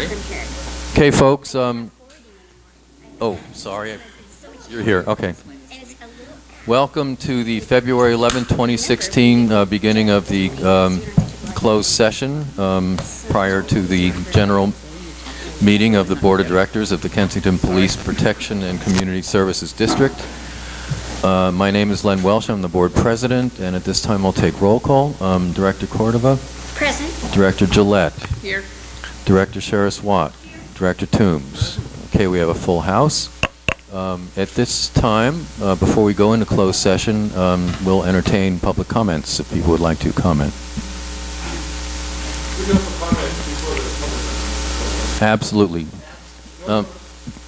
Ready? Okay, folks. Oh, sorry. You're here. Okay. Welcome to the February 11, 2016 beginning of the closed session prior to the general meeting of the Board of Directors of the Kensington Police Protection and Community Services District. My name is Len Welsh. I'm the board president, and at this time I'll take roll call. Director Cordova? Present. Director Gillette? Here. Director Sheriff Watt? Director Toombs? Okay, we have a full house. At this time, before we go into closed session, we'll entertain public comments if people would like to comment. Absolutely.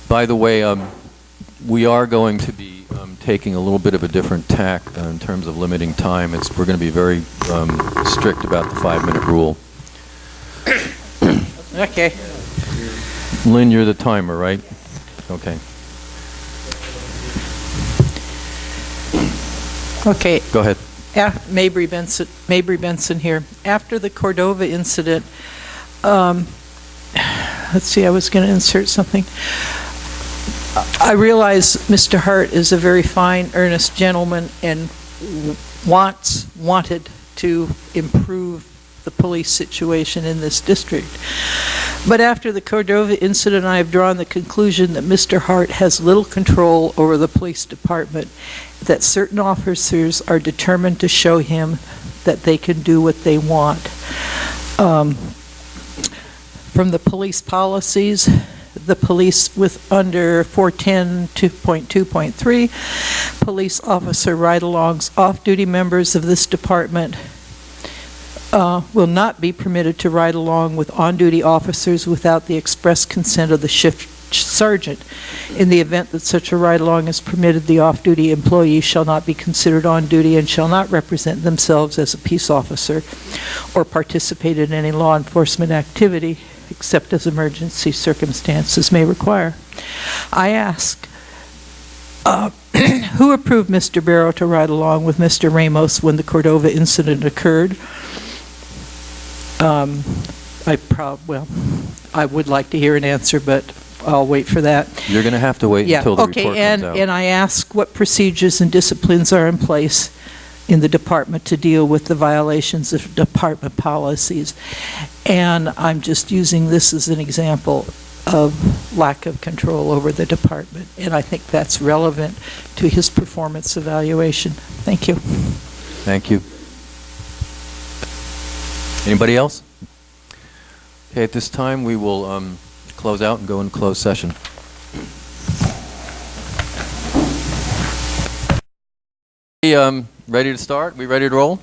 By the way, we are going to be taking a little bit of a different tack in terms of limiting time. We're going to be very strict about the 5-minute rule. Okay. Lynn, you're the timer, right? Okay. Okay. Go ahead. Mabry Benson here. After the Cordova incident, let's see, I was going to insert something. I realize Mr. Hart is a very fine, earnest gentleman and wanted to improve the police situation in this district. But after the Cordova incident, I have drawn the conclusion that Mr. Hart has little control over the police department, that certain officers are determined to show him that they can do what they want. From the police policies, the police with under 410.2.3, police officer ride-alongs, off-duty members of this department will not be permitted to ride along with on-duty officers without the express consent of the shift sergeant. In the event that such a ride-along is permitted, the off-duty employee shall not be considered on duty and shall not represent themselves as a peace officer or participate in any law enforcement activity except as emergency circumstances may require. I ask, who approved Mr. Barrow to ride along with Mr. Ramos when the Cordova incident occurred? I would like to hear an answer, but I'll wait for that. You're going to have to wait until the report comes out. And I ask what procedures and disciplines are in place in the department to deal with the violations of department policies. And I'm just using this as an example of lack of control over the department. And I think that's relevant to his performance evaluation. Thank you. Thank you. Anybody else? Okay, at this time we will close out and go into closed session. Ready to start? We ready to roll?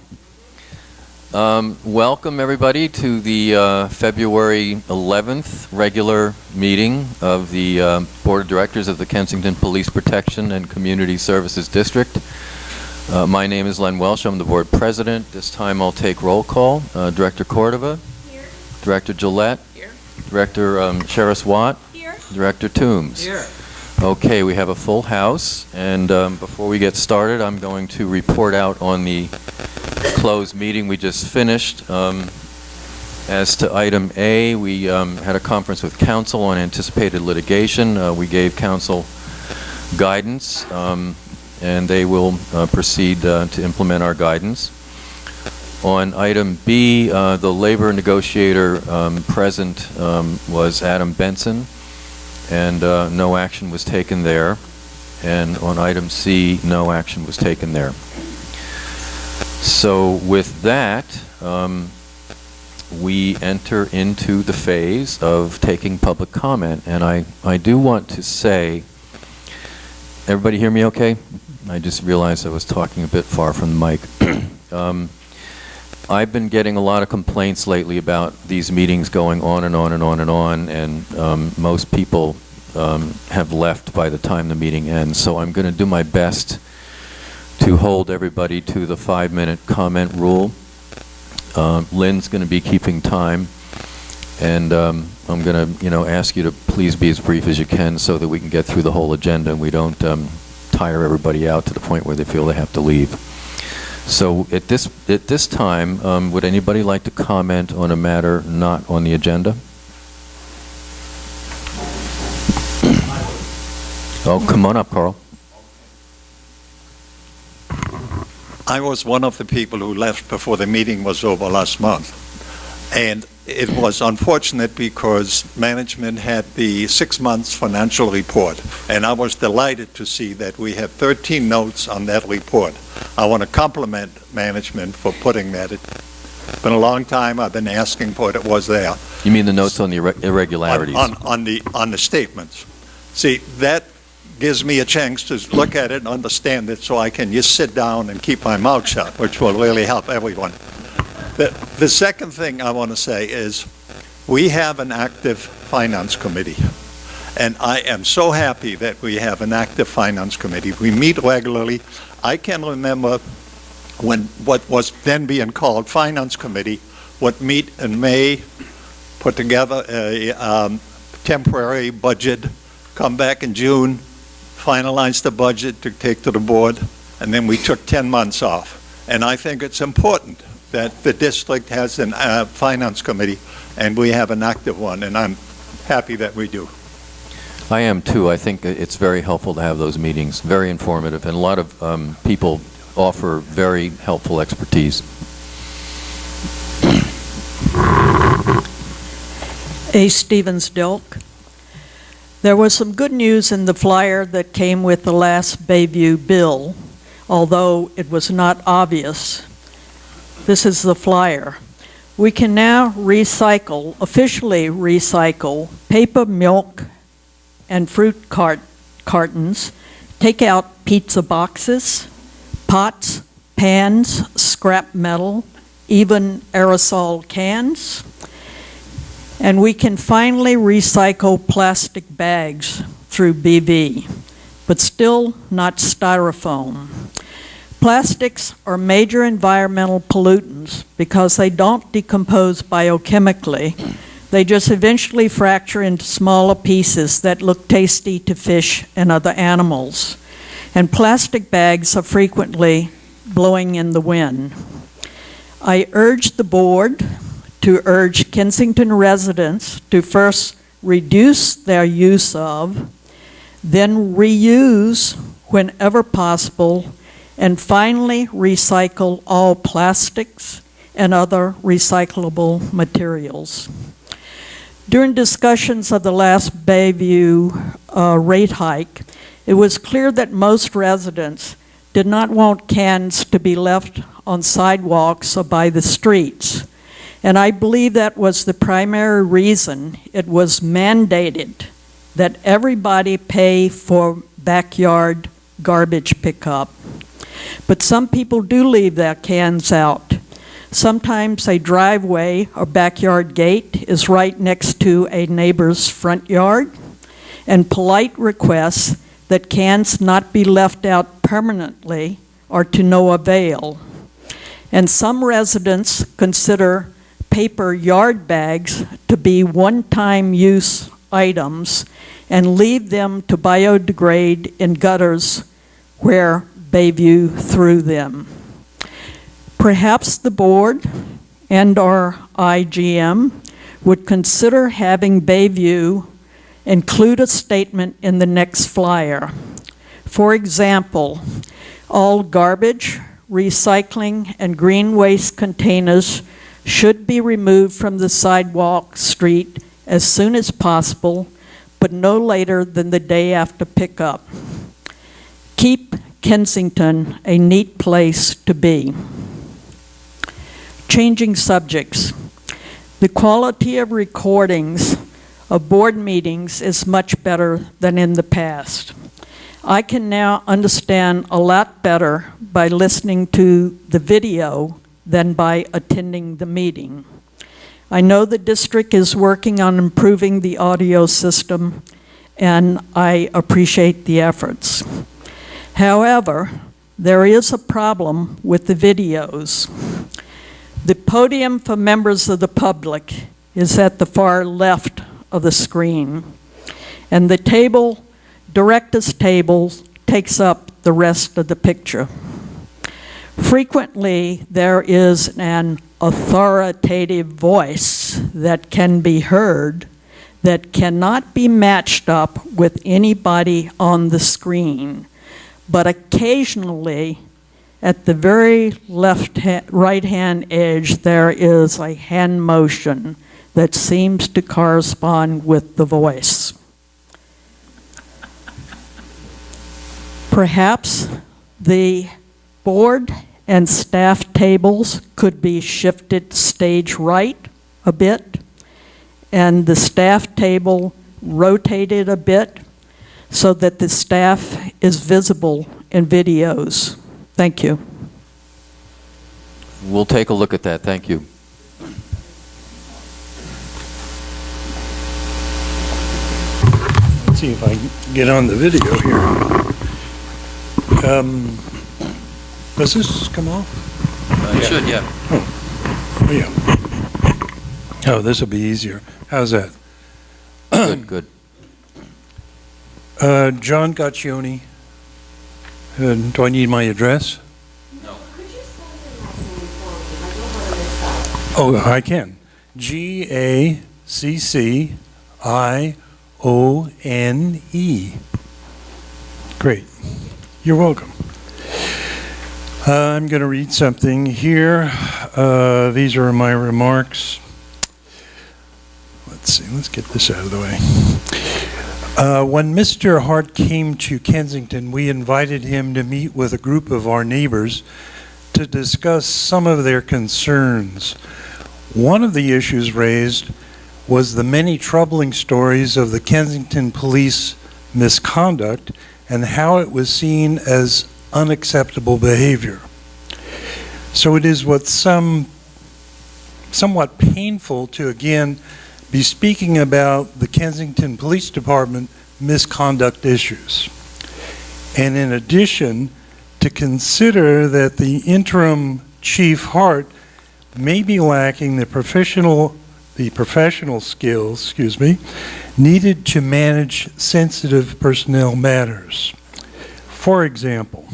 Welcome everybody to the February 11th regular meeting of the Board of Directors of the Kensington Police Protection and Community Services District. My name is Len Welsh. I'm the board president. This time I'll take roll call. Director Cordova? Here. Director Gillette? Here. Director Sheriff Watt? Here. Director Toombs? Here. Okay, we have a full house, and before we get started, I'm going to report out on the closed meeting we just finished. As to item A, we had a conference with counsel on anticipated litigation. We gave counsel guidance, and they will proceed to implement our guidance. On item B, the labor negotiator present was Adam Benson, and no action was taken there. And on item C, no action was taken there. So with that, we enter into the phase of taking public comment. And I do want to say, everybody hear me okay? I just realized I was talking a bit far from the mic. I've been getting a lot of complaints lately about these meetings going on and on and on and on, and most people have left by the time the meeting ends. So I'm going to do my best to hold everybody to the 5-minute comment rule. Lynn's going to be keeping time, and I'm going to, ask you to please be as brief as you can so that we can get through the whole agenda and we don't tire everybody out to the point where they feel they have to leave. So at this time, would anybody like to comment on a matter not on the agenda? Oh, come on up, Carl. I was one of the people who left before the meeting was over last month. And it was unfortunate because management had the 6 months financial report. And I was delighted to see that we have 13 notes on that report. I want to compliment management for putting that. It's been a long time. I've been asking for it. It was there. You mean the notes on the irregularities? On the statements. See, that gives me a chance to look at it and understand it so I can just sit down and keep my mouth shut, which will really help everyone. The second thing I want to say is we have an active finance committee. And I am so happy that we have an active finance committee. We meet regularly. I can remember when what was then being called finance committee would meet in May, put together a temporary budget, come back in June, finalize the budget to take to the board, and then we took 10 months off. And I think it's important that the district has a finance committee, and we have an active one, and I'm happy that we do. I am too. I think it's very helpful to have those meetings, very informative, and a lot of people offer very helpful expertise. A. Stevens Dilk. There was some good news in the flyer that came with the last Bayview bill, although it was not obvious. This is the flyer. We can now officially recycle paper, milk, and fruit cartons, take out pizza boxes, pots, pans, scrap metal, even aerosol cans. And we can finally recycle plastic bags through BV, but still not styrofoam. Plastics are major environmental pollutants because they don't decompose biochemically. They just eventually fracture into smaller pieces that look tasty to fish and other animals. And plastic bags are frequently blowing in the wind. I urge the board to urge Kensington residents to first reduce their use of, then reuse whenever possible, and finally recycle all plastics and other recyclable materials. During discussions of the last Bayview rate hike, it was clear that most residents did not want cans to be left on sidewalks or by the streets. And I believe that was the primary reason it was mandated that everybody pay for backyard garbage pickup. But some people do leave their cans out. Sometimes a driveway or backyard gate is right next to a neighbor's front yard, and polite requests that cans not be left out permanently are to no avail. And some residents consider paper yard bags to be one-time use items and leave them to biodegrade in gutters where Bayview threw them. Perhaps the board and our IGM would consider having Bayview include a statement in the next flyer. For example, all garbage, recycling, and green waste containers should be removed from the sidewalk street as soon as possible, but no later than the day after pickup. Keep Kensington a neat place to be. Changing subjects. The quality of recordings of board meetings is much better than in the past. I can now understand a lot better by listening to the video than by attending the meeting. I know the district is working on improving the audio system, and I appreciate the efforts. However, there is a problem with the videos. The podium for members of the public is at the far left of the screen, and the table, director's table, takes up the rest of the picture. Frequently, there is an authoritative voice that can be heard that cannot be matched up with anybody on the screen, but occasionally at the very right-hand edge there is a hand motion that seems to correspond with the voice. Perhaps the board and staff tables could be shifted stage right a bit, and the staff table rotated a bit so that the staff is visible in videos. Thank you. We'll take a look at that. Thank you. Let's see if I can get on the video here. Does this come off? You should, yeah. Oh, yeah. Oh, this will be easier. How's that? Good, good. John Gaccioni. Do I need my address? No. Could you spell your last name for me? I don't want to misspell it. Oh, I can. Gaccione. Great. You're welcome. I'm going to read something here. These are my remarks. Let's see. Let's get this out of the way. When Mr. Hart came to Kensington, we invited him to meet with a group of our neighbors to discuss some of their concerns. One of the issues raised was the many troubling stories of the Kensington police misconduct and how it was seen as unacceptable behavior. So it is somewhat painful to again be speaking about the Kensington Police Department misconduct issues. And in addition, to consider that the interim Chief Hart may be lacking the professional skills, needed to manage sensitive personnel matters. For example,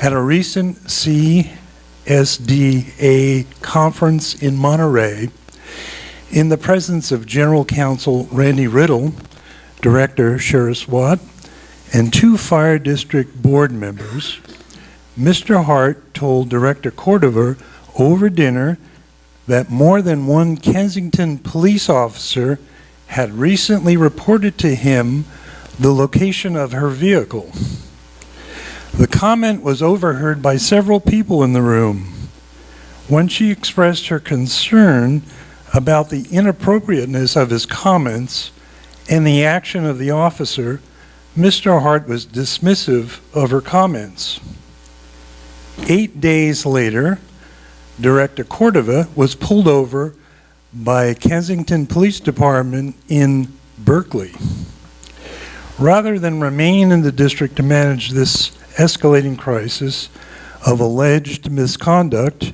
at a recent CSDA conference in Monterey, in the presence of General Counsel Randy Riddle, Director Sheriff Watt, and 2 Fire District Board members, Mr. Hart told Director Cordova over dinner that more than one Kensington police officer had recently reported to him the location of her vehicle. The comment was overheard by several people in the room. When she expressed her concern about the inappropriateness of his comments and the action of the officer, Mr. Hart was dismissive of her comments. 8 days later, Director Cordova was pulled over by Kensington Police Department in Berkeley. Rather than remain in the district to manage this escalating crisis of alleged misconduct,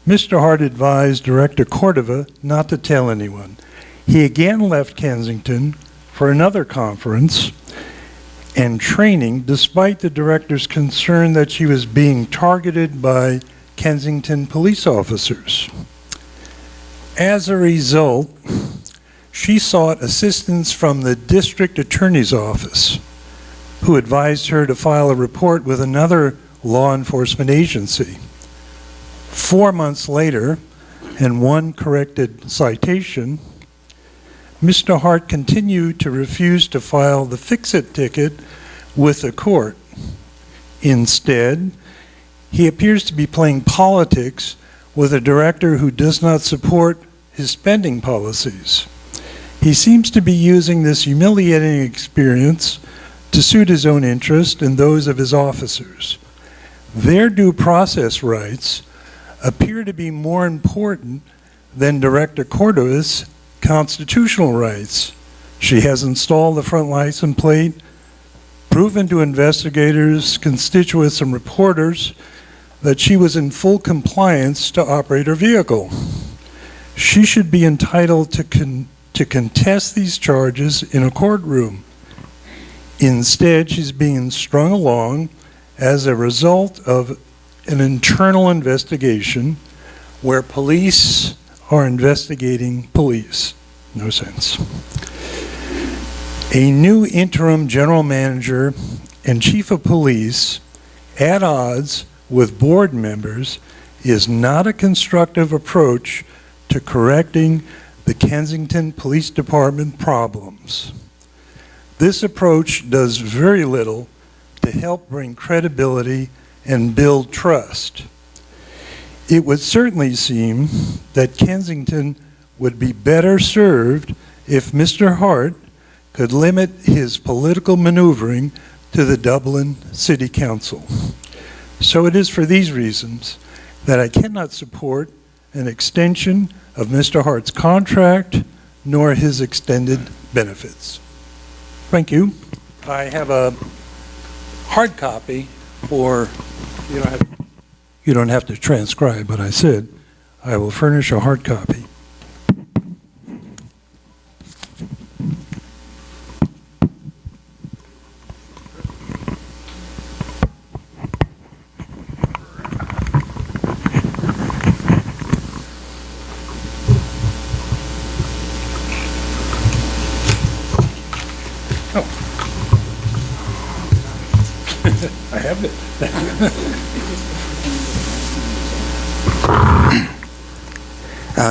Mr. Hart advised Director Cordova not to tell anyone. He again left Kensington for another conference and training, despite the director's concern that she was being targeted by Kensington police officers. As a result, she sought assistance from the district attorney's office, who advised her to file a report with another law enforcement agency. 4 months later, and 1 corrected citation, Mr. Hart continued to refuse to file the fix-it ticket with the court. Instead, he appears to be playing politics with a director who does not support his spending policies. He seems to be using this humiliating experience to suit his own interest and those of his officers. Their due process rights appear to be more important than Director Cordova's constitutional rights. She has installed the front license plate, proven to investigators, constituents, and reporters that she was in full compliance to operate her vehicle. She should be entitled to contest these charges in a courtroom. Instead, she's being strung along as a result of an internal investigation where police are investigating police. No sense. A new interim general manager and chief of police at odds with board members is not a constructive approach to correcting the Kensington Police Department problems. This approach does very little to help bring credibility and build trust. It would certainly seem that Kensington would be better served if Mr. Hart could limit his political maneuvering to the Dublin City Council. So it is for these reasons that I cannot support an extension of Mr. Hart's contract nor his extended benefits. Thank you. I have a hard copy for, you don't have to transcribe what I said. I will furnish a hard copy. I have it.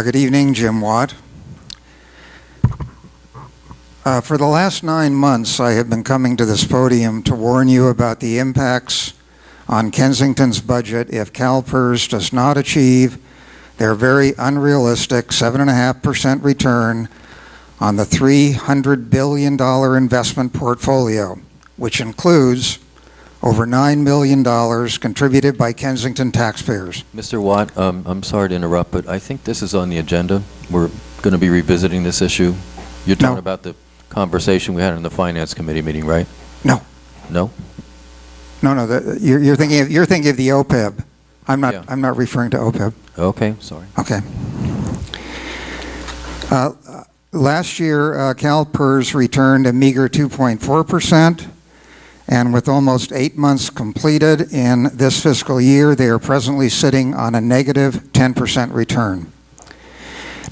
Good evening, Jim Watt. For the last 9 months, I have been coming to this podium to warn you about the impacts on Kensington's budget if CalPERS does not achieve their very unrealistic 7.5% return on the $300 billion investment portfolio, which includes over $9 million contributed by Kensington taxpayers. Mr. Watt, I'm sorry to interrupt, but I think this is on the agenda. We're going to be revisiting this issue. You're talking about the conversation we had in the Finance Committee meeting, right? No. No? No. You're thinking of the OPEB. I'm not referring to OPEB. Okay, sorry. Okay. Last year, CalPERS returned a meager 2.4%. And with almost 8 months completed in this fiscal year, they are presently sitting on a negative 10% return.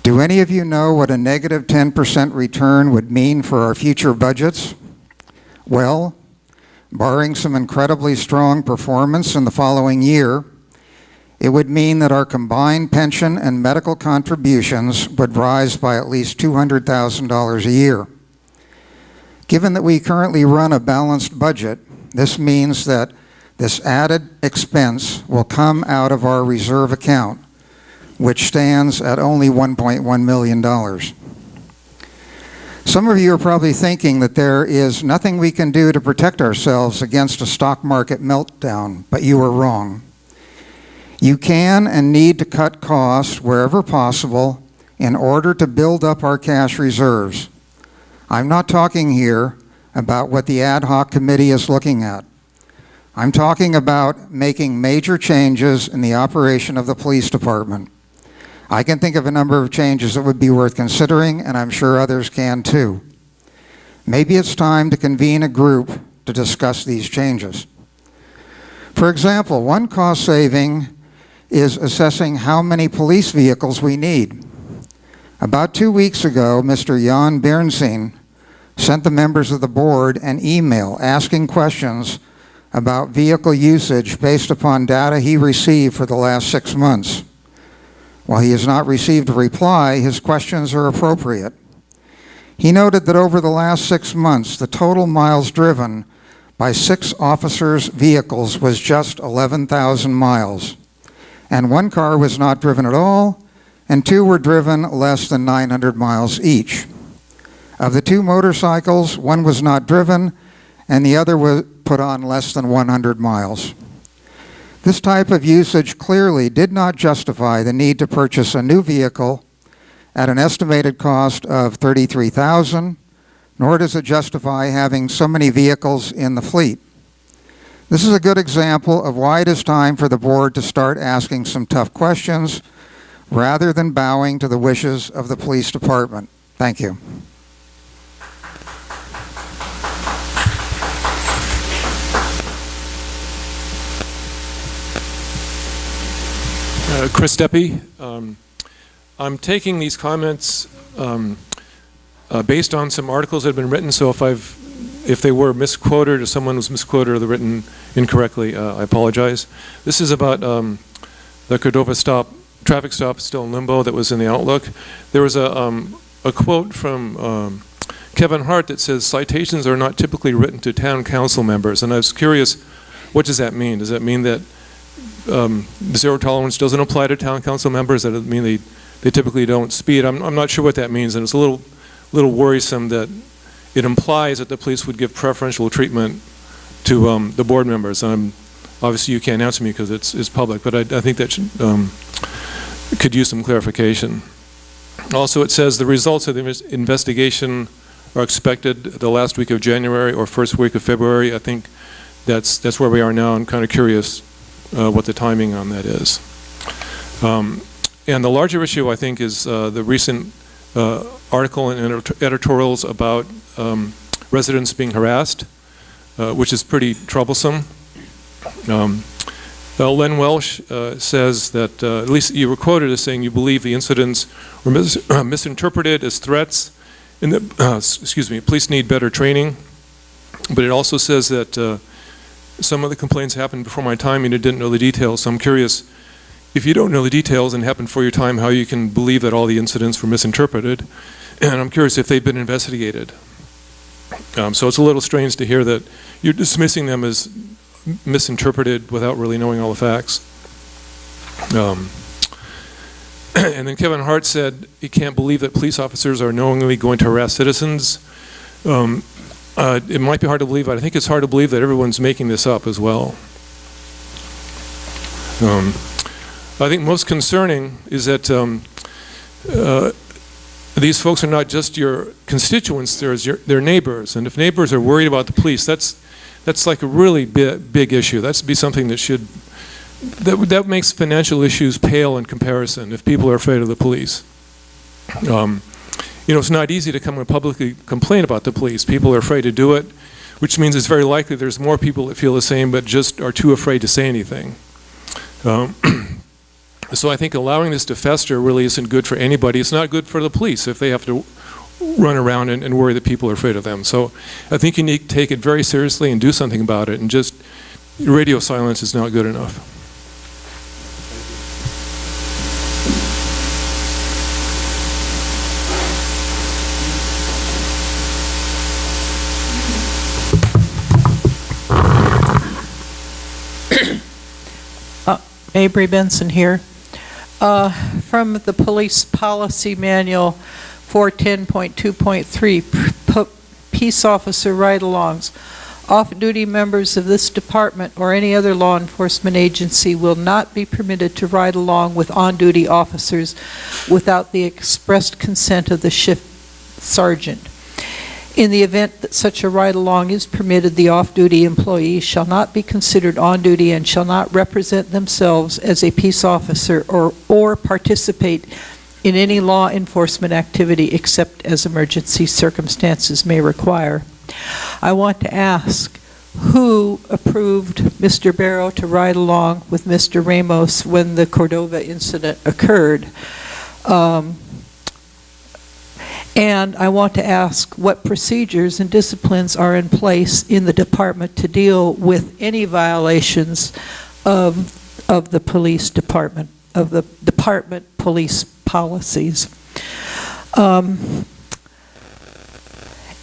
Do any of you know what a negative 10% return would mean for our future budgets? Well, barring some incredibly strong performance in the following year, it would mean that our combined pension and medical contributions would rise by at least $200,000 a year. Given that we currently run a balanced budget, this means that this added expense will come out of our reserve account, which stands at only $1.1 million. Some of you are probably thinking that there is nothing we can do to protect ourselves against a stock market meltdown, but you are wrong. You can and need to cut costs wherever possible in order to build up our cash reserves. I'm not talking here about what the ad hoc committee is looking at. I'm talking about making major changes in the operation of the police department. I can think of a number of changes that would be worth considering, and I'm sure others can too. Maybe it's time to convene a group to discuss these changes. For example, one cost saving is assessing how many police vehicles we need. About 2 weeks ago, Mr. Jan Bernstein sent the members of the board an email asking questions about vehicle usage based upon data he received for the last 6 months. While he has not received a reply, his questions are appropriate. He noted that over the last 6 months, the total miles driven by 6 officers' vehicles was just 11,000 miles, and 1 car was not driven at all, and 2 were driven less than 900 miles each. Of the 2 motorcycles, 1 was not driven, and the other was put on less than 100 miles. This type of usage clearly did not justify the need to purchase a new vehicle at an estimated cost of $33,000, nor does it justify having so many vehicles in the fleet. This is a good example of why it is time for the board to start asking some tough questions rather than bowing to the wishes of the police department. Thank you. Chris Deppy. I'm taking these comments based on some articles that have been written. So if they were misquoted or someone was misquoted or they're written incorrectly, I apologize. This is about the Cordova traffic stop still in limbo that was in the Outlook. There was a quote from Kevin Hart that says, "Citations are not typically written to town council members." And I was curious, what does that mean? Does that mean that zero tolerance doesn't apply to town council members? Does that mean they typically don't speed? I'm not sure what that means, and it's a little worrisome that it implies that the police would give preferential treatment to the board members. Obviously, you can't answer me because it's public, but I think that could use some clarification. Also, it says the results of the investigation are expected the last week of January or first week of February. I think that's where we are now. I'm kind of curious what the timing on that is. And the larger issue, I think, is the recent article and editorials about residents being harassed, which is pretty troublesome. Len Welsh says that, at least you were quoted as saying you believe the incidents were misinterpreted as threats, and that, police need better training. But it also says that some of the complaints happened before my time and you didn't know the details. So I'm curious, if you don't know the details and happened before your time, how you can believe that all the incidents were misinterpreted. And I'm curious if they've been investigated. So it's a little strange to hear that you're dismissing them as misinterpreted without really knowing all the facts. And then Kevin Hart said he can't believe that police officers are knowingly going to harass citizens. It might be hard to believe, but I think it's hard to believe that everyone's making this up as well. I think most concerning is that these folks are not just your constituents, they're neighbors. And if neighbors are worried about the police, that's like a really big issue. That's be something that makes financial issues pale in comparison if people are afraid of the police. It's not easy to come and publicly complain about the police. People are afraid to do it, which means it's very likely there's more people that feel the same but just are too afraid to say anything. So I think allowing this to fester really isn't good for anybody. It's not good for the police if they have to run around and worry that people are afraid of them. So I think you need to take it very seriously and do something about it, and just radio silence is not good enough. Mabry Benson here. From the Police Policy Manual 410.2.3, Peace Officer Ride-alongs. Off-duty members of this department or any other law enforcement agency will not be permitted to ride along with on-duty officers without the expressed consent of the shift sergeant. In the event that such a ride-along is permitted, the off-duty employee shall not be considered on-duty and shall not represent themselves as a peace officer or participate in any law enforcement activity except as emergency circumstances may require. I want to ask, who approved Mr. Barrow to ride along with Mr. Ramos when the Cordova incident occurred? And I want to ask what procedures and disciplines are in place in the department to deal with any violations of the police department, of the department police policies.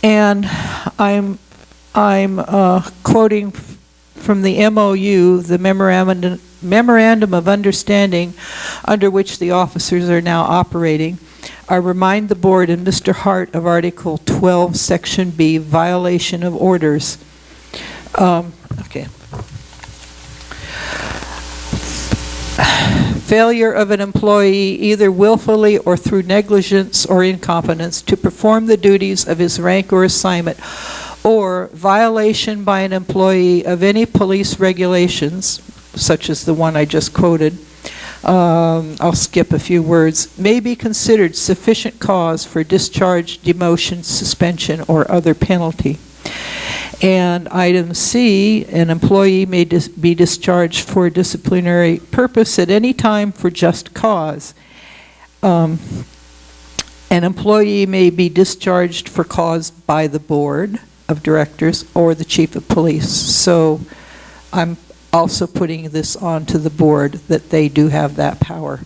And I'm quoting from the MOU, the Memorandum of Understanding, under which the officers are now operating. I remind the board and Mr. Hart of Article 12, Section B, violation of orders. Okay. Failure of an employee, either willfully or through negligence or incompetence, to perform the duties of his rank or assignment, or violation by an employee of any police regulations, such as the one I just quoted, I'll skip a few words, may be considered sufficient cause for discharge, demotion, suspension, or other penalty. And item C, an employee may be discharged for a disciplinary purpose at any time for just cause. An employee may be discharged for cause by the board of directors or the chief of police. So I'm also putting this on to the board that they do have that power.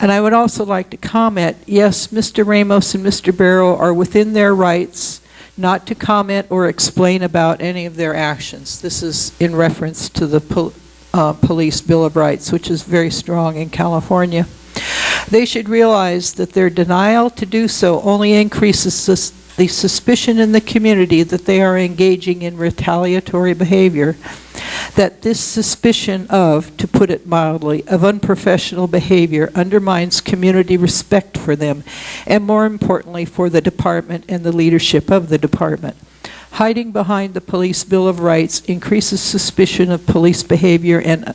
And I would also like to comment, yes, Mr. Ramos and Mr. Barrow are within their rights not to comment or explain about any of their actions. This is in reference to the Police Bill of Rights, which is very strong in California. They should realize that their denial to do so only increases the suspicion in the community that they are engaging in retaliatory behavior, that this suspicion of, to put it mildly, of unprofessional behavior undermines community respect for them, and more importantly, for the department and the leadership of the department. Hiding behind the Police Bill of Rights increases suspicion of police behavior and,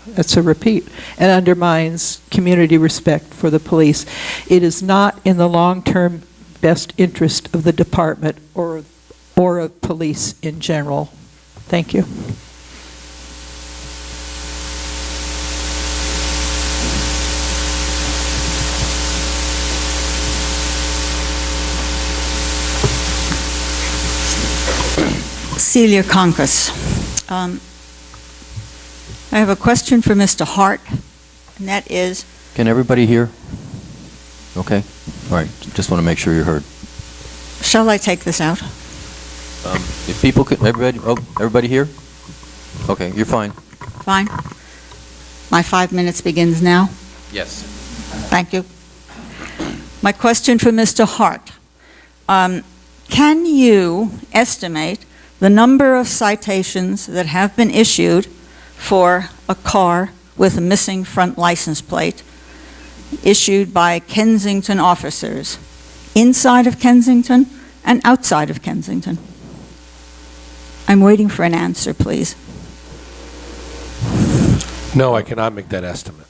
that's a repeat, and undermines community respect for the police. It is not in the long-term best interest of the department or of police in general. Thank you. Celia Conkus. I have a question for Mr. Hart, and that is... Can everybody hear? Okay. All right. Just want to make sure you're heard. Shall I take this out? If people could, everybody here? Okay, you're fine. Fine. My 5 minutes begins now. Yes. Thank you. My question for Mr. Hart. Can you estimate the number of citations that have been issued for a car with a missing front license plate issued by Kensington officers inside of Kensington and outside of Kensington? I'm waiting for an answer, please. No, I cannot make that estimate.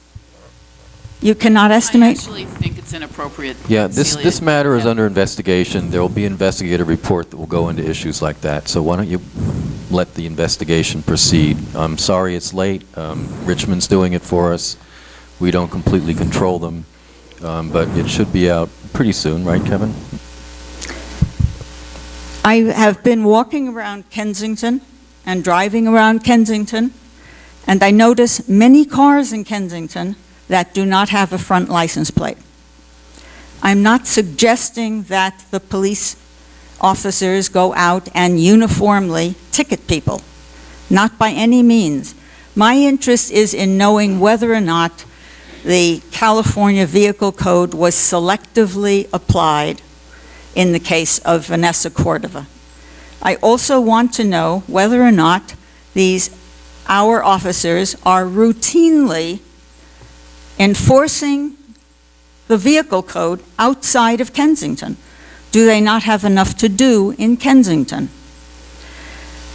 You cannot I estimate? actually think it's inappropriate. Yeah, Celia. this matter is Yeah. under investigation. There will be an investigative report that will go into issues like that. So why don't you let the investigation proceed? I'm sorry it's late. Richmond's doing it for us. We don't completely control them, but it should be out pretty soon, right, Kevin? I have been walking around Kensington and driving around Kensington, and I notice many cars in Kensington that do not have a front license plate. I'm not suggesting that the police officers go out and uniformly ticket people. Not by any means. My interest is in knowing whether or not the California Vehicle Code was selectively applied in the case of Vanessa Cordova. I also want to know whether or not our officers are routinely enforcing the vehicle code outside of Kensington. Do they not have enough to do in Kensington?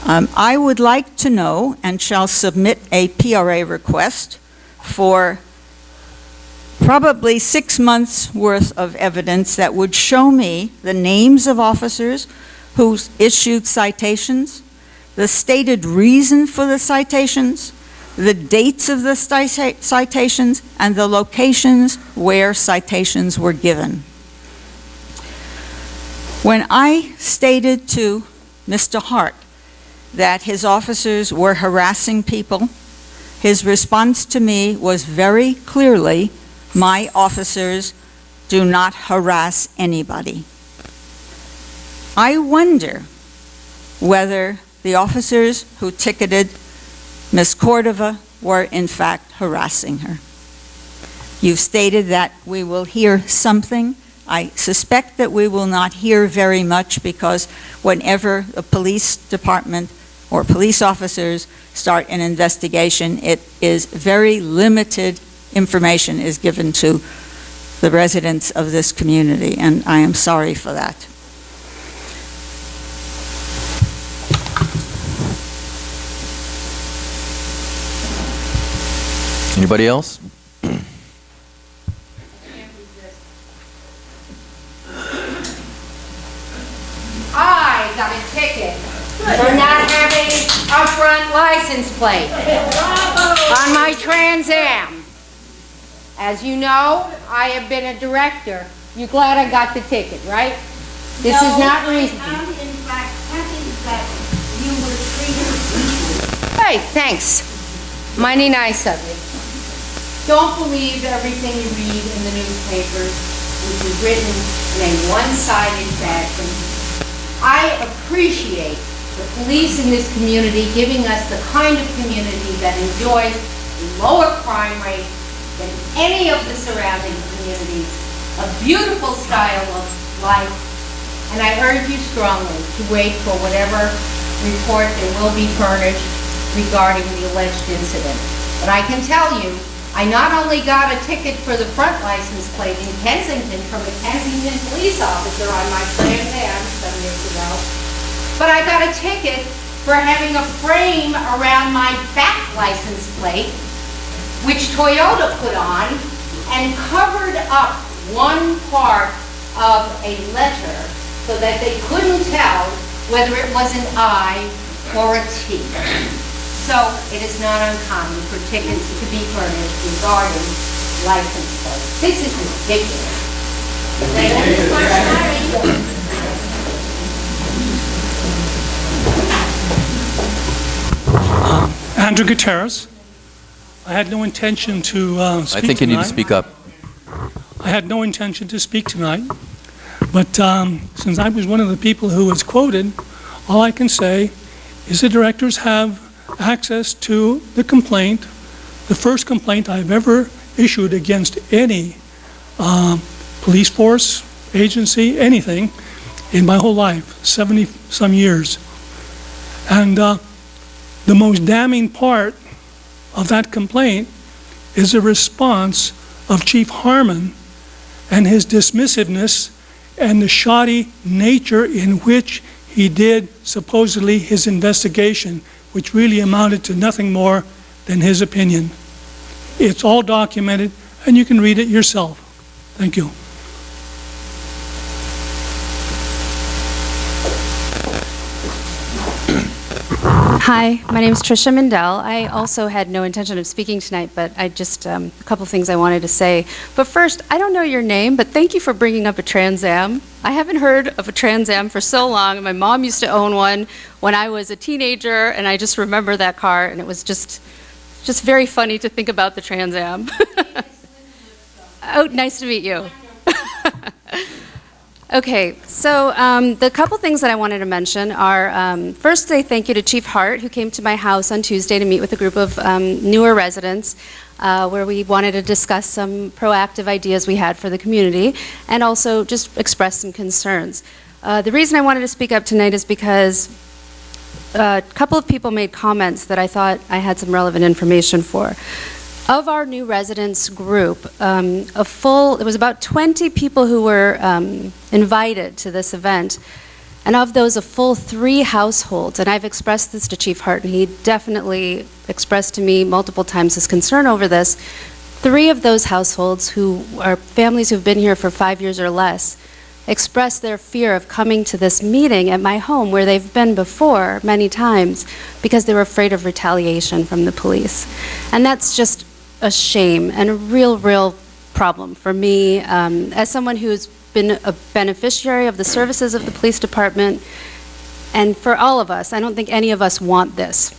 I would like to know, and shall submit a PRA request for probably 6 months' worth of evidence that would show me the names of officers who issued citations, the stated reason for the citations, the dates of the citations, and the locations where citations were given. When I stated to Mr. Hart that his officers were harassing people, his response to me was very clearly, "My officers do not harass anybody." I wonder whether the officers who ticketed Ms. Cordova were in fact harassing her. You've stated that we will hear something. I suspect that we will not hear very much, because whenever the police department or police officers start an investigation, it is very limited information is given to the residents of this community, and I am sorry for that. Anybody else? I got a ticket for not having a front license plate on my Trans Am. As you know, I have been a director. You're glad I got the ticket, right? This is not reasonable. I'm in fact happy that you were treated equally. Hey, thanks. Mighty nice of you. Don't believe everything you read in the newspapers, which is written in a one-sided fashion. I appreciate the police in this community giving us the kind of community that enjoys a lower crime rate than any of the surrounding communities, a beautiful style of life, and I urge you strongly to wait for whatever report there will be furnished regarding the alleged incident. But I can tell you, I not only got a ticket for the front license plate in Kensington from a Kensington police officer on my Trans Am some years ago, but I got a ticket for having a frame around my back license plate, which Toyota put on and covered up one part of a letter so that they couldn't tell whether it was an I or a T. So it is not uncommon for tickets to be furnished regarding license plates. This is ridiculous. Andrew Gutierrez. I had no intention to speak I think you need to tonight. speak up. I had no intention to speak tonight, but since I was one of the people who was quoted, all I can say is the directors have access to the complaint, the first complaint I've ever issued against any police force, agency, anything in my whole life, 70-some years. And the most damning part of that complaint is a response of Chief Harmon and his dismissiveness and the shoddy nature in which he did supposedly his investigation, which really amounted to nothing more than his opinion. It's all documented, and you can read it yourself. Thank you. Hi, my name is Tricia Mindell. I also had no intention of speaking tonight, but I just, a couple things I wanted to say. But first, I don't know your name, but thank you for bringing up a Trans Am. I haven't heard of a Trans Am for so long. My mom used to own one when I was a teenager, and I just remember that car, and it was just very funny to think about the Trans Am. Oh, nice to meet you. Okay, so the couple things that I wanted to mention are, first, say thank you to Chief Hart, who came to my house on Tuesday to meet with a group of newer residents, where we wanted to discuss some proactive ideas we had for the community, and also just express some concerns. The reason I wanted to speak up tonight is because a couple of people made comments that I thought I had some relevant information for. Of our new residents group, there was about 20 people who were invited to this event, and of those, a full 3 households, and I've expressed this to Chief Hart, and he definitely expressed to me multiple times his concern over this. 3 of those households, who are families who've been here for 5 years or less, expressed their fear of coming to this meeting at my home, where they've been before many times, because they were afraid of retaliation from the police. And that's just a shame and a real problem for me as someone who's been a beneficiary of the services of the police department, and for all of us. I don't think any of us want this.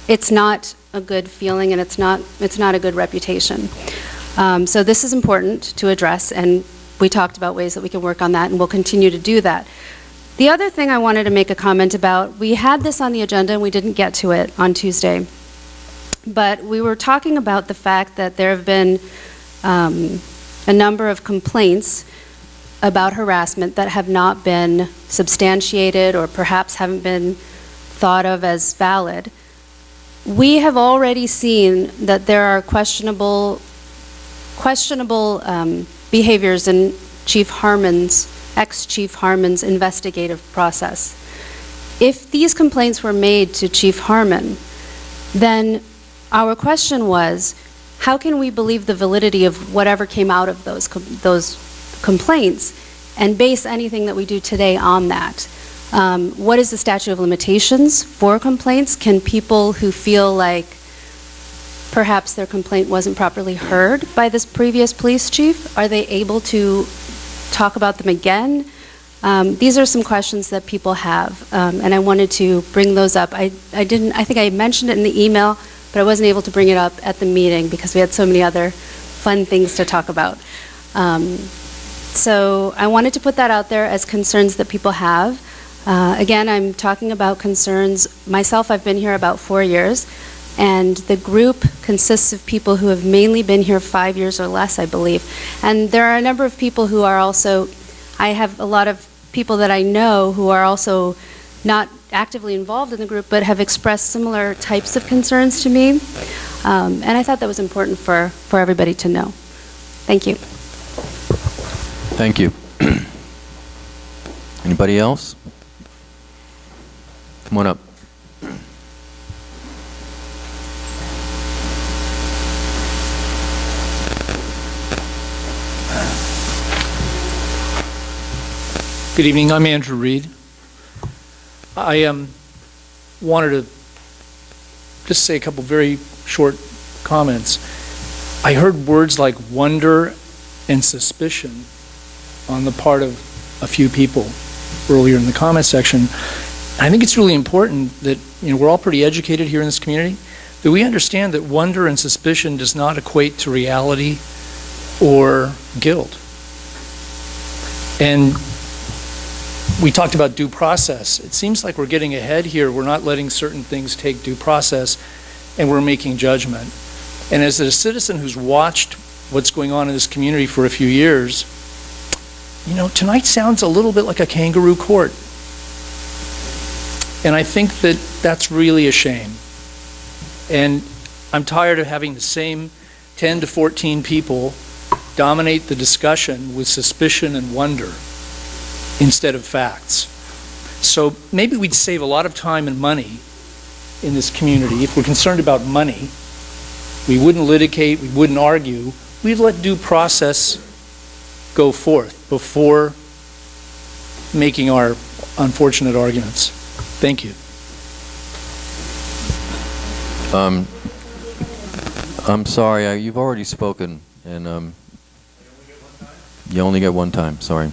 It's not a good feeling, and it's not a good reputation. So this is important to address, and we talked about ways that we can work on that, and we'll continue to do that. The other thing I wanted to make a comment about, we had this on the agenda and we didn't get to it on Tuesday. But we were talking about the fact that there have been a number of complaints about harassment that have not been substantiated or perhaps haven't been thought of as valid. We have already seen that there are questionable behaviors in ex-Chief Harmon's investigative process. If these complaints were made to Chief Harmon, then our question was, how can we believe the validity of whatever came out of those complaints and base anything that we do today on that? What is the statute of limitations for complaints? Can people who feel like perhaps their complaint wasn't properly heard by this previous police chief? Are they able to talk about them again? These are some questions that people have, and I wanted to bring those up. I think I mentioned it in the email, but I wasn't able to bring it up at the meeting because we had so many other fun things to talk about. So I wanted to put that out there as concerns that people have. Again, I'm talking about concerns. Myself, I've been here about 4 years, and the group consists of people who have mainly been here 5 years or less, I believe. And there are a number of people who are also, I have a lot of people that I know who are also not actively involved in the group, but have expressed similar types of concerns to me. And I thought that was important for everybody to know. Thank you. Thank you. Anybody else? Come on up. Good evening. I'm Andrew Reed. I wanted to just say a couple very short comments. I heard words like wonder and suspicion on the part of a few people earlier in the comment section. I think it's really important that, we're all pretty educated here in this community, that we understand that wonder and suspicion does not equate to reality or guilt. And we talked about due process. It seems like we're getting ahead here. We're not letting certain things take due process, and we're making judgment. And as a citizen who's watched what's going on in this community for a few years, tonight sounds a little bit like a kangaroo court. And I think that that's really a shame. And I'm tired of having the same 10 to 14 people dominate the discussion with suspicion and wonder instead of facts. So maybe we'd save a lot of time and money in this community. If we're concerned about money, we wouldn't litigate, we wouldn't argue, we'd let due process go forth before making our unfortunate arguments. Thank you. I'm sorry, you've already spoken, and you only get one time, sorry.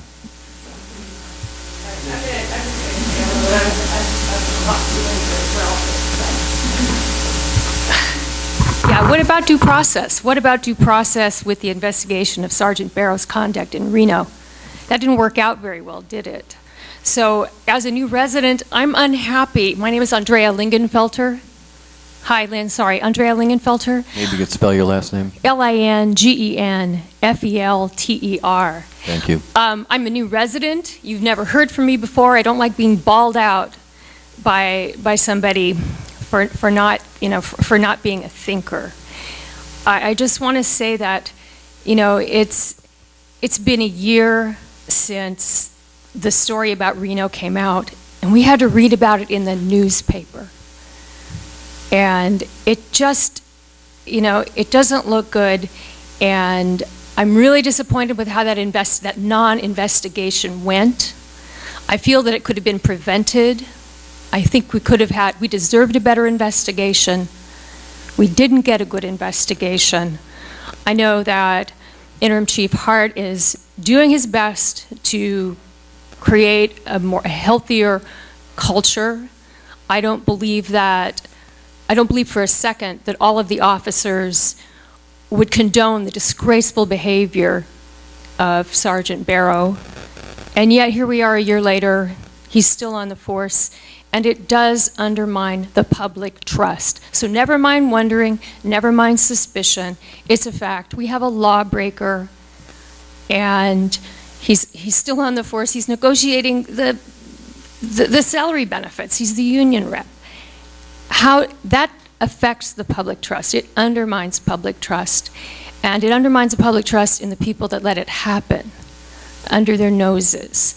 Yeah, what about due process? What about due process with the investigation of Sergeant Barrow's conduct in Reno? That didn't work out very well, did it? So, as a new resident, I'm unhappy. My name is Andrea Lingenfelter. Hi, Lynn, sorry, Andrea Lingenfelter. Maybe you could spell your last name? Lingenfelter. Thank you. I'm a new resident. You've never heard from me before. I don't like being bawled out by somebody for not being a thinker. I just want to say that, it's been a year since the story about Reno came out, and we had to read about it in the newspaper. And it just, it doesn't look good, and I'm really disappointed with how that non-investigation went. I feel that it could have been prevented. I think we deserved a better investigation. We didn't get a good investigation. I know that Interim Chief Hart is doing his best to create a healthier culture. I don't believe for a second that all of the officers would condone the disgraceful behavior of Sergeant Barrow. And yet here we are a year later, he's still on the force, and it does undermine the public trust. So never mind wondering, never mind suspicion, it's a fact. We have a lawbreaker, and he's still on the force. He's negotiating the salary benefits. He's the union rep. How that affects the public trust. It undermines public trust. And it undermines the public trust in the people that let it happen under their noses.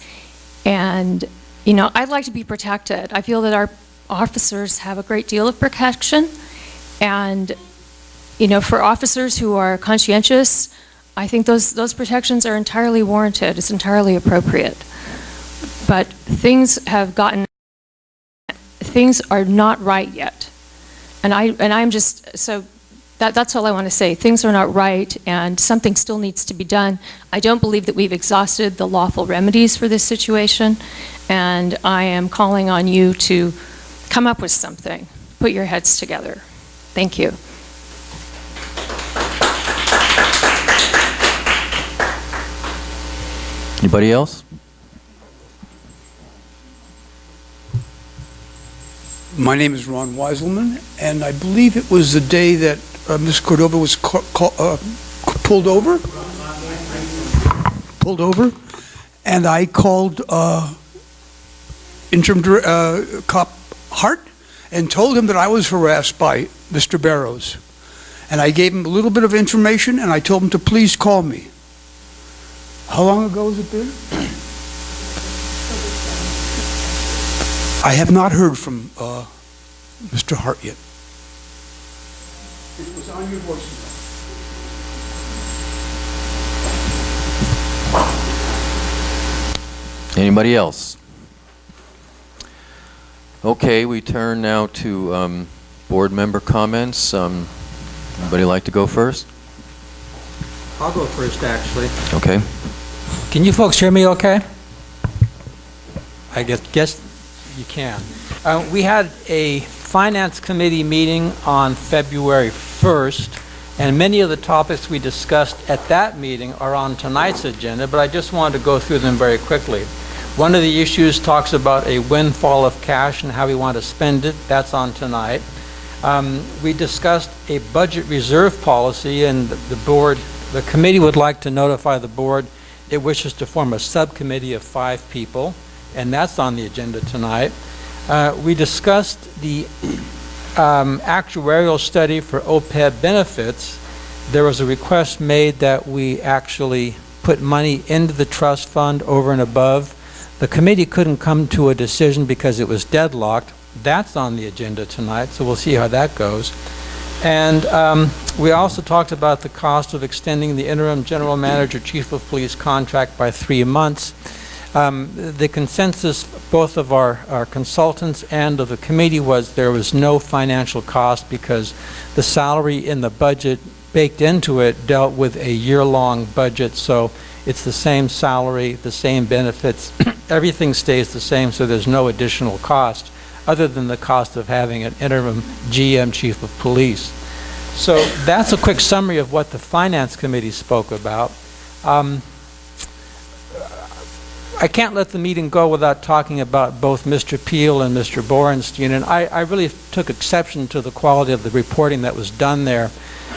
And, I'd like to be protected. I feel that our officers have a great deal of protection. And, for officers who are conscientious, I think those protections are entirely warranted. It's entirely appropriate. But things are not right yet. And I'm just, so That's all I want to say. Things are not right, and something still needs to be done. I don't believe that we've exhausted the lawful remedies for this situation, and I am calling on you to come up with something. Put your heads together. Thank you. Anybody else? My name is Ron Weiselman, and I believe it was the day that Ms. Cordova was pulled over. And I called interim cop Hart and told him that I was harassed by Mr. Barrows. And I gave him a little bit of information, and I told him to please call me. How long ago has it been? I have not heard from Mr. Hart yet. It was on your voicemail. Anybody else? Okay, we turn now to board member comments. Anybody like to go first? I'll go first, actually. Okay. Can you folks hear me okay? I guess you can. We had a Finance Committee meeting on February 1st, and many of the topics we discussed at that meeting are on tonight's agenda, but I just wanted to go through them very quickly. One of the issues talks about a windfall of cash and how we want to spend it. That's on tonight. We discussed a budget reserve policy, and the committee would like to notify the board it wishes to form a subcommittee of 5 people, and that's on the agenda tonight. We discussed the actuarial study for OPEB benefits. There was a request made that we actually put money into the trust fund over and above. The committee couldn't come to a decision because it was deadlocked. That's on the agenda tonight, so we'll see how that goes. And we also talked about the cost of extending the interim general manager, chief of police contract by 3 months. The consensus, both of our consultants and of the committee, was there was no financial cost because the salary in the budget baked into it dealt with a year-long budget, so it's the same salary, the same benefits, everything stays the same, so there's no additional cost other than the cost of having an interim GM, chief of police. So that's a quick summary of what the Finance Committee spoke about. I can't let the meeting go without talking about both Mr. Peel and Mr. Borenstein, and I really took exception to the quality of the reporting that was done there.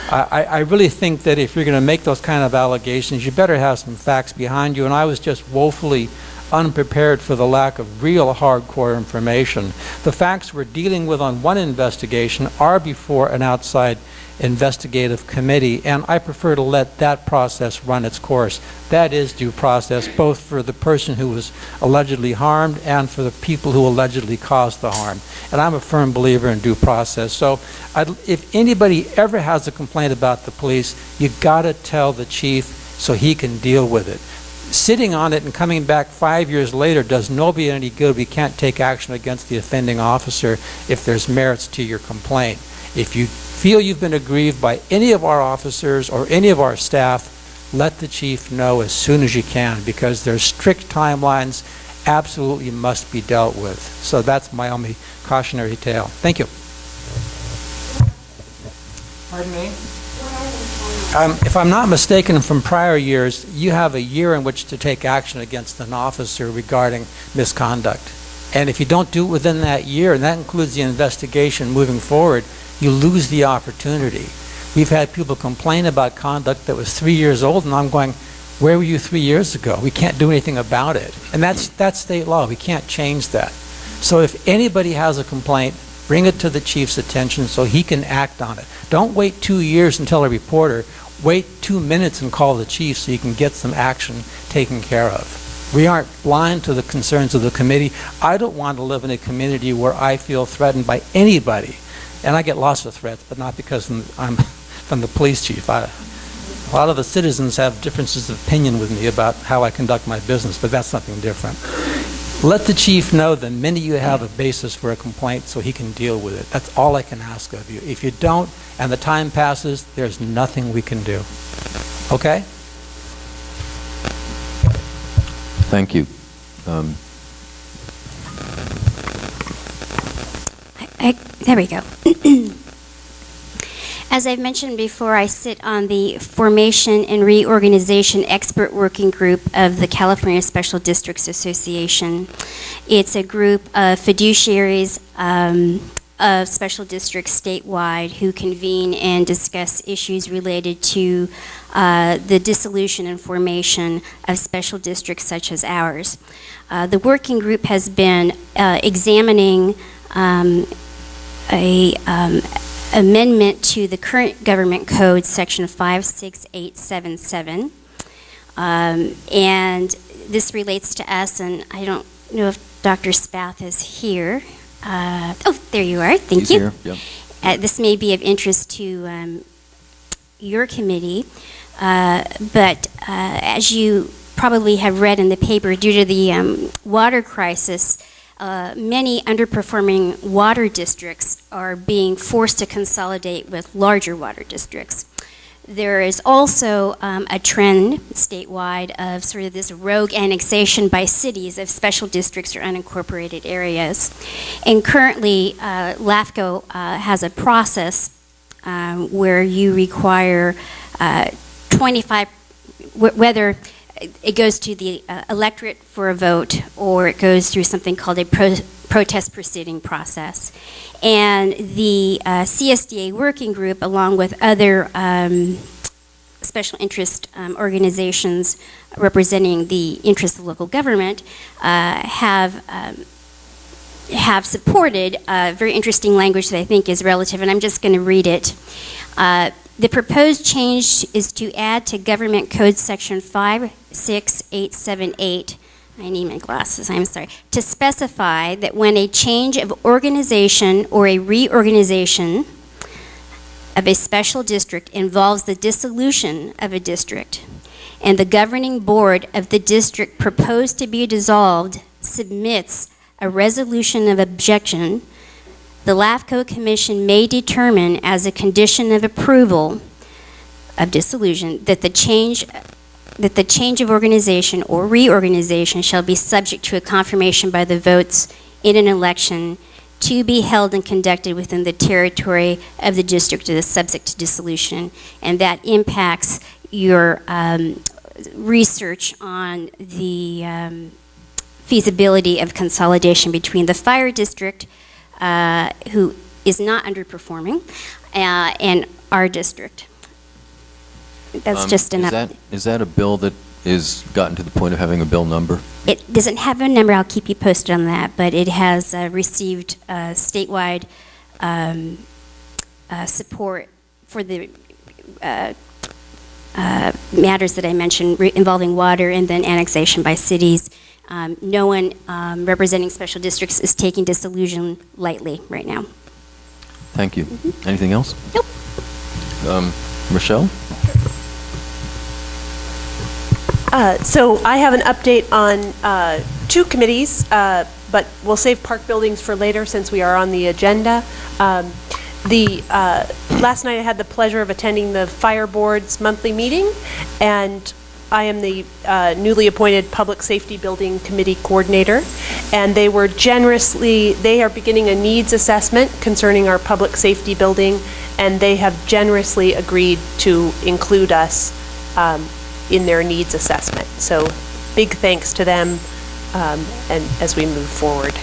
I really think that if you're going to make those kind of allegations, you better have some facts behind you, and I was just woefully unprepared for the lack of real hardcore information. The facts we're dealing with on one investigation are before an outside investigative committee, and I prefer to let that process run its course. That is due process, both for the person who was allegedly harmed and for the people who allegedly caused the harm. And I'm a firm believer in due process. So if anybody ever has a complaint about the police, you gotta tell the chief so he can deal with it. Sitting on it and coming back 5 years later does nobody any good. We can't take action against the offending officer if there's merits to your complaint. If you feel you've been aggrieved by any of our officers or any of our staff, let the chief know as soon as you can, because there's strict timelines absolutely must be dealt with. So that's my only cautionary tale. Thank you. Pardon me? If I'm not mistaken from prior years, you have a year in which to take action against an officer regarding misconduct. And if you don't do it within that year, and that includes the investigation moving forward, you lose the opportunity. We've had people complain about conduct that was 3 years old, and I'm going, where were you 3 years ago? We can't do anything about it. And that's state law. We can't change that. So if anybody has a complaint, bring it to the chief's attention so he can act on it. Don't wait 2 years and tell a reporter. Wait 2 minutes and call the chief so you can get some action taken care of. We aren't blind to the concerns of the committee. I don't want to live in a community where I feel threatened by anybody. And I get lots of threats, but not because I'm from the police chief. A lot of the citizens have differences of opinion with me about how I conduct my business, but that's something different. let the chief know the minute you have a basis for a complaint so he can deal with it. That's all I can ask of you. If you don't, and the time passes, there's nothing we can do. Okay? Thank you. There we go. As I've mentioned before, I sit on the Formation and Reorganization Expert Working Group of the California Special Districts Association. It's a group of fiduciaries of special districts statewide who convene and discuss issues related to the dissolution and formation of special districts such as ours. The working group has been examining amendment to the current government code, section 56877. And this relates to us, and I don't know if Dr. Spath is here. Oh, there you are. Thank He's you. Here. Yep. This may be of interest to your committee, but as you probably have read in the paper, due to the water crisis, many underperforming water districts are being forced to consolidate with larger water districts. There is also a trend statewide of sort of this rogue annexation by cities of special districts or unincorporated areas. And currently, LAFCO has a process where you require 25, whether it goes to the electorate for a vote, or it goes through something called a protest proceeding process. And the CSDA working group, along with other special interest organizations representing the interests of local government, have supported very interesting language that I think is relative, and I'm just going to read it. The proposed change is to add to Government Code Section 56878, I need my glasses, I'm sorry, to specify that when a change of organization or a reorganization of a special district involves the dissolution of a district, and the governing board of the district proposed to be dissolved submits a resolution of objection, the LAFCO Commission may determine as a condition of approval of dissolution that the change of organization or reorganization shall be subject to a confirmation by the votes in an election to be held and conducted within the territory of the district that is subject to dissolution. And that impacts your research on the feasibility of consolidation between the fire district, who is not underperforming, and our district. That's just enough. Is that a bill that is gotten to the point of having a bill number? It doesn't have a number. I'll keep you posted on that, but it has received statewide support for the matters that I mentioned involving water and then annexation by cities. No one representing special districts is taking dissolution lightly right now. Thank you. Anything else? Nope. Rochelle? So I have an update on two committees, but we'll save park buildings for later since we are on the agenda. Last night I had the pleasure of attending the Fire Board's monthly meeting, and I am the newly appointed Public Safety Building Committee Coordinator, and they are beginning a needs assessment concerning our public safety building, and they have generously agreed to include us in their needs assessment. So big thanks to them and as we move forward,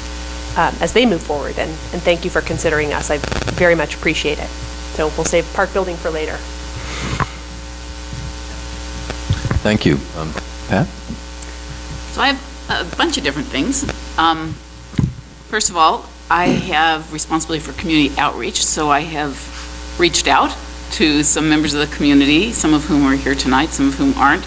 as they move forward, and thank you for considering us. I very much appreciate it. So we'll save park building for later. Thank you. Pat? So I have a bunch of different things. First of all, I have responsibility for community outreach, so I have reached out to some members of the community, some of whom are here tonight, some of whom aren't,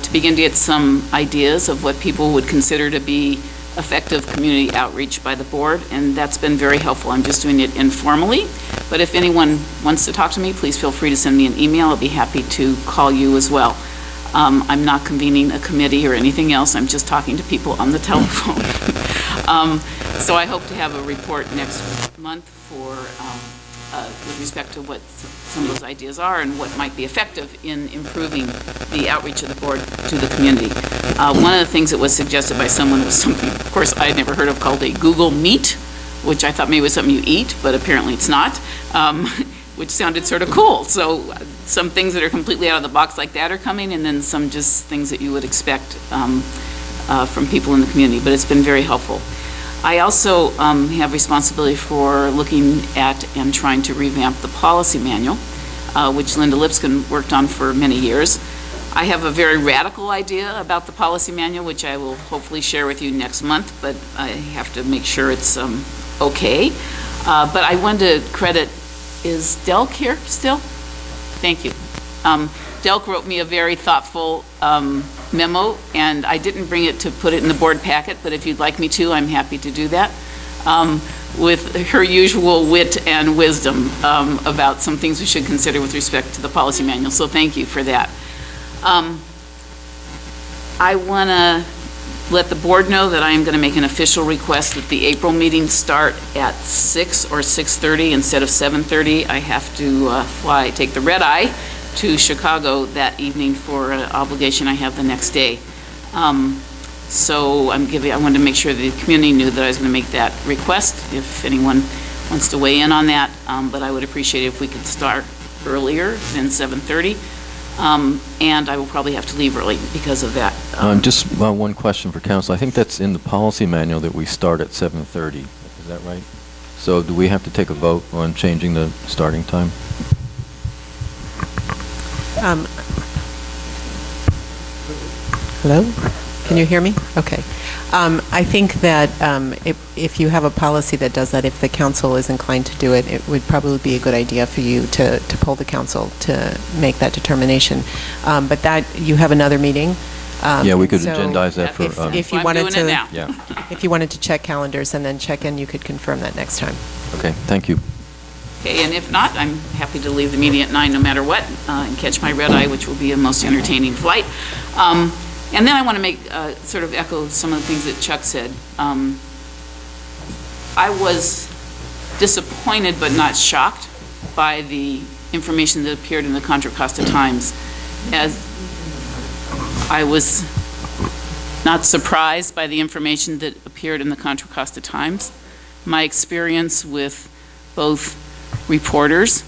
to begin to get some ideas of what people would consider to be effective community outreach by the board, and that's been very helpful. I'm just doing it informally, but if anyone wants to talk to me, please feel free to send me an email. I'll be happy to call you as well. I'm not convening a committee or anything else. I'm just talking to people on the telephone. So I hope to have a report next month for, with respect to what some of those ideas are and what might be effective in improving the outreach of the board to the community. One of the things that was suggested by someone was something, of course, I had never heard of, called a Google Meet, which I thought maybe was something you eat, but apparently it's not, which sounded sort of cool. So some things that are completely out of the box like that are coming, and then some just things that you would expect from people in the community, but it's been very helpful. I also have responsibility for looking at and trying to revamp the policy manual, which Linda Lipscomb worked on for many years. I have a very radical idea about the policy manual, which I will hopefully share with you next month, but I have to make sure it's okay. But I wanted to credit, is Delk here still? Thank you. Delk wrote me a very thoughtful memo, and I didn't bring it to put it in the board packet, but if you'd like me to, I'm happy to do that, with her usual wit and wisdom about some things we should consider with respect to the policy manual, so thank you for that. I want to let the board know that I am going to make an official request that the April meeting start at 6 or 6:30 instead of 7:30. I have to take the red eye to Chicago that evening for an obligation I have the next day. So I wanted to make sure the community knew that I was going to make that request if anyone wants to weigh in on that, but I would appreciate it if we could start earlier than 7:30. And I will probably have to leave early because of that. Just one question for council. I think that's in the policy manual that we start at 7:30. Is that right? So do we have to take a vote on changing the starting time? Hello? Can you hear me? Okay. I think that if you have a policy that does that, if the council is inclined to do it, it would probably be a good idea for you to poll the council to make that determination. But that, you have another meeting. Yeah, we could agendize that for... If you wanted to, yeah. if you wanted to check calendars and then check in, you could confirm that next time. Okay, thank you. Okay, and if not, I'm happy to leave the meeting at 9 no matter what, and catch my red eye, which will be a most entertaining flight. And then I want to make, sort of echo some of the things that Chuck said. I was disappointed but not shocked by the information that appeared in the Contra Costa Times, as I was not surprised by the information that appeared in the Contra Costa Times. My experience with both reporters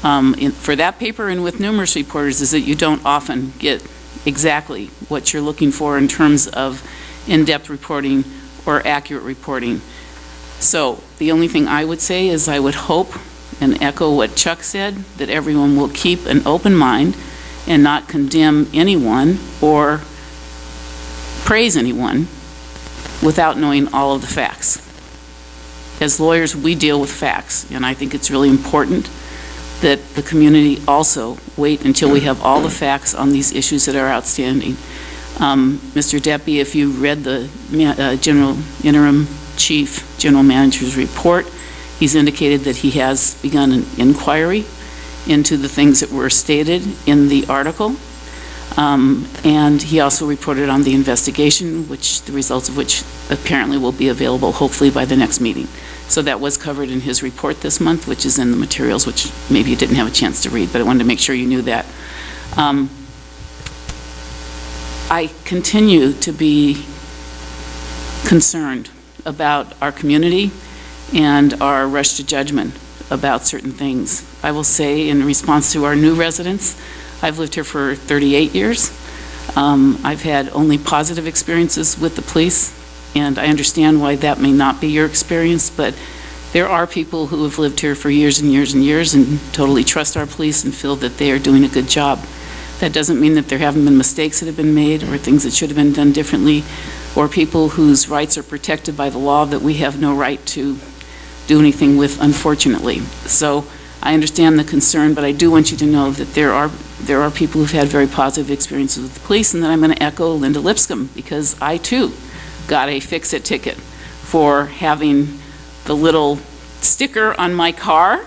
for that paper and with numerous reporters is that you don't often get exactly what you're looking for in terms of in-depth reporting or accurate reporting. So the only thing I would say is I would hope and echo what Chuck said, that everyone will keep an open mind and not condemn anyone or praise anyone without knowing all of the facts. As lawyers, we deal with facts, and I think it's really important that the community also wait until we have all the facts on these issues that are outstanding. Mr. Deppie, if you read the interim chief general manager's report, he's indicated that he has begun an inquiry into the things that were stated in the article. And he also reported on the investigation, which the results of which apparently will be available hopefully by the next meeting. So that was covered in his report this month, which is in the materials, which maybe you didn't have a chance to read, but I wanted to make sure you knew that. I continue to be concerned about our community and our rush to judgment about certain things. I will say, in response to our new residents, I've lived here for 38 years. I've had only positive experiences with the police, and I understand why that may not be your experience, but there are people who have lived here for years and years and years and totally trust our police and feel that they are doing a good job. That doesn't mean that there haven't been mistakes that have been made or things that should have been done differently, or people whose rights are protected by the law that we have no right to do anything with, unfortunately. So I understand the concern, but I do want you to know that there are people who've had very positive experiences with the police, and that I'm going to echo Linda Lipscomb, because I too got a fix-it ticket for having the little sticker on my car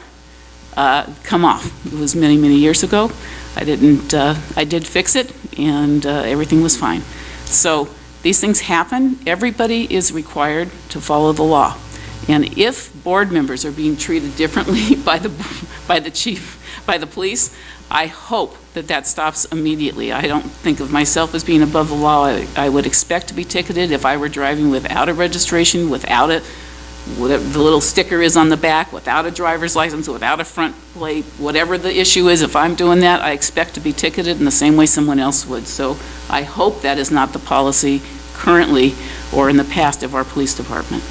come off. It was many, many years ago. I did fix it, and everything was fine. So these things happen. Everybody is required to follow the law. And if board members are being treated differently by the chief, by the police, I hope that stops immediately. I don't think of myself as being above the law. I would expect to be ticketed if I were driving without a registration, without whatever the little sticker is on the back, without a driver's license, without a front plate, whatever the issue is. If I'm doing that, I expect to be ticketed in the same way someone else would. So I hope that is not the policy currently or in the past of our police department.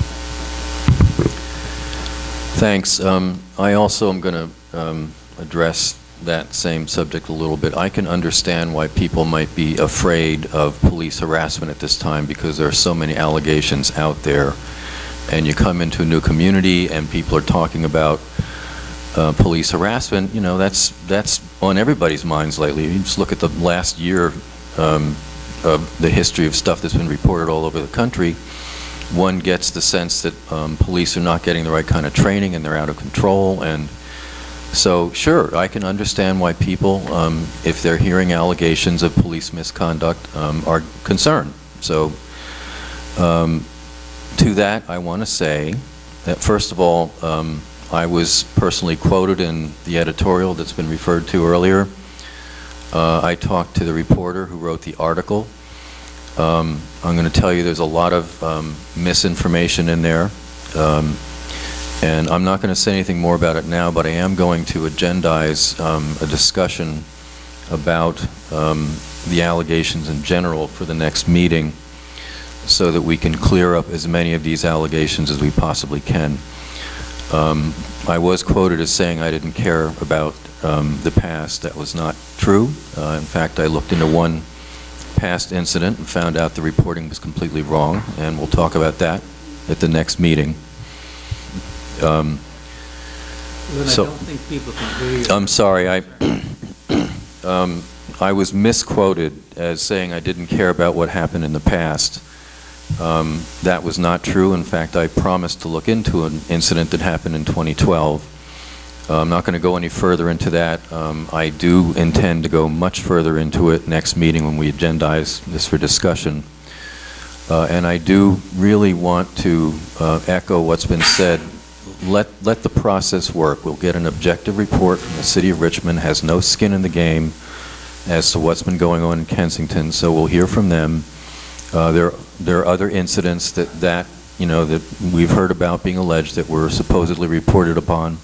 Thanks. I also am going to address that same subject a little bit. I can understand why people might be afraid of police harassment at this time because there are so many allegations out there. And you come into a new community and people are talking about police harassment, you know, that's on everybody's minds lately. You just look at the last year of the history of stuff that's been reported all over the country. One gets the sense that police are not getting the right kind of training and they're out of control. And so, sure, I can understand why people, if they're hearing allegations of police misconduct, are concerned. So, to that, I want to say that, first of all, I was personally quoted in the editorial that's been referred to earlier. I talked to the reporter who wrote the article. I'm going to tell you there's a lot of misinformation in there. And I'm not going to say anything more about it now, but I am going to agendize a discussion about the allegations in general for the next meeting so that we can clear up as many of these allegations as we possibly can. I was quoted as saying I didn't care about the past. That was not true. In fact, I looked into one past incident and found out the reporting was completely wrong, and we'll talk about that at the next meeting. Lynn, I don't think people can hear you. I'm sorry. I was misquoted as saying I didn't care about what happened in the past. That was not true. In fact, I promised to look into an incident that happened in 2012. I'm not going to go any further into that. I do intend to go much further into it next meeting when we agendize this for discussion. And I do really want to echo what's been said. Let the process work. We'll get an objective report from the City of Richmond. Has no skin in the game as to what's been going on in Kensington, so we'll hear from them. There are other incidents that we've heard about being alleged that were supposedly reported upon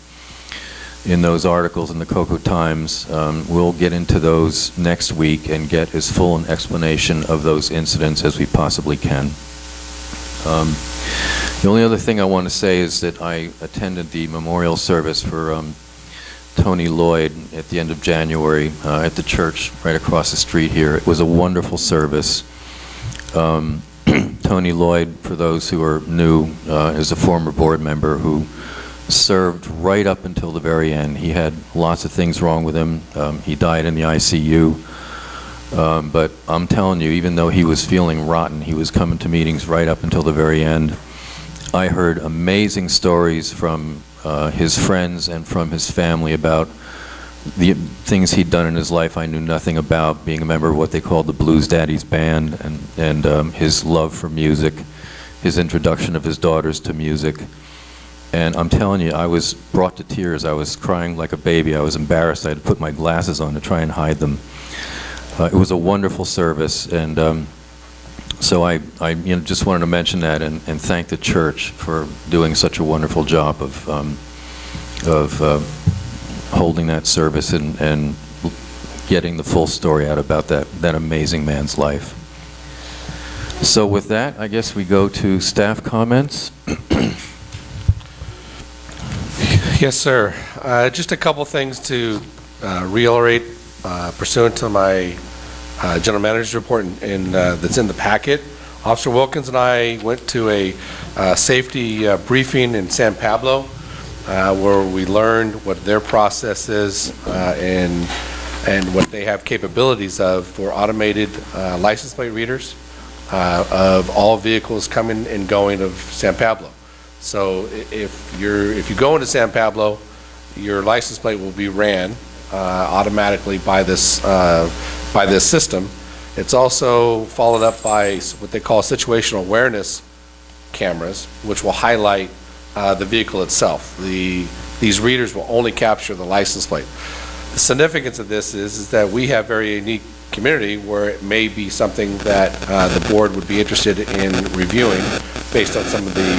in those articles in the Cocoa Times. We'll get into those next week and get as full an explanation of those incidents as we possibly can. The only other thing I want to say is that I attended the memorial service for Tony Lloyd at the end of January at the church right across the street here. It was a wonderful service. Tony Lloyd, for those who are new, is a former board member who served right up until the very end. He had lots of things wrong with him. He died in the ICU. But I'm telling you, even though he was feeling rotten, he was coming to meetings right up until the very end. I heard amazing stories from his friends and from his family about the things he'd done in his life I knew nothing about, being a member of what they called the Blues Daddies Band, and his love for music, his introduction of his daughters to music. And I'm telling you, I was brought to tears. I was crying like a baby. I was embarrassed. I had to put my glasses on to try and hide them. It was a wonderful service, and so I just wanted to mention that and thank the church for doing such a wonderful job of holding that service and getting the full story out about that amazing man's life. So with that, I guess we go to staff comments. Yes, sir. Just a couple things to reiterate pursuant to my general manager's report that's in the packet. Officer Wilkins and I went to a safety briefing in San Pablo where we learned what their process is and what they have capabilities of for automated license plate readers of all vehicles coming and going of San Pablo. So if you go into San Pablo, your license plate will be ran automatically by this system. It's also followed up by what they call situational awareness cameras, which will highlight the vehicle itself. These readers will only capture the license plate. The significance of this is that we have very unique community where it may be something that the board would be interested in reviewing based on some of the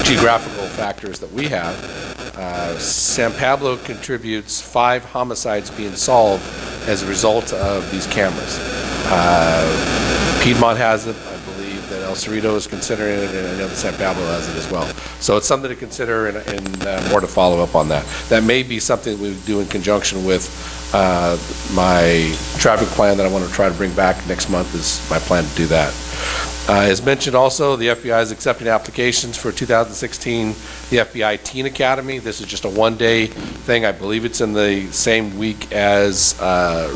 geographical factors that we have. San Pablo contributes 5 homicides being solved as a result of these cameras. Piedmont has it. I believe that El Cerrito is considering it, and I know that San Pablo has it as well. So it's something to consider, and more to follow up on that. That may be something we do in conjunction with my traffic plan that I want to try to bring back next month is my plan to do that. As mentioned also, the FBI is accepting applications for 2016, the FBI Teen Academy. This is just a one-day thing. I believe it's in the same week as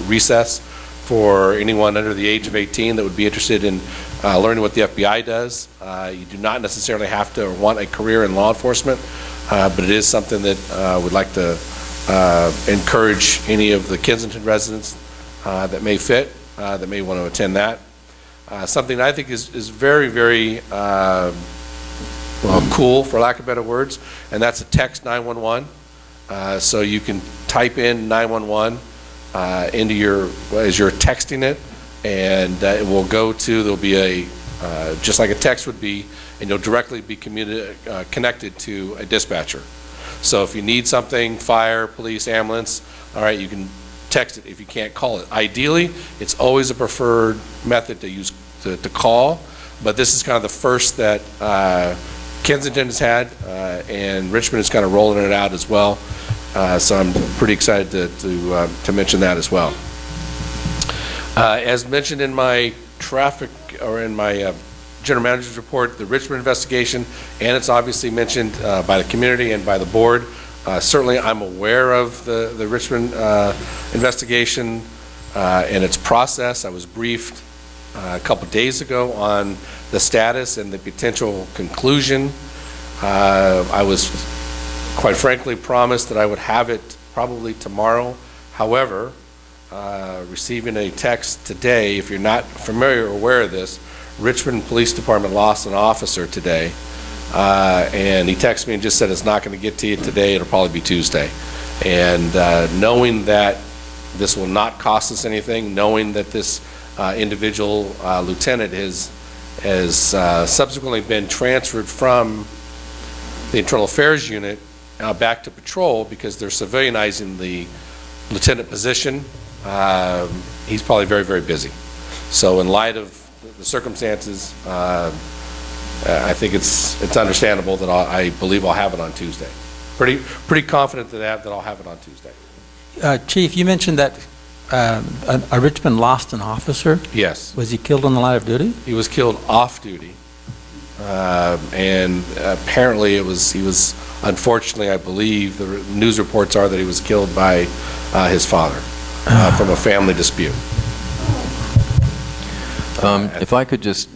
recess for anyone under the age of 18 that would be interested in learning what the FBI does. You do not necessarily have to or want a career in law enforcement, but it is something that would like to encourage any of the Kensington residents that may fit, that may want to attend that. Something I think is very, very cool, for lack of better words, and that's a text 911. So you can type in 911 into as you're texting it, and it will go to, there'll be a, just like a text would be, and you'll directly be connected to a dispatcher. So if you need something, fire, police, ambulance, all right, you can text it if you can't call it. Ideally, it's always a preferred method to use to call, but this is kind of the first that Kensington has had, and Richmond is kind of rolling it out as well. So I'm pretty excited to mention that as well. As mentioned in my general manager's report, the Richmond investigation, and it's obviously mentioned by the community and by the board. Certainly I'm aware of the Richmond investigation and its process. I was briefed a couple days ago on the status and the potential conclusion. I was quite frankly promised that I would have it probably tomorrow. However, receiving a text today, if you're not familiar or aware of this, Richmond Police Department lost an officer today, and he texted me and just said it's not going to get to you today, it'll probably be Tuesday. And knowing that this will not cost us anything, knowing that this individual lieutenant has subsequently been transferred from the Internal Affairs Unit back to patrol because they're civilianizing the lieutenant position, he's probably very, very busy. So in light of the circumstances, I think it's understandable that I believe I'll have it on Tuesday. Pretty confident that I'll have it on Tuesday. Chief, you mentioned that a Richmond lost an officer? Yes. Was he killed on the line of duty? He was killed off duty, and apparently he was unfortunately, I believe the news reports are that he was killed by his father from a family dispute. If I could just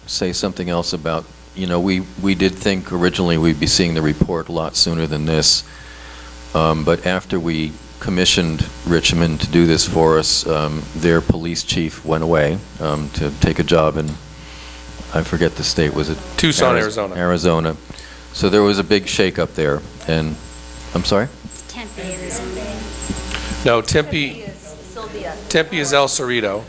say something else about, we did think originally we'd be seeing the report a lot sooner than this, but after we commissioned Richmond to do this for us, their police chief went away to take a job in, I forget the state, was it? Tucson, Arizona. Arizona. So there was a big shakeup there, and, I'm sorry? It's Tempe, Arizona. No, Tempe is El Cerrito.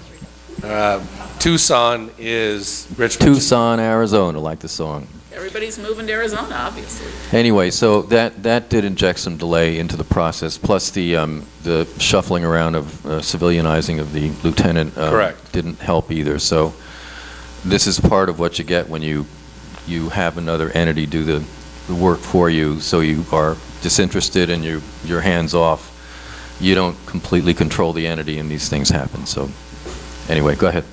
Tucson is Richmond. Tucson, Arizona, like the song. Everybody's moving to Arizona, obviously. Anyway, so that did inject some delay into the process, plus the shuffling around of civilianizing of the lieutenant Correct. Didn't help either. So this is part of what you get when you have another entity do the work for you, so you are disinterested and you're hands off. You don't completely control the entity and these things happen. So anyway, go ahead.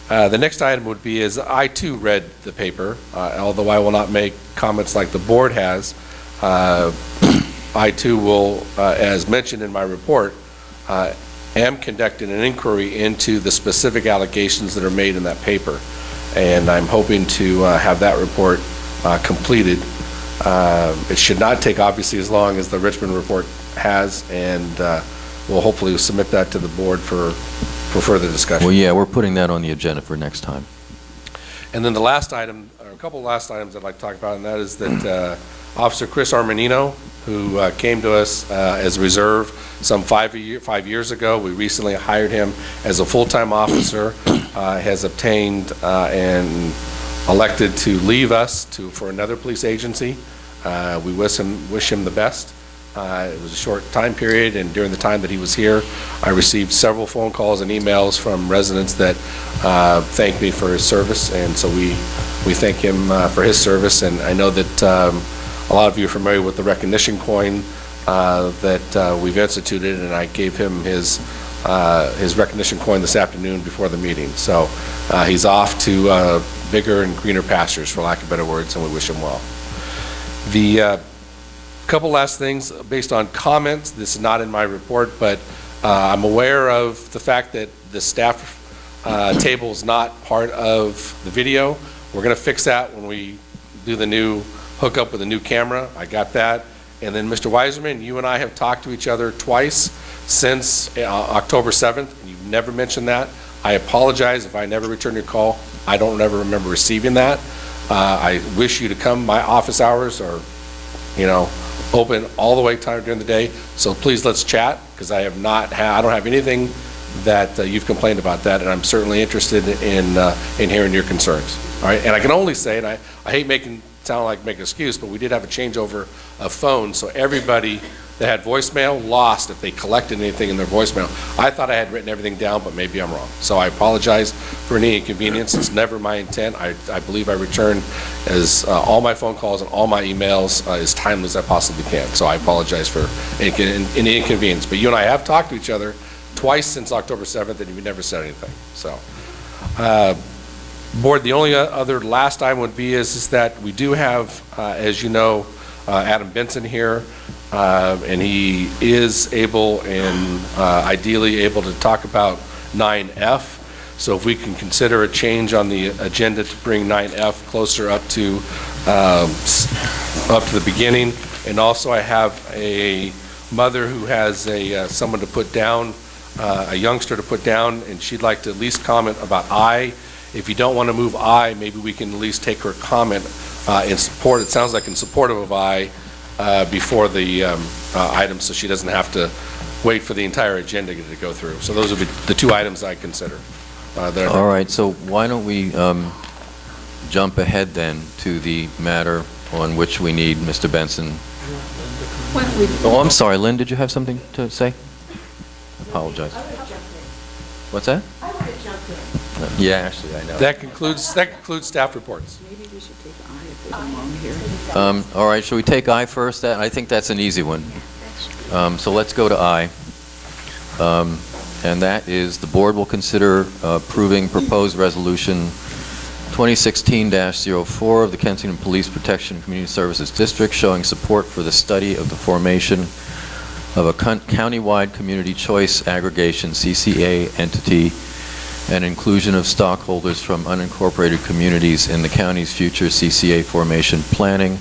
The next item would be is I too read the paper, although I will not make comments like the board has. I too will, as mentioned in my report, am conducting an inquiry into the specific allegations that are made in that paper. And I'm hoping to have that report completed It should not take, obviously, as long as the Richmond report has, and we'll hopefully submit that to the board for further discussion. Well, yeah, we're putting that on the agenda for next time. And then the last item, or a couple of last items I'd like to talk about, and that is that Officer Chris Armanino, who came to us as a reserve some 5 years ago, we recently hired him as a full-time officer, has obtained and elected to leave us for another police agency. We wish him the best. It was a short time period, and during the time that he was here, I received several phone calls and emails from residents that thanked me for his service, and so we thank him for his service. And I know that a lot of you are familiar with the recognition coin that we've instituted, and I gave him his recognition coin this afternoon before the meeting. So he's off to bigger and greener pastures, for lack of better words, and we wish him well. The couple last things based on comments. This is not in my report, but I'm aware of the fact that the staff table is not part of the video. We're going to fix that when we do the new hookup with a new camera. I got that. And then Mr. Weiserman, you and I have talked to each other twice since October 7th. You've never mentioned that. I apologize if I never returned your call. I don't ever remember receiving that. I wish you to come. My office hours are, open all the way time during the day. So please let's chat, because I don't have anything that you've complained about that, and I'm certainly interested in hearing your concerns. All right, and I can only say, and I hate making an excuse, but we did have a changeover of phones, so everybody that had voicemail lost if they collected anything in their voicemail. I thought I had written everything down, but maybe I'm wrong. So I apologize for any inconvenience. It's never my intent. I believe I return all my phone calls and all my emails as timely as I possibly can. So I apologize for any inconvenience. But you and I have talked to each other twice since October 7th, and we never said anything. So, Board, the only other last item would be is that we do have, as you know, Adam Benson here, and he is able and ideally able to talk about 9F. So if we can consider a change on the agenda to bring 9F closer up to the beginning. And also I have a mother who has someone to put down, a youngster to put down, and she'd like to at least comment about I. If you don't want to move I, maybe we can at least take her comment in support. It sounds like in support of I before the item, so she doesn't have to wait for the entire agenda to go through. So those would be the two items I consider. All right, so why don't we jump ahead then to the matter on which we need Mr. Benson. Oh, I'm sorry, Lynn, did you have something to say? I apologize. What's that? Yeah, actually, I know. That concludes staff reports. Maybe we should take I if they belong here. All right, shall we take I first? I think that's an easy one. So let's go to I. And that is, the board will consider approving proposed resolution 2016-04 of the Kensington Police Protection and Community Services District showing support for the study of the formation of a countywide community choice aggregation CCA entity and inclusion of stockholders from unincorporated communities in the county's future CCA formation planning.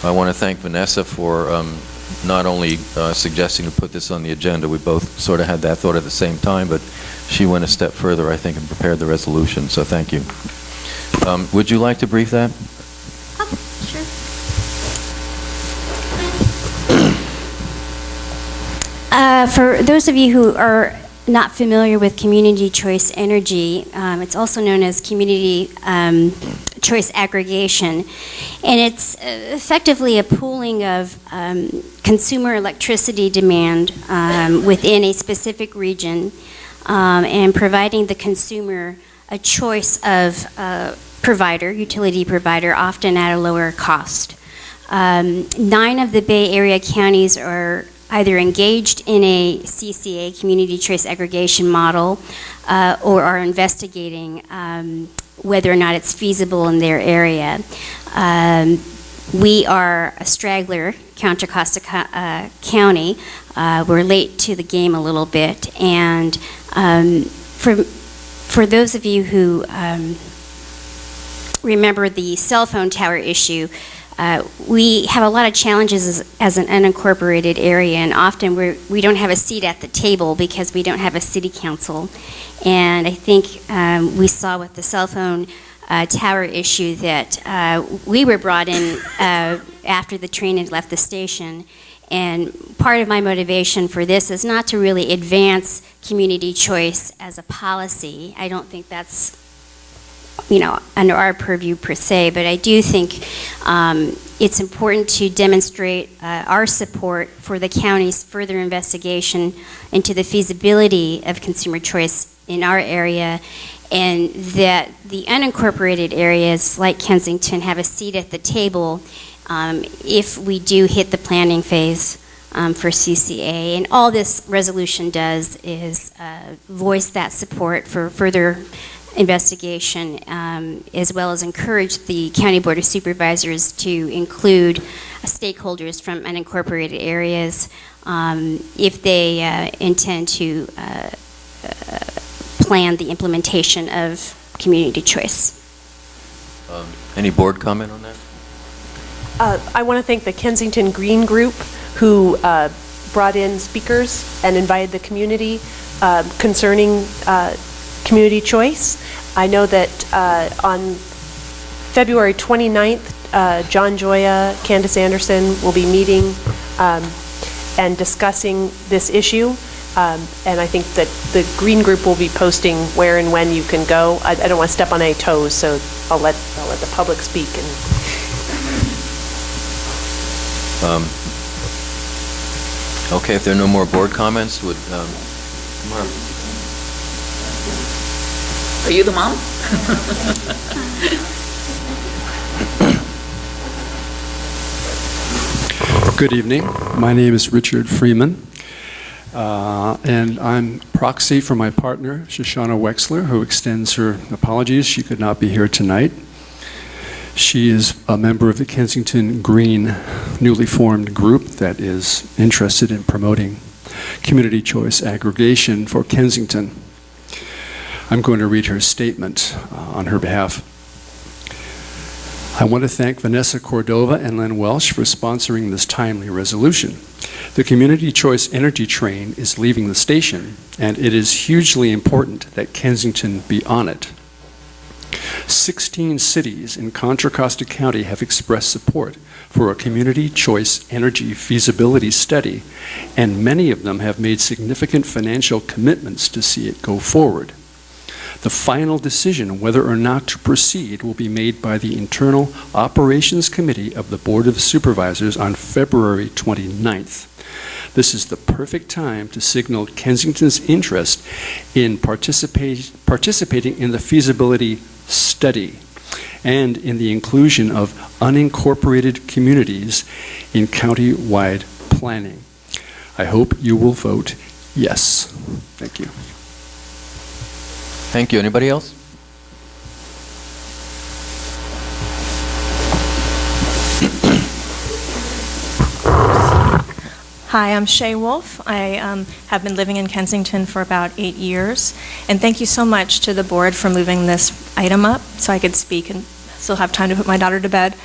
I want to thank Vanessa for not only suggesting to put this on the agenda. We both sort of had that thought at the same time, but she went a step further, I think, and prepared the resolution, so thank you. Would you like to brief that? Sure. For those of you who are not familiar with community choice energy, it's also known as community choice aggregation, and it's effectively a pooling of consumer electricity demand within a specific region and providing the consumer a choice of provider, utility provider, often at a lower cost. 9 of the Bay Area counties are either engaged in a CCA, community choice aggregation model, or are investigating whether or not it's feasible in their area. We are a straggler, Contra Costa County. We're late to the game a little bit, and for those of you who remember the cell phone tower issue, We have a lot of challenges as an unincorporated area, and often we don't have a seat at the table because we don't have a city council. And I think we saw with the cell phone tower issue that we were brought in after the train had left the station. And part of my motivation for this is not to really advance community choice as a policy. I don't think that's, under our purview per se, but I do think it's important to demonstrate our support for the county's further investigation into the feasibility of consumer choice in our area, and that the unincorporated areas like Kensington have a seat at the table if we do hit the planning phase for CCA. And all this resolution does is voice that support for further investigation, as well as encourage the County Board of Supervisors to include stakeholders from unincorporated areas if they intend to plan the implementation of community choice. Any board comment on that? I want to thank the Kensington Green Group who brought in speakers and invited the community concerning community choice. I know that on February 29th, John Joya, Candace Anderson will be meeting and discussing this issue. And I think that the Green Group will be posting where and when you can go. I don't want to step on any toes, so I'll let the public speak. Okay, if there are no more board comments, would Mark? Are you the mom? Good evening. My name is Richard Freeman, and I'm proxy for my partner, Shoshana Wexler, who extends her apologies. She could not be here tonight. She is a member of the Kensington Green newly formed group that is interested in promoting community choice aggregation for Kensington. I'm going to read her statement on her behalf. I want to thank Vanessa Cordova and Len Welsh for sponsoring this timely resolution. The community choice energy train is leaving the station, and it is hugely important that Kensington be on it. 16 cities in Contra Costa County have expressed support for a community choice energy feasibility study, and many of them have made significant financial commitments to see it go forward. The final decision whether or not to proceed will be made by the Internal Operations Committee of the Board of Supervisors on February 29th. This is the perfect time to signal Kensington's interest in participating in the feasibility study and in the inclusion of unincorporated communities in county-wide planning. I hope you will vote yes. Thank you. Thank you. Anybody else? Hi, I'm Shay Wolf. I have been living in Kensington for about 8 years, and thank you so much to the board for moving this item up so I could speak and still have time to put my daughter to bed.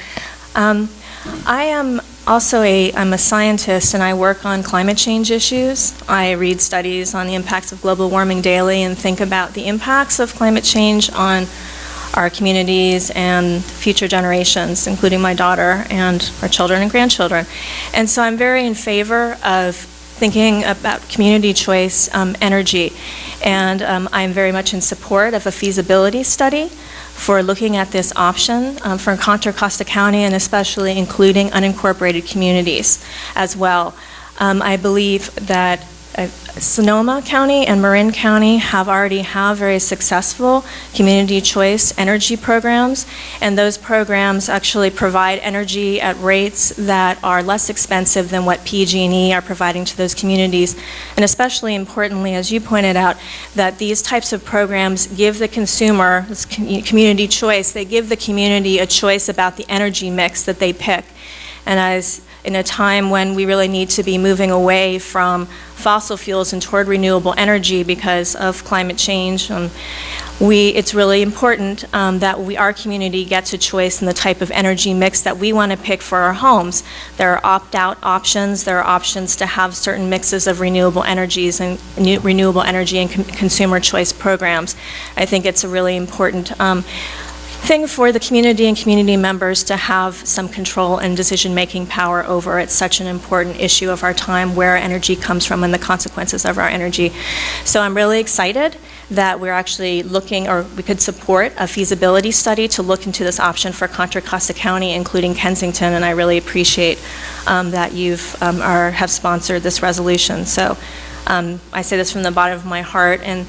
I am also I'm a scientist, and I work on climate change issues. I read studies on the impacts of global warming daily and think about the impacts of climate change on our communities and future generations, including my daughter and our children and grandchildren. And so I'm very in favor of thinking about community choice energy. And I'm very much in support of a feasibility study for looking at this option for Contra Costa County, and especially including unincorporated communities as well. I believe that Sonoma County and Marin County already have very successful community choice energy programs, and those programs actually provide energy at rates that are less expensive than what PG&E are providing to those communities. And especially importantly, as you pointed out, that these types of programs give the consumer this community choice. They give the community a choice about the energy mix that they pick. And as in a time when we really need to be moving away from fossil fuels and toward renewable energy because of climate change. It's really important that our community gets a choice in the type of energy mix that we want to pick for our homes. There are opt-out options. There are options to have certain mixes of renewable energies and renewable energy and consumer choice programs. I think it's a really important thing for the community and community members to have some control and decision-making power over. It's such an important issue of our time, where energy comes from and the consequences of our energy. So I'm really excited that we're actually looking, or we could support a feasibility study to look into this option for Contra Costa County, including Kensington, and I really appreciate that have sponsored this resolution. So I say this from the bottom of my heart. And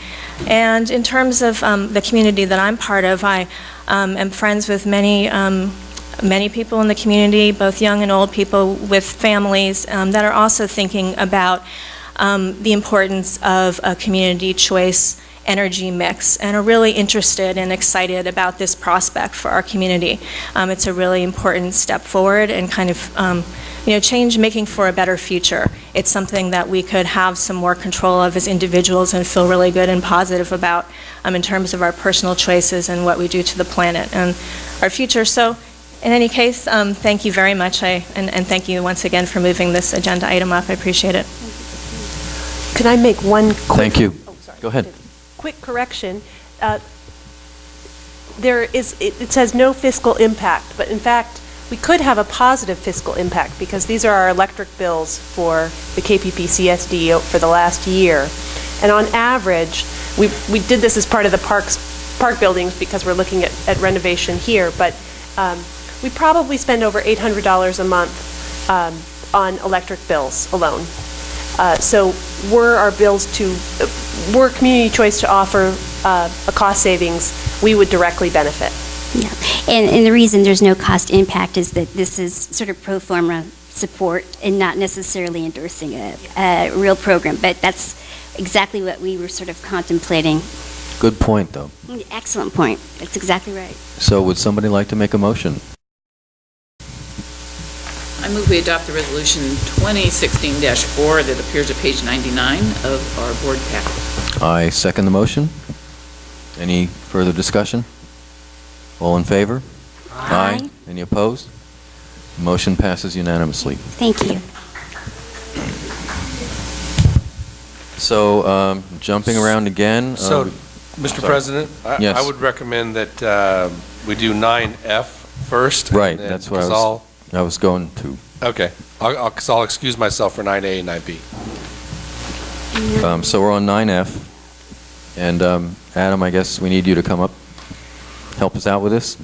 in terms of the community that I'm part of, I am friends with many people in the community, both young and old people with families that are also thinking about the importance of a community choice energy mix, and are really interested and excited about this prospect for our community. It's a really important step forward and kind of change, making for a better future. It's something that we could have some more control of as individuals and feel really good and positive about in terms of our personal choices and what we do to the planet and our future. So in any case, thank you very much, and thank you once again for moving this agenda item up. I appreciate it. Can I make one quick... Thank you. Go ahead. Quick correction. It says no fiscal impact, but in fact, we could have a positive fiscal impact because these are our electric bills for the KPPCSD for the last year. And on average, we did this as part of the park buildings because we're looking at renovation here, but we probably spend over $800 a month on electric bills alone. So were community choice to offer a cost savings, we would directly benefit. Yeah, and the reason there's no cost impact is that this is sort of pro forma support and not necessarily endorsing a real program, but that's exactly what we were sort of contemplating. Good point, though. Excellent point. That's exactly right. So would somebody like to make a motion? I move we adopt the resolution 2016-4 that appears at page 99 of our board packet. I second the motion. Any further discussion? All in favor? Aye. Any opposed? Motion passes unanimously. Thank you. So, jumping around again. So, Mr. President, Yes. I would recommend that we do 9F first. Right, that's what I was going to. Okay. I'll excuse myself for 9A and 9B. So we're on 9F. And Adam, I guess we need you to come up, help us out with this.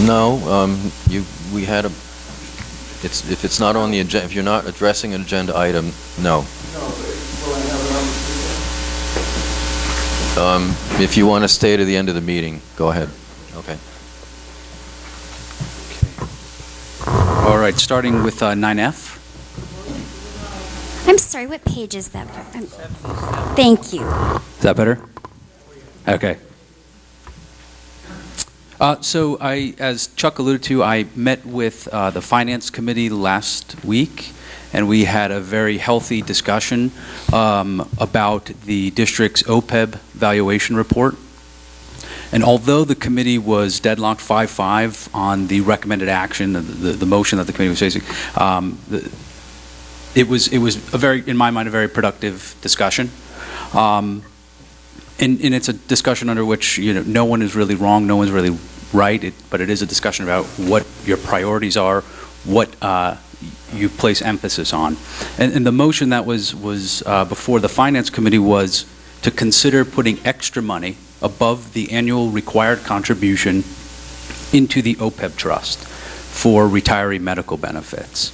No, we had a, if it's not on the agenda, if you're not addressing an agenda item, no. If you want to stay to the end of the meeting, go ahead. Okay. All right, starting with 9F. I'm sorry, what page is that? Thank you. Is that better? Okay. So as Chuck alluded to, I met with the Finance Committee last week, and we had a very healthy discussion about the district's OPEB valuation report. And although the committee was deadlocked 5-5 on the recommended action, the motion that the committee was facing, it was a very, in my mind, a very productive discussion. And it's a discussion under which, no one is really wrong, no one's really right, but it is a discussion about what your priorities are, what you place emphasis on. And the motion that was before the Finance Committee was to consider putting extra money above the annual required contribution into the OPEB trust for retiree medical benefits.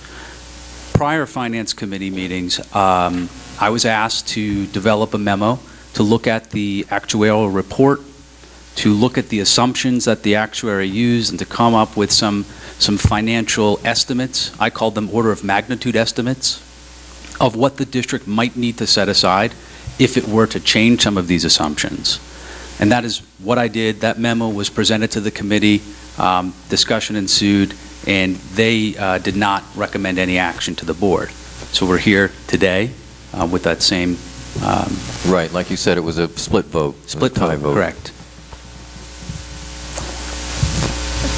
Prior Finance Committee meetings, I was asked to develop a memo to look at the actuarial report, to look at the assumptions that the actuary used, and to come up with some financial estimates. I called them order of magnitude estimates of what the district might need to set aside if it were to change some of these assumptions. And that is what I did. That memo was presented to the committee, discussion ensued, and they did not recommend any action to the board. So we're here today with that same... Right, like you said, it was a split vote. Split tie vote, correct.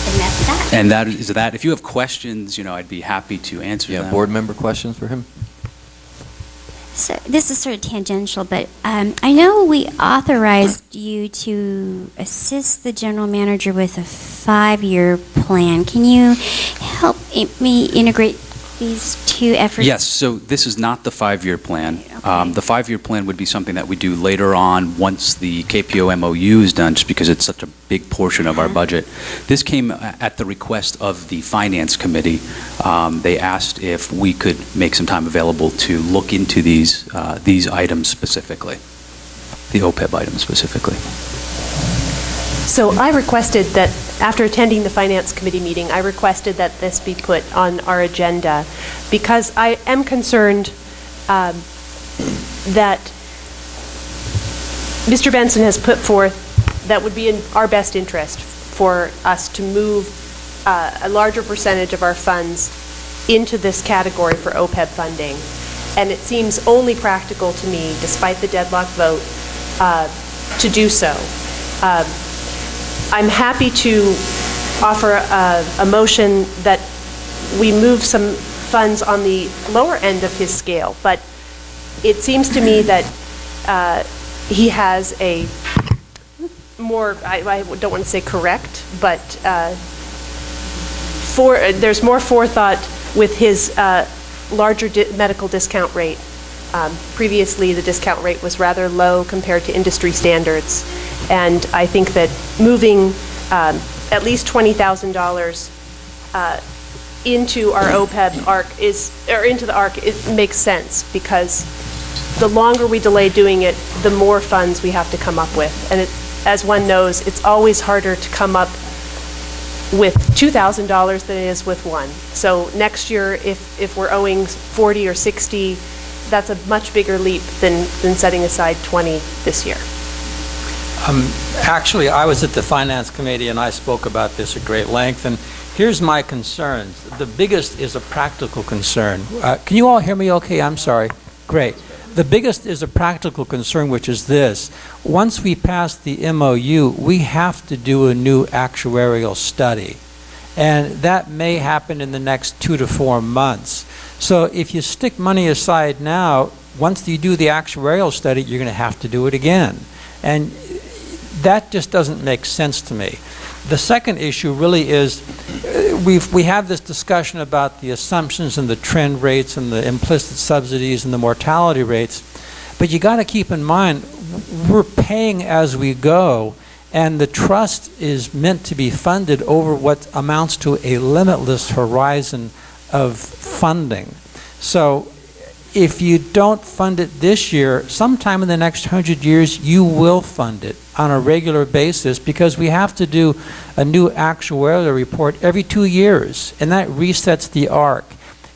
And that's that. And that is that. If you have questions, I'd be happy to answer them. Yeah, board member questions for him? So this is sort of tangential, but I know we authorized you to assist the general manager with a 5-year plan. Can you help me integrate these two efforts? Yes, so this is not the 5-year plan. The 5-year plan would be something that we do later on once the KPO MOU is done, just because it's such a big portion of our budget. This came at the request of the Finance Committee. They asked if we could make some time available to look into these items specifically, the OPEB items specifically. So I requested that, after attending the Finance Committee meeting, I requested that this be put on our agenda because I am concerned that Mr. Benson has put forth that would be in our best interest for us to move a larger percentage of our funds into this category for OPEB funding. And it seems only practical to me, despite the deadlock vote, to do so. I'm happy to offer a motion that we move some funds on the lower end of his scale, but it seems to me that he has a more, I don't want to say correct, but there's more forethought with his larger medical discount rate. Previously, the discount rate was rather low compared to industry standards. And I think that moving at least $20,000 into our OPEB ARC into the ARC, it makes sense because the longer we delay doing it, the more funds we have to come up with. And as one knows, it's always harder to come up with $2,000 than it is with one. So next year, if we're owing 40 or 60, that's a much bigger leap than setting aside 20 this year. Actually, I was at the Finance Committee and I spoke about this at great length, and here's my concerns. The biggest is a practical concern. Can you all hear me okay? I'm sorry. Great. The biggest is a practical concern, which is this. Once we pass the MOU, we have to do a new actuarial study. And that may happen in the next 2 to 4 months. So if you stick money aside now, once you do the actuarial study, you're going to have to do it again. And that just doesn't make sense to me. The second issue really is we have this discussion about the assumptions and the trend rates and the implicit subsidies and the mortality rates, but you got to keep in mind we're paying as we go, and the trust is meant to be funded over what amounts to a limitless horizon of funding. So if you don't fund it this year, sometime in the next 100 years, you will fund it on a regular basis because we have to do a new actuarial report every 2 years, and that resets the ARC.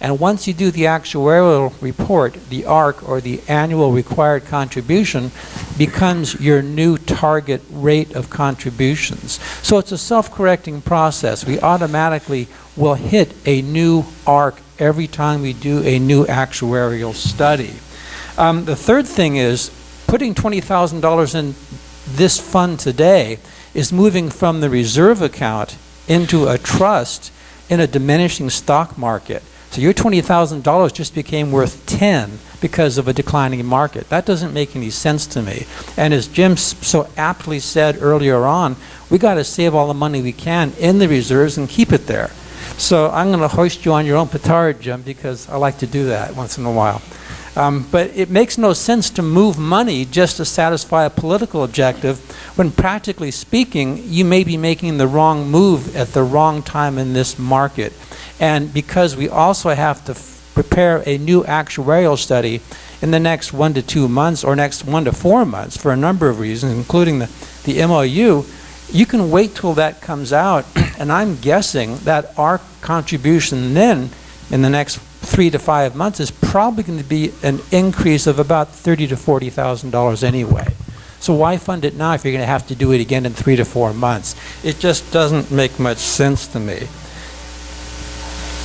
And once you do the actuarial report, the ARC, or the annual required contribution, becomes your new target rate of contributions. So it's a self-correcting process. We automatically will hit a new ARC every time we do a new actuarial study. The third thing is putting $20,000 in this fund today is moving from the reserve account into a trust in a diminishing stock market. So your $20,000 just became worth 10 because of a declining market. That doesn't make any sense to me. And as Jim so aptly said earlier on, we got to save all the money we can in the reserves and keep it there. So I'm going to hoist you on your own petard, Jim, because I like to do that once in a while. But it makes no sense to move money just to satisfy a political objective when, practically speaking, you may be making the wrong move at the wrong time in this market. And because we also have to prepare a new actuarial study in the next 1 to 2 months or next 1 to 4 months for a number of reasons, including the MOU, you can wait till that comes out, and I'm guessing that our contribution then in the next 3 to 5 months is probably going to be an increase of about $30,000 to $40,000 anyway. So why fund it now if you're going to have to do it again in 3 to 4 months? It just doesn't make much sense to me.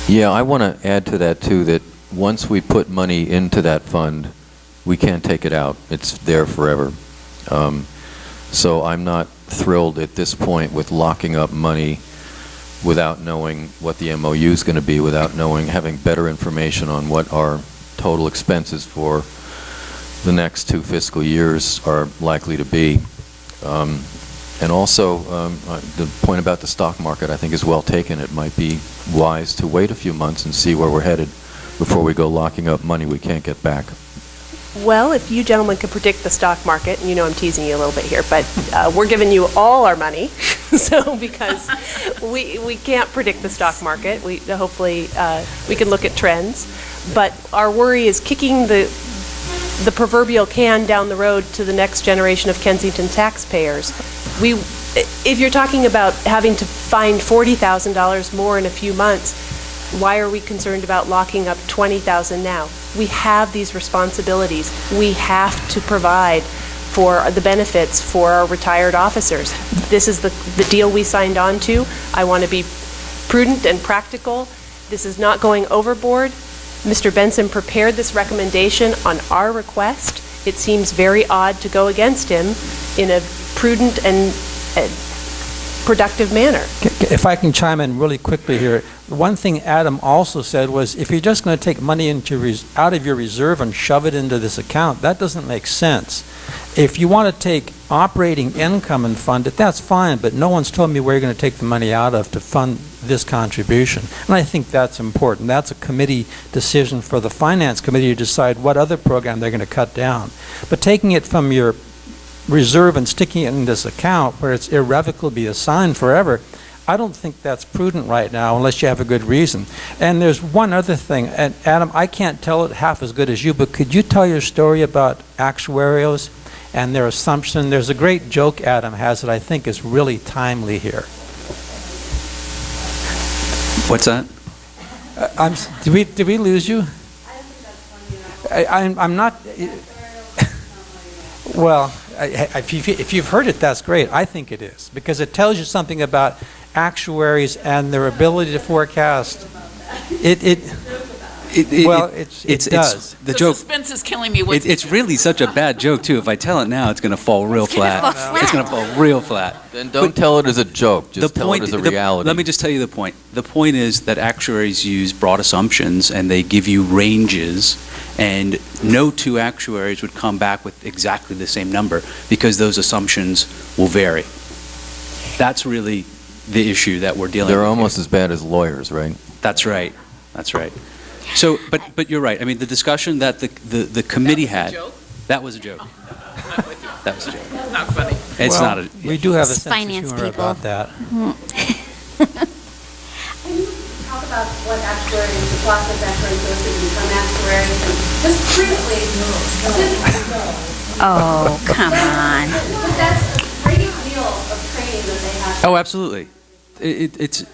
Yeah, I want to add to that, too, that once we put money into that fund, we can't take it out. It's there forever. So I'm not thrilled at this point with locking up money without knowing what the MOU is going to be, without having better information on what our total expenses for the next 2 fiscal years are likely to be. And also, the point about the stock market, I think, is well taken. It might be wise to wait a few months and see where we're headed before we go locking up money we can't get back. Well, if you gentlemen could predict the stock market, and you know I'm teasing you a little bit here, but we're giving you all our money, so because we can't predict the stock market, hopefully we can look at trends, but our worry is kicking the proverbial can down the road to the next generation of Kensington taxpayers. If you're talking about having to find $40,000 more in a few months, why are we concerned about locking up $20,000 now? We have these responsibilities. We have to provide for the benefits for our retired officers. This is the deal we signed on to. I want to be prudent and practical. This is not going overboard. Mr. Benson prepared this recommendation on our request. It seems very odd to go against him in a prudent and productive manner. If I can chime in really quickly here, one thing Adam also said was if you're just going to take money out of your reserve and shove it into this account, that doesn't make sense. If you want to take operating income and fund it, that's fine, but no one's told me where you're going to take the money out of to fund this contribution. And I think that's important. That's a committee decision for the Finance Committee to decide what other program they're going to cut down. But taking it from your reserve and sticking it in this account where it's irrevocably assigned forever, I don't think that's prudent right now unless you have a good reason. And there's one other thing, and Adam, I can't tell it half as good as you, but could you tell your story about actuarials and their assumption? There's a great joke Adam has that I think is really timely here. What's that? Did we lose you? I'm not. Well, if you've heard it, that's great. I think it is because it tells you something about actuaries and their ability to forecast. It does. The joke. Suspense is killing me. It's really such a bad joke too. If I tell it now, it's going to fall real flat. It's going to fall real flat. Then don't tell it as a joke. Just tell it as a reality. Let me just tell you the point. The point is that actuaries use broad assumptions and they give you ranges, and no two actuaries would come back with exactly the same number because those assumptions will vary. That's really the issue that we're dealing with. They're almost as bad as lawyers, right? That's right. That's right. So, but you're right. I mean, the discussion that the committee had. That was a joke. That was a joke. Not funny. It's well, not a. We do have a sense Finance of humor people. about that. Can you talk about what actuaries, the process actuaries go through to become actuaries, and just briefly, Oh, come on. But that's a great deal of training that they have. Oh, absolutely. It's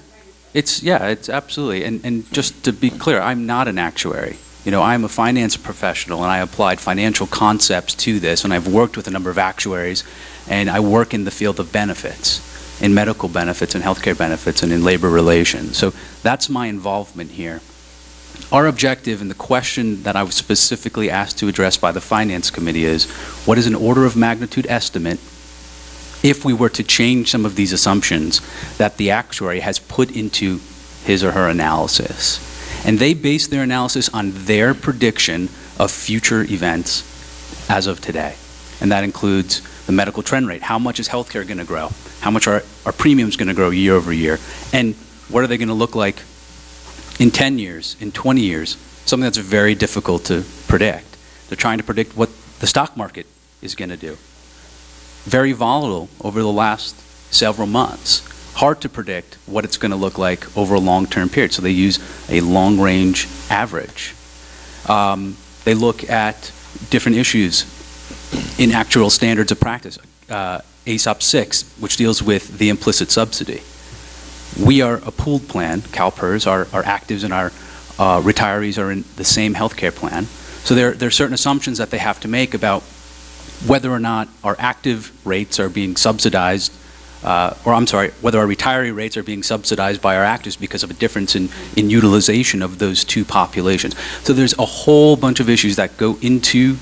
absolutely. And just to be clear, I'm not an actuary. You know, I'm a finance professional, and I applied financial concepts to this, and I've worked with a number of actuaries, and I work in the field of benefits, in medical benefits and healthcare benefits and in labor relations. So that's my involvement here. Our objective and the question that I was specifically asked to address by the Finance Committee is, what is an order of magnitude estimate if we were to change some of these assumptions that the actuary has put into his or her analysis? And they base their analysis on their prediction of future events as of today. And that includes the medical trend rate. How much is healthcare going to grow? How much are premiums going to grow year over year? And what are they going to look like in 10 years, in 20 years? Something that's very difficult to predict. They're trying to predict what the stock market is going to do. Very volatile over the last several months. Hard to predict what it's going to look like over a long-term period. So they use a long-range average. They look at different issues in actual standards of practice. ASOP 6, which deals with the implicit subsidy. We are a pooled plan. CalPERS, our actives and our retirees are in the same health care plan. So there are certain assumptions that they have to make about whether or not our active rates are being subsidized, whether our retiree rates are being subsidized by our actives because of a difference in utilization of those two populations. So there's a whole bunch of issues that go into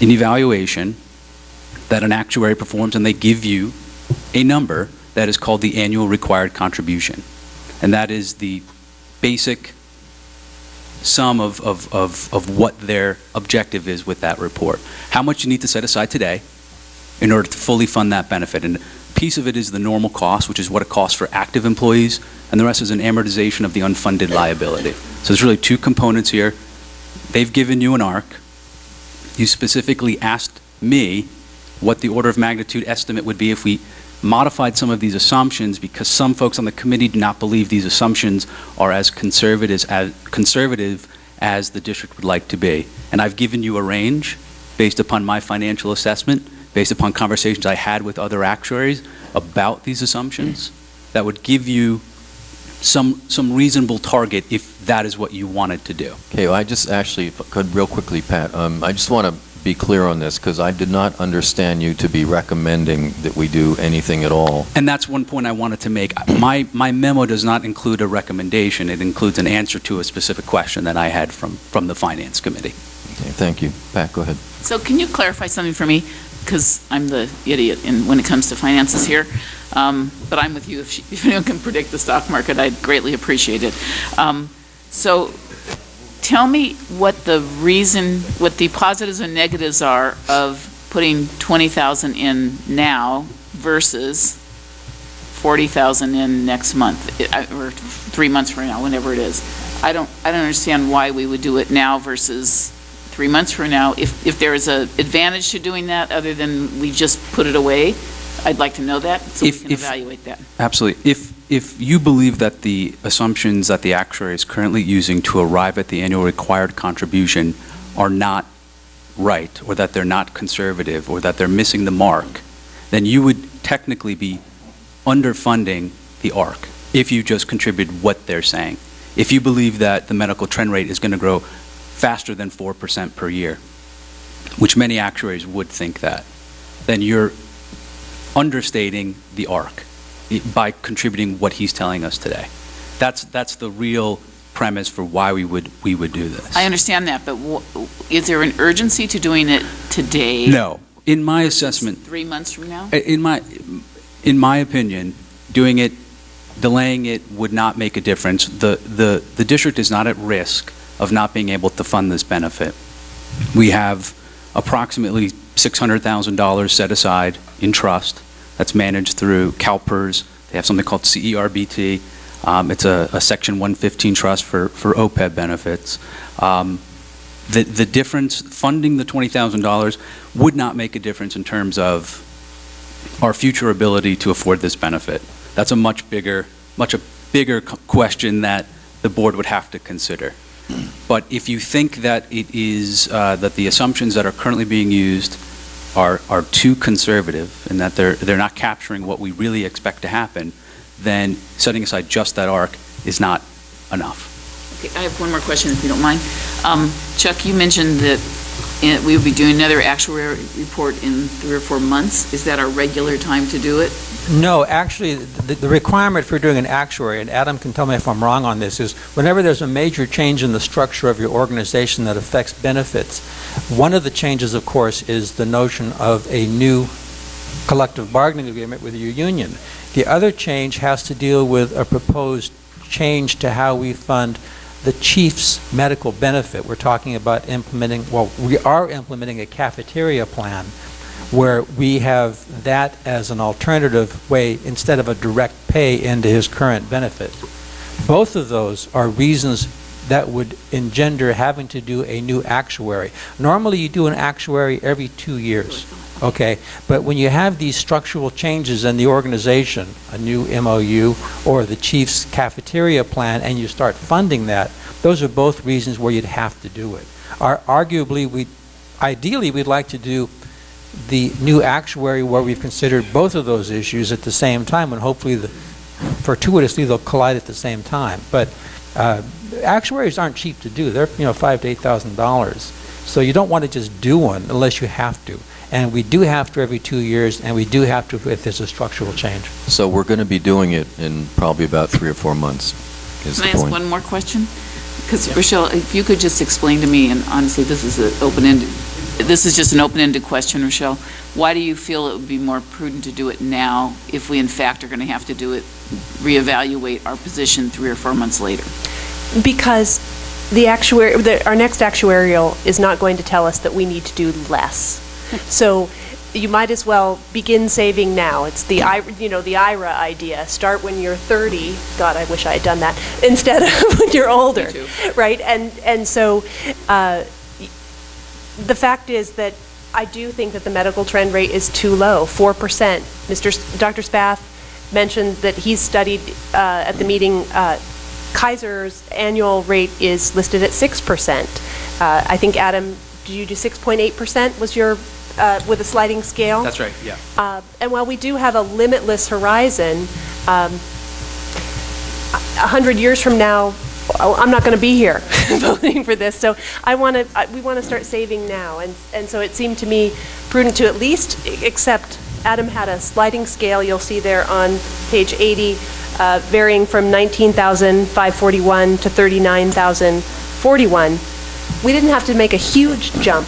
an evaluation that an actuary performs, and they give you a number that is called the annual required contribution. And that is the basic sum of what their objective is with that report. How much you need to set aside today in order to fully fund that benefit. And a piece of it is the normal cost, which is what it costs for active employees, and the rest is an amortization of the unfunded liability. So there's really two components here. They've given you an ARC. You specifically asked me what the order of magnitude estimate would be if we modified some of these assumptions, because some folks on the committee do not believe these assumptions are as conservative as the district would like to be. And I've given you a range based upon my financial assessment, based upon conversations I had with other actuaries about these assumptions, that would give you some reasonable target if that is what you wanted to do. Okay, well, I just actually, if I could real quickly, Pat, I just want to be clear on this, because I did not understand you to be recommending that we do anything at all. And that's one point I wanted to make. My memo does not include a recommendation. It includes an answer to a specific question that I had from the Finance Committee. Okay, thank you. Pat, go ahead. So can you clarify something for me? Because I'm the idiot when it comes to finances here. But I'm with you. If anyone can predict the stock market, I'd greatly appreciate it. So tell me what the positives and negatives are of putting $20,000 in now versus $40,000 in next month, or 3 months from now, whenever it is. I don't understand why we would do it now versus 3 months from now. If there is an advantage to doing that other than we just put it away, I'd like to know that so we can evaluate that. Absolutely. If you believe that the assumptions that the actuary is currently using to arrive at the annual required contribution are not right, or that they're not conservative, or that they're missing the mark, then you would technically be underfunding the ARC if you just contributed what they're saying. If you believe that the medical trend rate is going to grow faster than 4% per year, which many actuaries would think that, then you're understating the ARC by contributing what he's telling us today. That's the real premise for why we would do this. I understand that, but is there an urgency to doing it today? No. In my assessment, 3 months from now? In my opinion, doing it, delaying it would not make a difference. The district is not at risk of not being able to fund this benefit. We have approximately $600,000 set aside in trust that's managed through CalPERS. They have something called CERBT. It's a Section 115 trust for OPEB benefits. The difference, funding the $20,000 would not make a difference in terms of our future ability to afford this benefit. That's a much bigger question that the board would have to consider. But if you think that it is that the assumptions that are currently being used are too conservative and that they're not capturing what we really expect to happen, then setting aside just that ARC is not enough. Okay, I have one more question, if you don't mind. Chuck, you mentioned that we would be doing another actuary report in 3 or 4 months. Is that our regular time to do it? No, actually, the requirement for doing an actuary, and Adam can tell me if I'm wrong on this, is whenever there's a major change in the structure of your organization that affects benefits, one of the changes, of course, is the notion of a new collective bargaining agreement with your union. The other change has to deal with a proposed change to how we fund the chief's medical benefit. We're talking about we are implementing a cafeteria plan where we have that as an alternative way instead of a direct pay into his current benefit. Both of those are reasons that would engender having to do a new actuary. Normally you do an actuary every 2 years, okay? But when you have these structural changes in the organization, a new MOU or the chief's cafeteria plan, and you start funding that, those are both reasons where you'd have to do it. Arguably, ideally we'd like to do the new actuary where we've considered both of those issues at the same time, and hopefully fortuitously they'll collide at the same time. But Actuaries aren't cheap to do. They're, $5,000 to $8,000. So you don't want to just do one unless you have to. And we do have to every 2 years, and we do have to if there's a structural change. So we're going to be doing it in probably about 3 or 4 months, is the Can I ask point. one more question? Because, Rochelle, if you could just explain to me, and honestly, this is just an open-ended question, Rochelle. Why do you feel it would be more prudent to do it now if we in fact are going to have to do it, reevaluate our position 3 or 4 months later? Because our next actuarial is not going to tell us that we need to do less. So you might as well begin saving now. It's the IRA idea. Start when you're 30. God, I wish I had done that instead of when you're older, right? And so the fact is that I do think that the medical trend rate is too low, 4%. Dr. Spath mentioned that he's studied at the meeting. Kaiser's annual rate is listed at 6%. I think, Adam, did you do 6.8% was your, with a sliding scale? That's right, yeah. And while we do have a limitless horizon, 100 years from now, I'm not going to be here voting for this. So we want to start saving now. And so it seemed to me prudent to at least accept, Adam had a sliding scale, you'll see there on page 80, varying from 19,541 to 39,041. We didn't have to make a huge jump,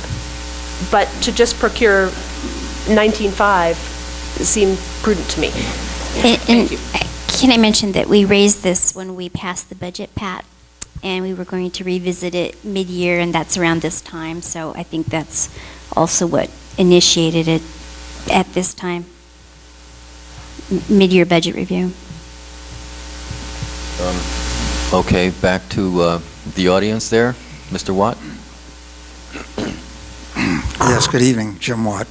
but to just procure 19.5 seemed prudent to me. Thank you. Can I mention that we raised this when we passed the budget, Pat, and we were going to revisit it mid-year, and that's around this time, so I think that's also what initiated it at this time, mid-year budget review. Okay, back to the audience there. Mr. Watt? Yes, good evening, Jim Watt.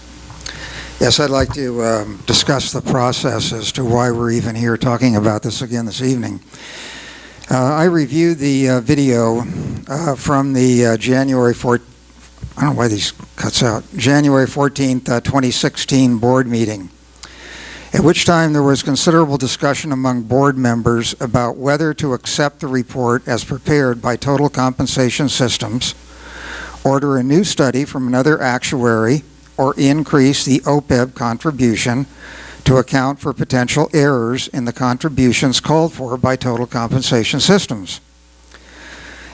Yes, I'd like to discuss the process as to why we're even here talking about this again this evening. I reviewed the video from the January 14th, I don't know why these cuts out, January 14th, 2016 board meeting, at which time there was considerable discussion among board members about whether to accept the report as prepared by Total Compensation Systems, order a new study from another actuary, or increase the OPEB contribution to account for potential errors in the contributions called for by Total Compensation Systems.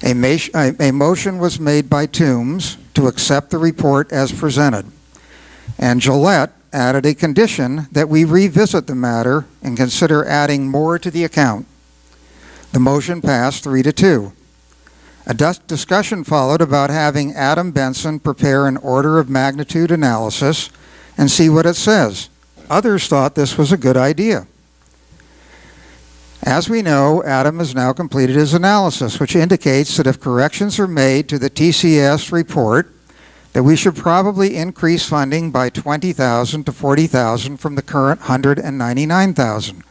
A motion was made by Toombs to accept the report as presented, and Gillette added a condition that we revisit the matter and consider adding more to the account. The motion passed 3-2. A discussion followed about having Adam Benson prepare an order of magnitude analysis and see what it says. Others thought this was a good idea. As we know, Adam has now completed his analysis, which indicates that if corrections are made to the TCS report, that we should probably increase funding by $20,000 to $40,000 from the current $199,000,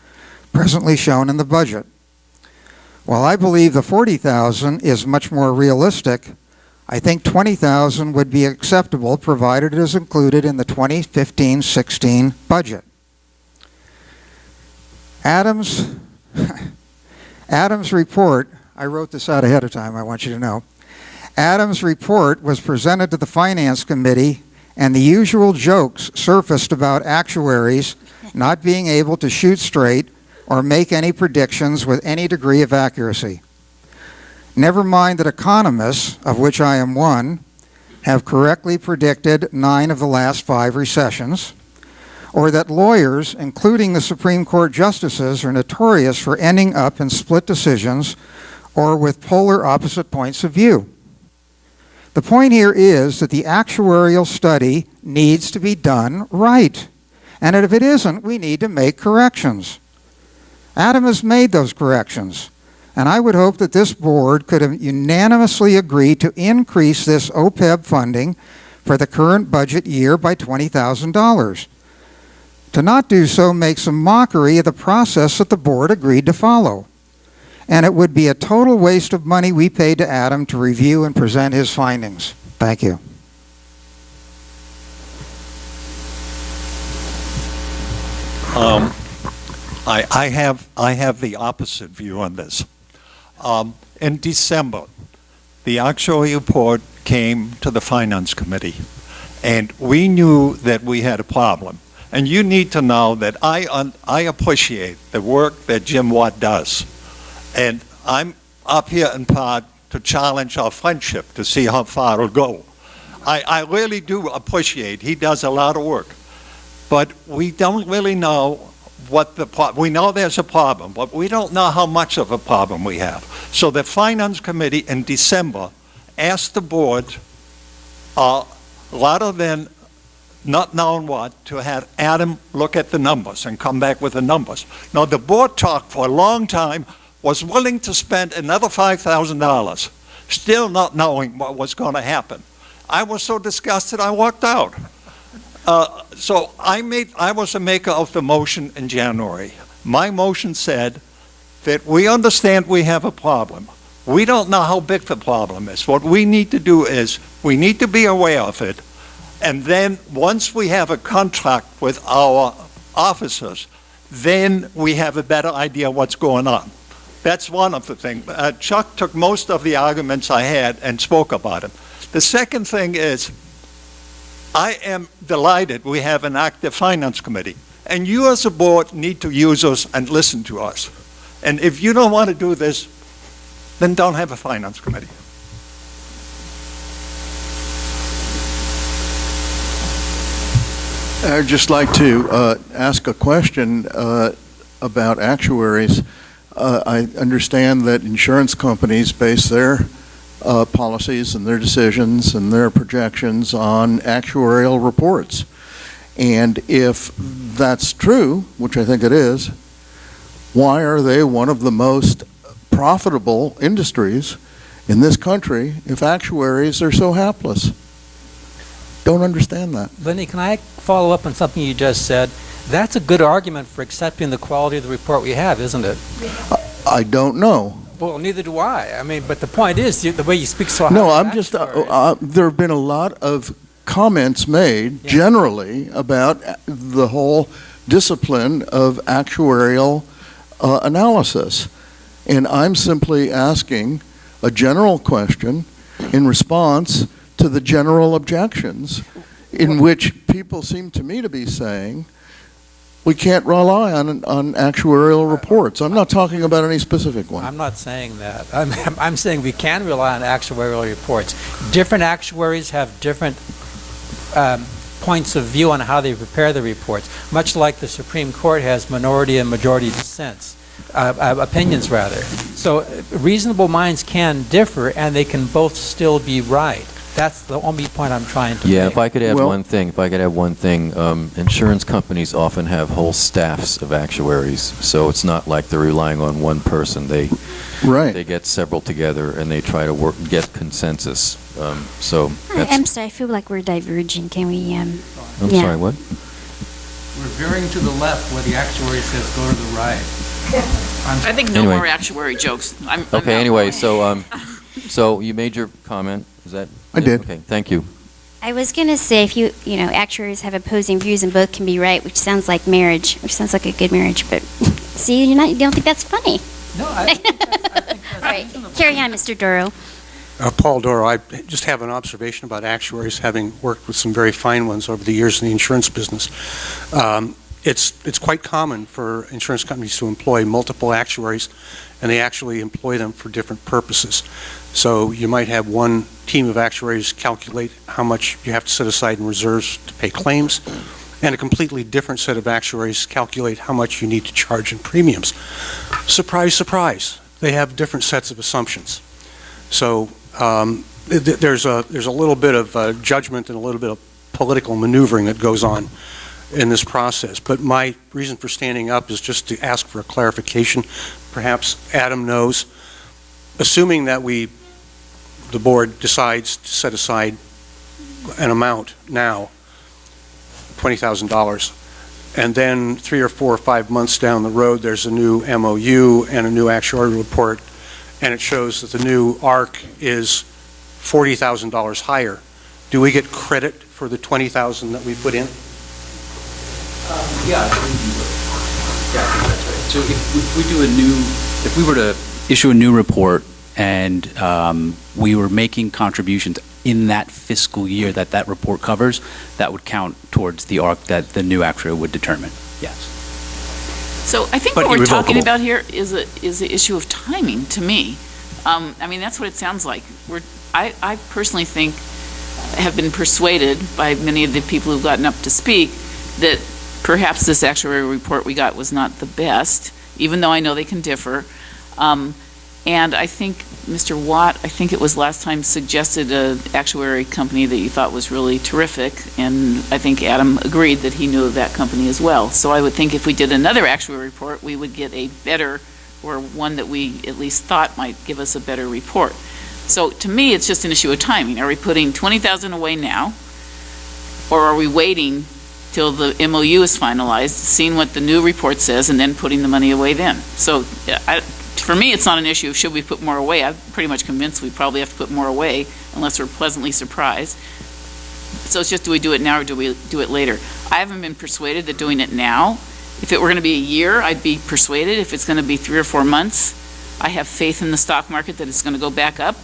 presently shown in the budget. While I believe the $40,000 is much more realistic, I think $20,000 would be acceptable provided it is included in the 2015-16 budget. Adam's report, I wrote this out ahead of time, I want you to know. Adam's report was presented to the Finance Committee, and the usual jokes surfaced about actuaries not being able to shoot straight or make any predictions with any degree of accuracy. Never mind that economists, of which I am one, have correctly predicted 9 of the last 5 recessions, or that lawyers, including the Supreme Court justices, are notorious for ending up in split decisions or with polar opposite points of view. The point here is that the actuarial study needs to be done right, and if it isn't, we need to make corrections. Adam has made those corrections, and I would hope that this board could unanimously agree to increase this OPEB funding for the current budget year by $20,000. To not do so makes a mockery of the process that the board agreed to follow, and it would be a total waste of money we paid to Adam to review and present his findings. Thank you. I have the opposite view on this. in December, the actual report came to the Finance Committee, and we knew that we had a problem. And you need to know that I appreciate the work that Jim Watt does. And I'm up here in part to challenge our friendship to see how far it'll go. I really do appreciate, he does a lot of work. But we don't really know what the problem, we know there's a problem, but we don't know how much of a problem we have. So the Finance Committee in December asked the board, rather than not knowing what, to have Adam look at the numbers and come back with the numbers. Now, the board talked for a long time, was willing to spend another $5,000, still not knowing what was going to happen. I was so disgusted, I walked out. So I was the maker of the motion in January. My motion said that we understand we have a problem. We don't know how big the problem is. What we need to do is, we need to be aware of it, and then once we have a contract with our officers, then we have a better idea what's going on. That's one of the things. Chuck took most of the arguments I had and spoke about them. The second thing is, I am delighted we have an active Finance Committee, and you as a board need to use us and listen to us. And if you don't want to do this, then don't have a Finance Committee. I'd just like to ask a question about actuaries. I understand that insurance companies base their policies and their decisions and their projections on actuarial reports. And if that's true, which I think it is, why are they one of the most profitable industries in this country if actuaries are so hapless? Don't understand that. Lenny, can I follow up on something you just said? That's a good argument for accepting the quality of the report we have, isn't it? I don't know. Well, neither do I. I mean, but the point is, the way you speak so highly. No, I'm just, there have been a lot of comments made generally about the whole discipline of actuarial analysis. And I'm simply asking a general question in response to the general objections, in which people seem to me to be saying, we can't rely on actuarial reports. I'm not talking about any specific one. I'm not saying that. I'm saying we can rely on actuarial reports. Different actuaries have different points of view on how they prepare the reports, much like the Supreme Court has minority and majority dissents, opinions rather. So reasonable minds can differ, and they can both still be right. That's the only point I'm trying to make. Yeah, if I could add one thing, insurance companies often have whole staffs of actuaries, so it's not like they're relying on one person. They get several together and they try to get consensus. I'm sorry, I feel like we're diverging. Can we? I'm sorry, what? We're veering to the left where the actuary says go to the right. I think no more actuary jokes. I'm Okay, anyway, so you made your comment. Is that? I did. Okay, thank you. I was going to say, if actuaries have opposing views and both can be right, which sounds like marriage, which sounds like a good marriage, but see, you don't think that's funny. No, I think that's All right, carry on, Mr. Duro. Paul Doro, I just have an observation about actuaries, having worked with some very fine ones over the years in the insurance business. It's quite common for insurance companies to employ multiple actuaries, and they actually employ them for different purposes. So you might have one team of actuaries calculate how much you have to set aside in reserves to pay claims, and a completely different set of actuaries calculate how much you need to charge in premiums. Surprise, surprise, they have different sets of assumptions. So there's a little bit of judgment and a little bit of political maneuvering that goes on in this process. But my reason for standing up is just to ask for a clarification. Perhaps Adam knows. Assuming that the board decides to set aside an amount now, $20,000, and then 3 or 4 or 5 months down the road, there's a new MOU and a new actuarial report, and it shows that the new ARC is $40,000 higher. Do we get credit for the $20,000 that we put in? Yeah, I think that's right. So if we were to issue a new report and we were making contributions in that fiscal year that report covers, that would count towards the ARC that the new actuary would determine. Yes. So I think But what we're talking irrevocable. about here is the issue of timing, to me. I mean, that's what it sounds like. I personally think, have been persuaded by many of the people who've gotten up to speak, that perhaps this actuary report we got was not the best, even though I know they can differ. And I think Mr. Watt, I think it was last time, suggested an actuary company that you thought was really terrific, and I think Adam agreed that he knew of that company as well. So I would think if we did another actuary report, we would get a better, or one that we at least thought might give us a better report. So to me, it's just an issue of timing. Are we putting $20,000 away now, or are we waiting till the MOU is finalized, seeing what the new report says, and then putting the money away then? So for me, it's not an issue of should we put more away. I'm pretty much convinced we probably have to put more away unless we're pleasantly surprised. So it's just, do we do it now or do we do it later? I haven't been persuaded that doing it now, if it were going to be a year, I'd be persuaded. If it's going to be 3 or 4 months, I have faith in the stock market that it's going to go back up.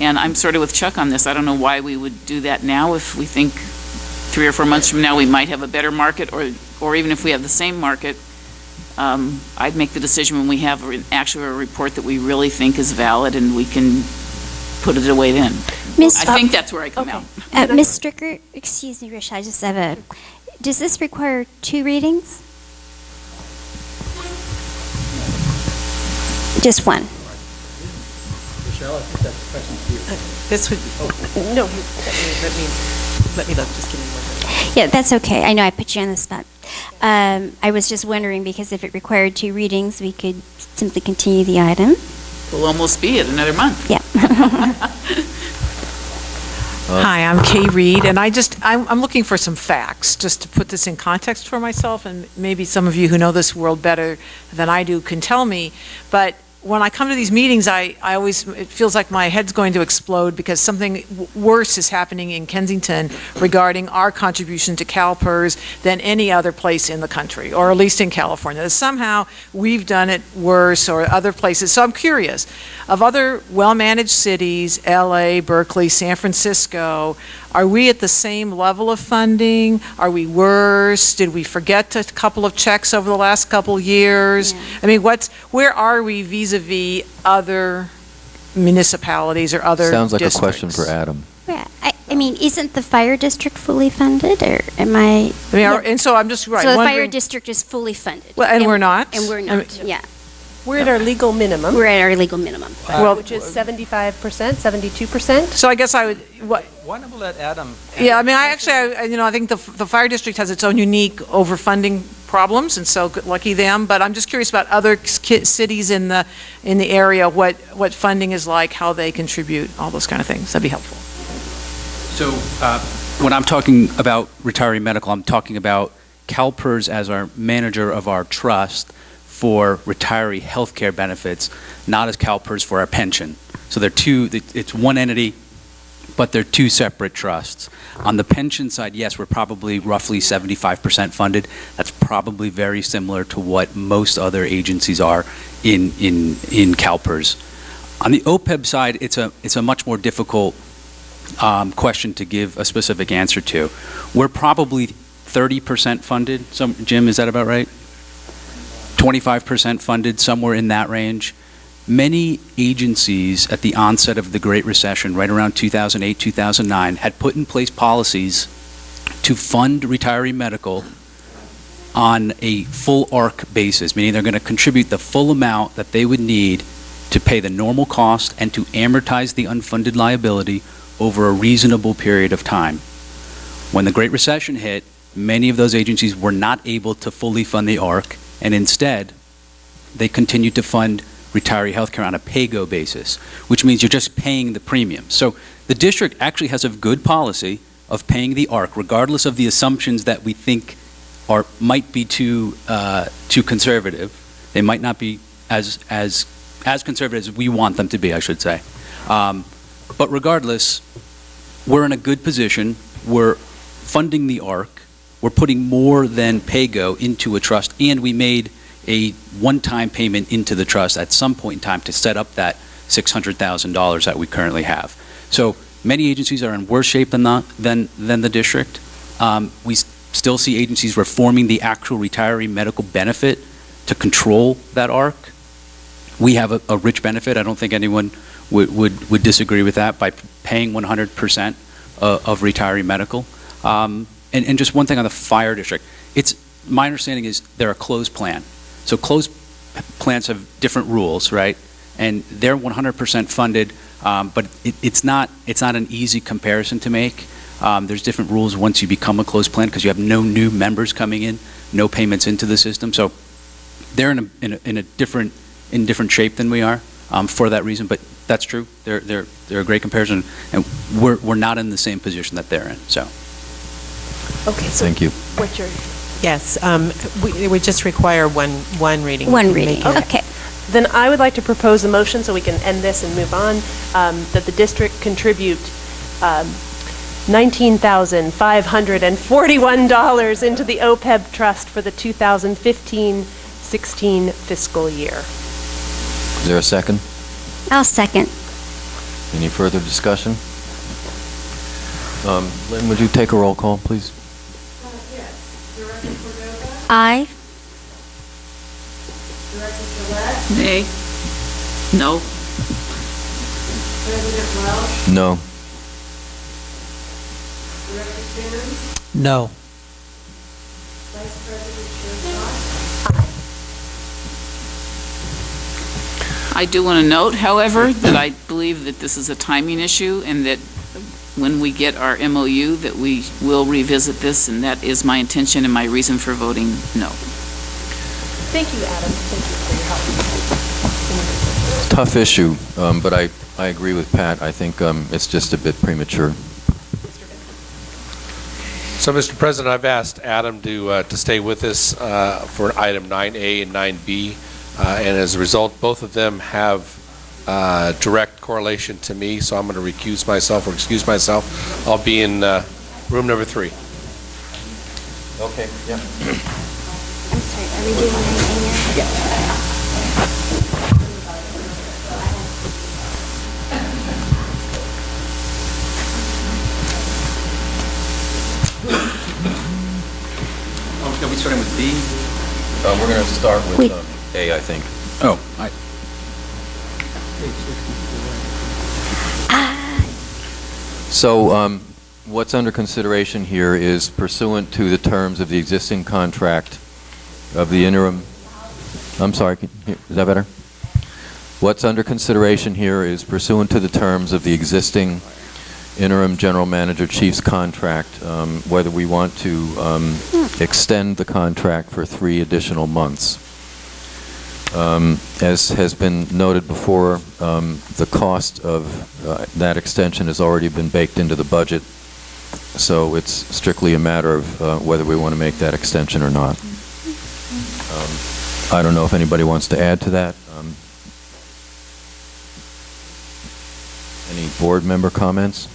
And I'm sort of with Chuck on this. I don't know why we would do that now if we think 3 or 4 months from now we might have a better market, or even if we have the same market. I'd make the decision when we have an actual report that we really think is valid and we can put it away then. I think that's where I come out. Ms. Stricker, excuse me, Rich, I just have does this require 2 readings? Just one? Michelle, I think that's a question for you. This would, no, let me look, just give me 1 minute. Yeah, that's okay. I know I put you on the spot. I was just wondering, because if it required 2 readings, we could simply continue the item. We'll almost be at another month. Yeah. Hi, I'm Kay Reed, and I'm looking for some facts, just to put this in context for myself, and maybe some of you who know this world better than I do can tell me. But when I come to these meetings, I always, it feels like my head's going to explode because something worse is happening in Kensington regarding our contribution to CalPERS than any other place in the country, or at least in California. Somehow we've done it worse, or other places. So I'm curious, of other well-managed cities, LA, Berkeley, San Francisco, are we at the same level of funding? Are we worse? Did we forget a couple of checks over the last couple of years? Yeah. I mean, where are we vis-a-vis other municipalities or other Sounds like districts? a question for Adam. Yeah, I mean, isn't the fire district fully funded, or am I? I mean, and so I'm just So the fire wondering- district is fully funded. Well, and we're not. And we're I not, mean- yeah. We're at our legal minimum. We're at our legal minimum. Which is 75%, 72%. So I guess I would, Why don't we let Adam? yeah, I mean, I think the fire district has its own unique overfunding problems, and so lucky them. But I'm just curious about other cities in the area, what funding is like, how they contribute, all those kind of things. That'd be helpful. So when I'm talking about retiree medical, I'm talking about CalPERS as our manager of our trust for retiree health care benefits, not as CalPERS for our pension. So they're it's one entity, but they're 2 separate trusts. On the pension side, yes, we're probably roughly 75% funded. That's probably very similar to what most other agencies are in CalPERS. On the OPEB side, it's a much more difficult question to give a specific answer to. We're probably 30% funded. Jim, is that about right? 25% funded, somewhere in that range. Many agencies at the onset of the Great Recession, right around 2008, 2009, had put in place policies to fund retiree medical on a full ARC basis, meaning they're going to contribute the full amount that they would need to pay the normal cost and to amortize the unfunded liability over a reasonable period of time. When the Great Recession hit, many of those agencies were not able to fully fund the ARC, and instead, they continued to fund retiree healthcare on a pay-go basis, which means you're just paying the premium. So the district actually has a good policy of paying the ARC, regardless of the assumptions that we think might be too conservative. They might not be as conservative as we want them to be, I should say. But regardless, we're in a good position. We're funding the ARC. We're putting more than pay-go into a trust, and we made a one-time payment into the trust at some point in time to set up that $600,000 that we currently have. So many agencies are in worse shape than the district. We still see agencies reforming the actual retiree medical benefit to control that arc. We have a rich benefit. I don't think anyone would disagree with that by paying 100% of retiree medical. And just one thing on the fire district. My understanding is they're a closed plan. So closed plans have different rules, right? And they're 100% funded, but it's not an easy comparison to make. There's different rules once you become a closed plan because you have no new members coming in, no payments into the system. So they're in a different shape than we are for that reason. But that's true. They're a great comparison, and we're not in the same position that they're in. So. Okay. So thank you. What's your? Yes. We would just require one reading. One reading. Okay. Then I would like to propose a motion so we can end this and move on, that the district contribute $19,541 into the OPEB trust for the 2015-16 fiscal year. Is there a second? I'll second. Any further discussion? Lynn, would you take a roll call, please? Yes. Director Cordova? Aye. Director Gillette? Nay. No. President Welch? No. Director Simmons? No. Vice President Sherwood? I do want to note, however, that I believe that this is a timing issue and that when we get our MOU, that we will revisit this, and that is my intention and my reason for voting no. Thank you, Adam. Thank you for your help. Tough issue, but I agree with Pat. I think it's just a bit premature. So, Mr. President, I've asked Adam to stay with us for item 9A and 9B, and as a result, both of them have direct correlation to me, so I'm going to recuse myself or excuse myself. I'll be in room number 3. Okay, yeah. I'm sorry, are we doing 9A now? Yeah. Are we starting with B? We're going to start with A, I think. Oh, So what's under consideration here is pursuant to the terms of the existing contract of the interim. I'm sorry, is that better? What's under consideration here is pursuant to the terms of the existing interim general manager chief's contract, whether we want to extend the contract for 3 additional months. As has been noted before, the cost of that extension has already been baked into the budget, so it's strictly a matter of whether we want to make that extension or not. I don't know if anybody wants to add to that. Any board member comments?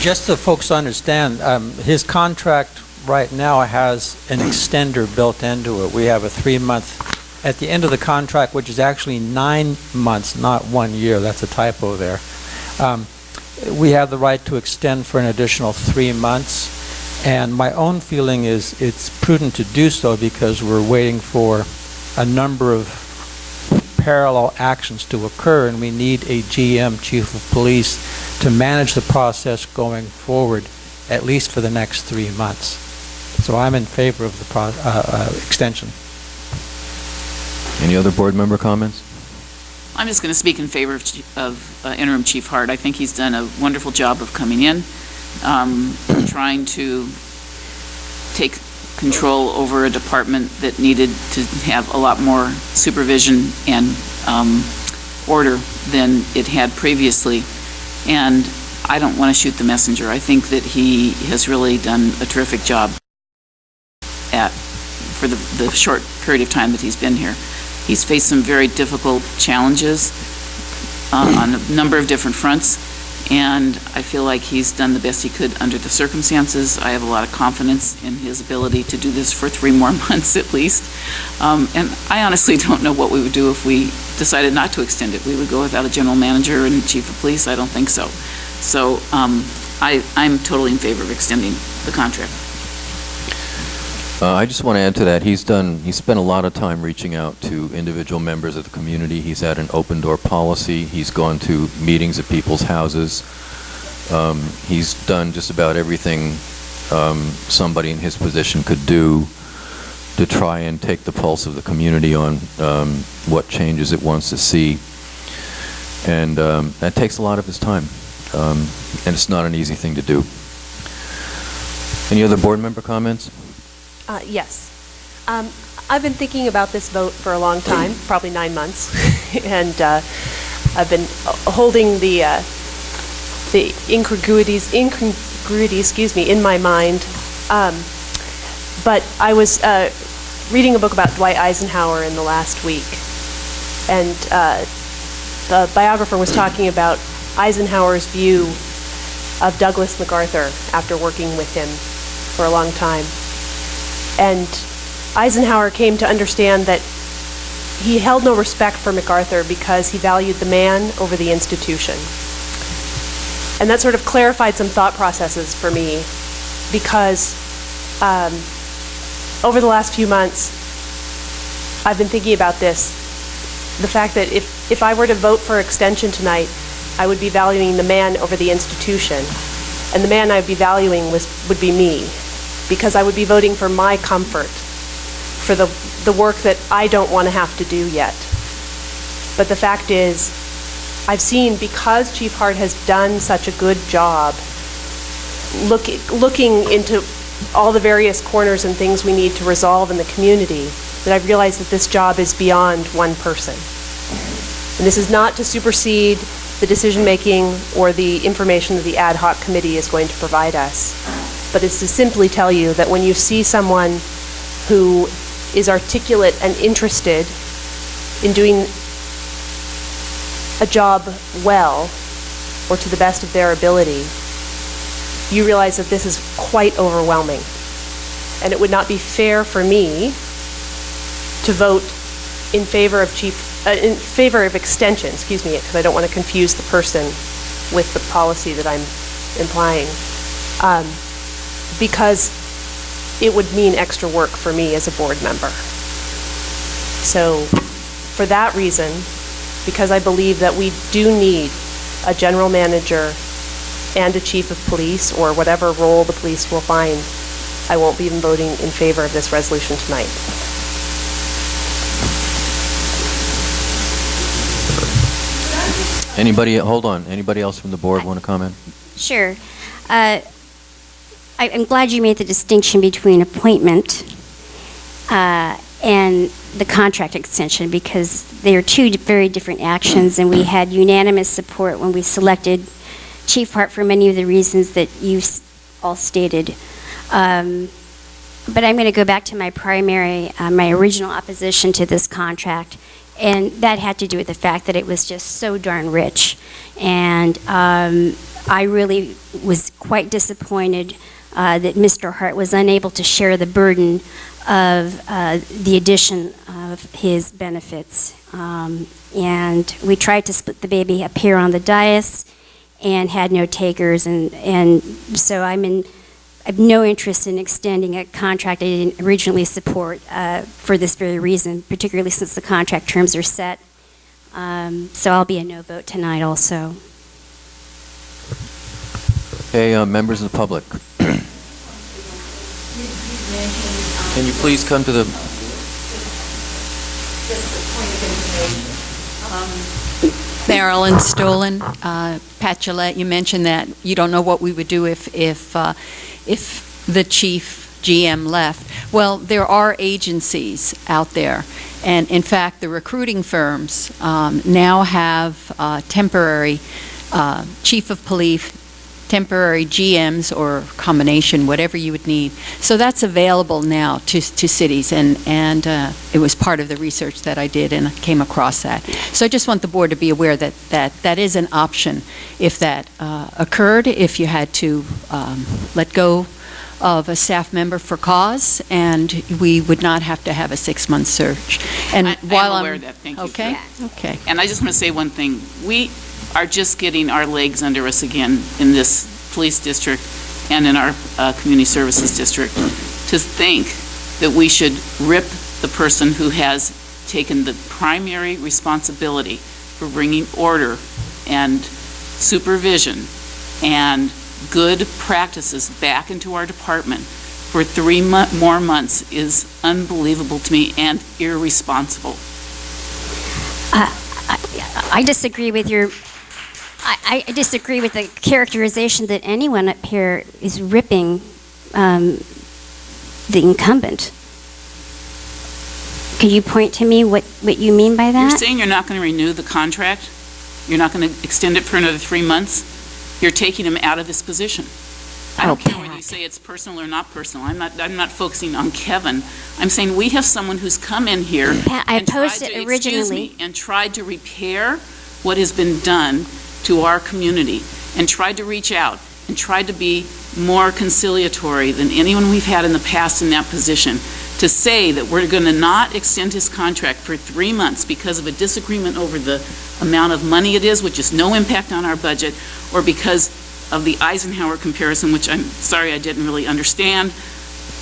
Just so folks understand, his contract right now has an extender built into it. We have a 3-month, at the end of the contract, which is actually 9 months, not 1 year. That's a typo there. We have the right to extend for an additional 3 months. And my own feeling is it's prudent to do so because we're waiting for a number of parallel actions to occur, and we need a GM, Chief of Police, to manage the process going forward, at least for the next 3 months. So I'm in favor of the extension. Any other board member comments? I'm just going to speak in favor of Interim Chief Hart. I think he's done a wonderful job of coming in, trying to take control over a department that needed to have a lot more supervision and order than it had previously. And I don't want to shoot the messenger. I think that he has really done a terrific job for the short period of time that he's been here. He's faced some very difficult challenges on a number of different fronts, and I feel like he's done the best he could under the circumstances. I have a lot of confidence in his ability to do this for 3 more months at least. And I honestly don't know what we would do if we decided not to extend it. We would go without a general manager and chief of police? I don't think so. So I'm totally in favor of extending the contract. I just want to add to that. He's spent a lot of time reaching out to individual members of the community. He's had an open door policy. He's gone to meetings at people's houses. He's done just about everything somebody in his position could do to try and take the pulse of the community on what changes it wants to see. And that takes a lot of his time. And it's not an easy thing to do. Any other board member comments? Yes. I've been thinking about this vote for a long time, probably 9 months, and I've been holding the incongruities, in my mind. But I was reading a book about Dwight Eisenhower in the last week, and the biographer was talking about Eisenhower's view of Douglas MacArthur after working with him for a long time. And Eisenhower came to understand that he held no respect for MacArthur because he valued the man over the institution. And that sort of clarified some thought processes for me, because over the last few months, I've been thinking about this, the fact that if I were to vote for extension tonight, I would be valuing the man over the institution. And the man I would be valuing would be me, because I would be voting for my comfort, for the work that I don't want to have to do yet. But the fact is, I've seen, because Chief Hart has done such a good job looking into all the various corners and things we need to resolve in the community, that I've realized that this job is beyond one person. And this is not to supersede the decision-making or the information that the ad hoc committee is going to provide us, but it's to simply tell you that when you see someone who is articulate and interested in doing a job well, or to the best of their ability, you realize that this is quite overwhelming. And it would not be fair for me to vote in favor of extension, because I don't want to confuse the person with the policy that I'm implying, because it would mean extra work for me as a board member. So for that reason, because I believe that we do need a general manager and a chief of police, or whatever role the police will find, I won't be voting in favor of this resolution tonight. Hold on. Anybody else from the board want to comment? Sure. I'm glad you made the distinction between appointment and the contract extension, because they are two very different actions, and we had unanimous support when we selected Chief Hart for many of the reasons that you all stated. But I'm going to go back to my my original opposition to this contract, and that had to do with the fact that it was just so darn rich. And I really was quite disappointed that Mr. Hart was unable to share the burden of the addition of his benefits. And we tried to split the baby up here on the dais and had no takers. And so I have no interest in extending a contract I didn't originally support for this very reason, particularly since the contract terms are set. So I'll be a no vote tonight also. Okay, members of the public. Can you please come to the... Marilyn Stolen, Pat Gillette, you mentioned that you don't know what we would do if the chief GM left. Well, there are agencies out there, and in fact, the recruiting firms now have temporary chief of police temporary GMs or combination, whatever you would need. So that's available now to cities, and it was part of the research that I did, and I came across that. So I just want the board to be aware that is an option if that occurred, if you had to let go of a staff member for cause, and we would not have to have a 6-month search. And while I'm aware of that, thank you. Okay, okay. And I just want to say one thing. We are just getting our legs under us again in this police district and in our community services district to think that we should rip the person who has taken the primary responsibility for bringing order and supervision and good practices back into our department for 3 more months is unbelievable to me and irresponsible. I disagree with your. I disagree with the characterization that anyone up here is ripping the incumbent. Can you point to me what you mean by that? You're saying you're not going to renew the contract? You're not going to extend it for another 3 months? You're taking him out of this position. I don't care whether you say it's personal or not personal. I'm not focusing on Kevin. I'm saying we have someone who's come in here and tried to repair what has been done to our community and tried to reach out and tried to be more conciliatory than anyone we've had in the past in that position. To say that we're going to not extend his contract for 3 months because of a disagreement over the amount of money it is, which is no impact on our budget, or because of the Eisenhower comparison, which I'm sorry I didn't really understand,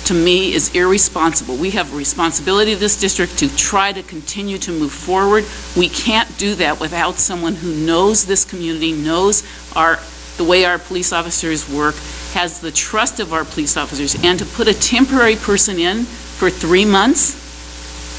to me is irresponsible. We have a responsibility to this district to try to continue to move forward. We can't do that without someone who knows this community, knows the way our police officers work, has the trust of our police officers, and to put a temporary person in for 3 months,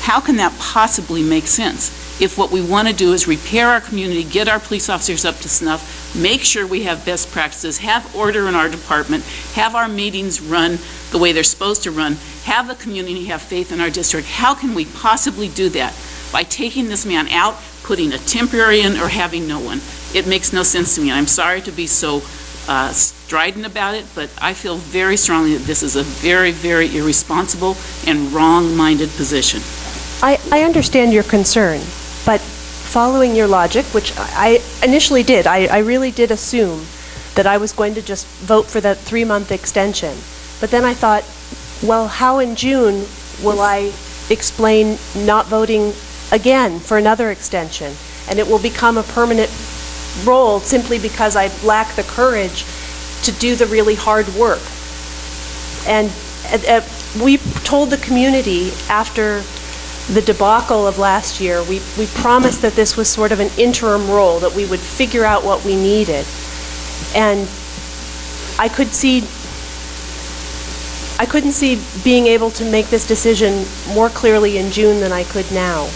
how can that possibly make sense? If what we want to do is repair our community, get our police officers up to snuff, make sure we have best practices, have order in our department, have our meetings run the way they're supposed to run, have the community have faith in our district, how can we possibly do that? By taking this man out, putting a temporary in, or having no one? It makes no sense to me. I'm sorry to be so strident about it, but I feel very strongly that this is a very, very irresponsible and wrong-minded position. I understand your concern, but following your logic, which I initially did, I really did assume that I was going to just vote for that 3-month extension. But then I thought, well, how in June will I explain not voting again for another extension? And it will become a permanent role simply because I lack the courage to do the really hard work. And we told the community after the debacle of last year, we promised that this was sort of an interim role, that we would figure out what we needed. And I couldn't see being able to make this decision more clearly in June than I could now,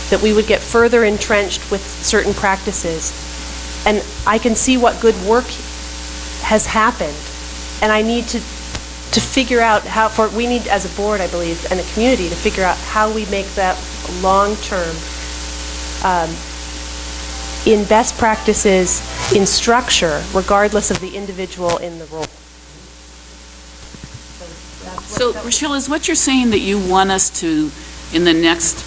that we would get further entrenched with certain practices. And I can see what good work has happened, and I need to figure out we need as a board, I believe, and a community to figure out how we make that long-term in best practices, in structure, regardless of the individual in the role. So, Rochelle, is what you're saying that you want us to, in the next,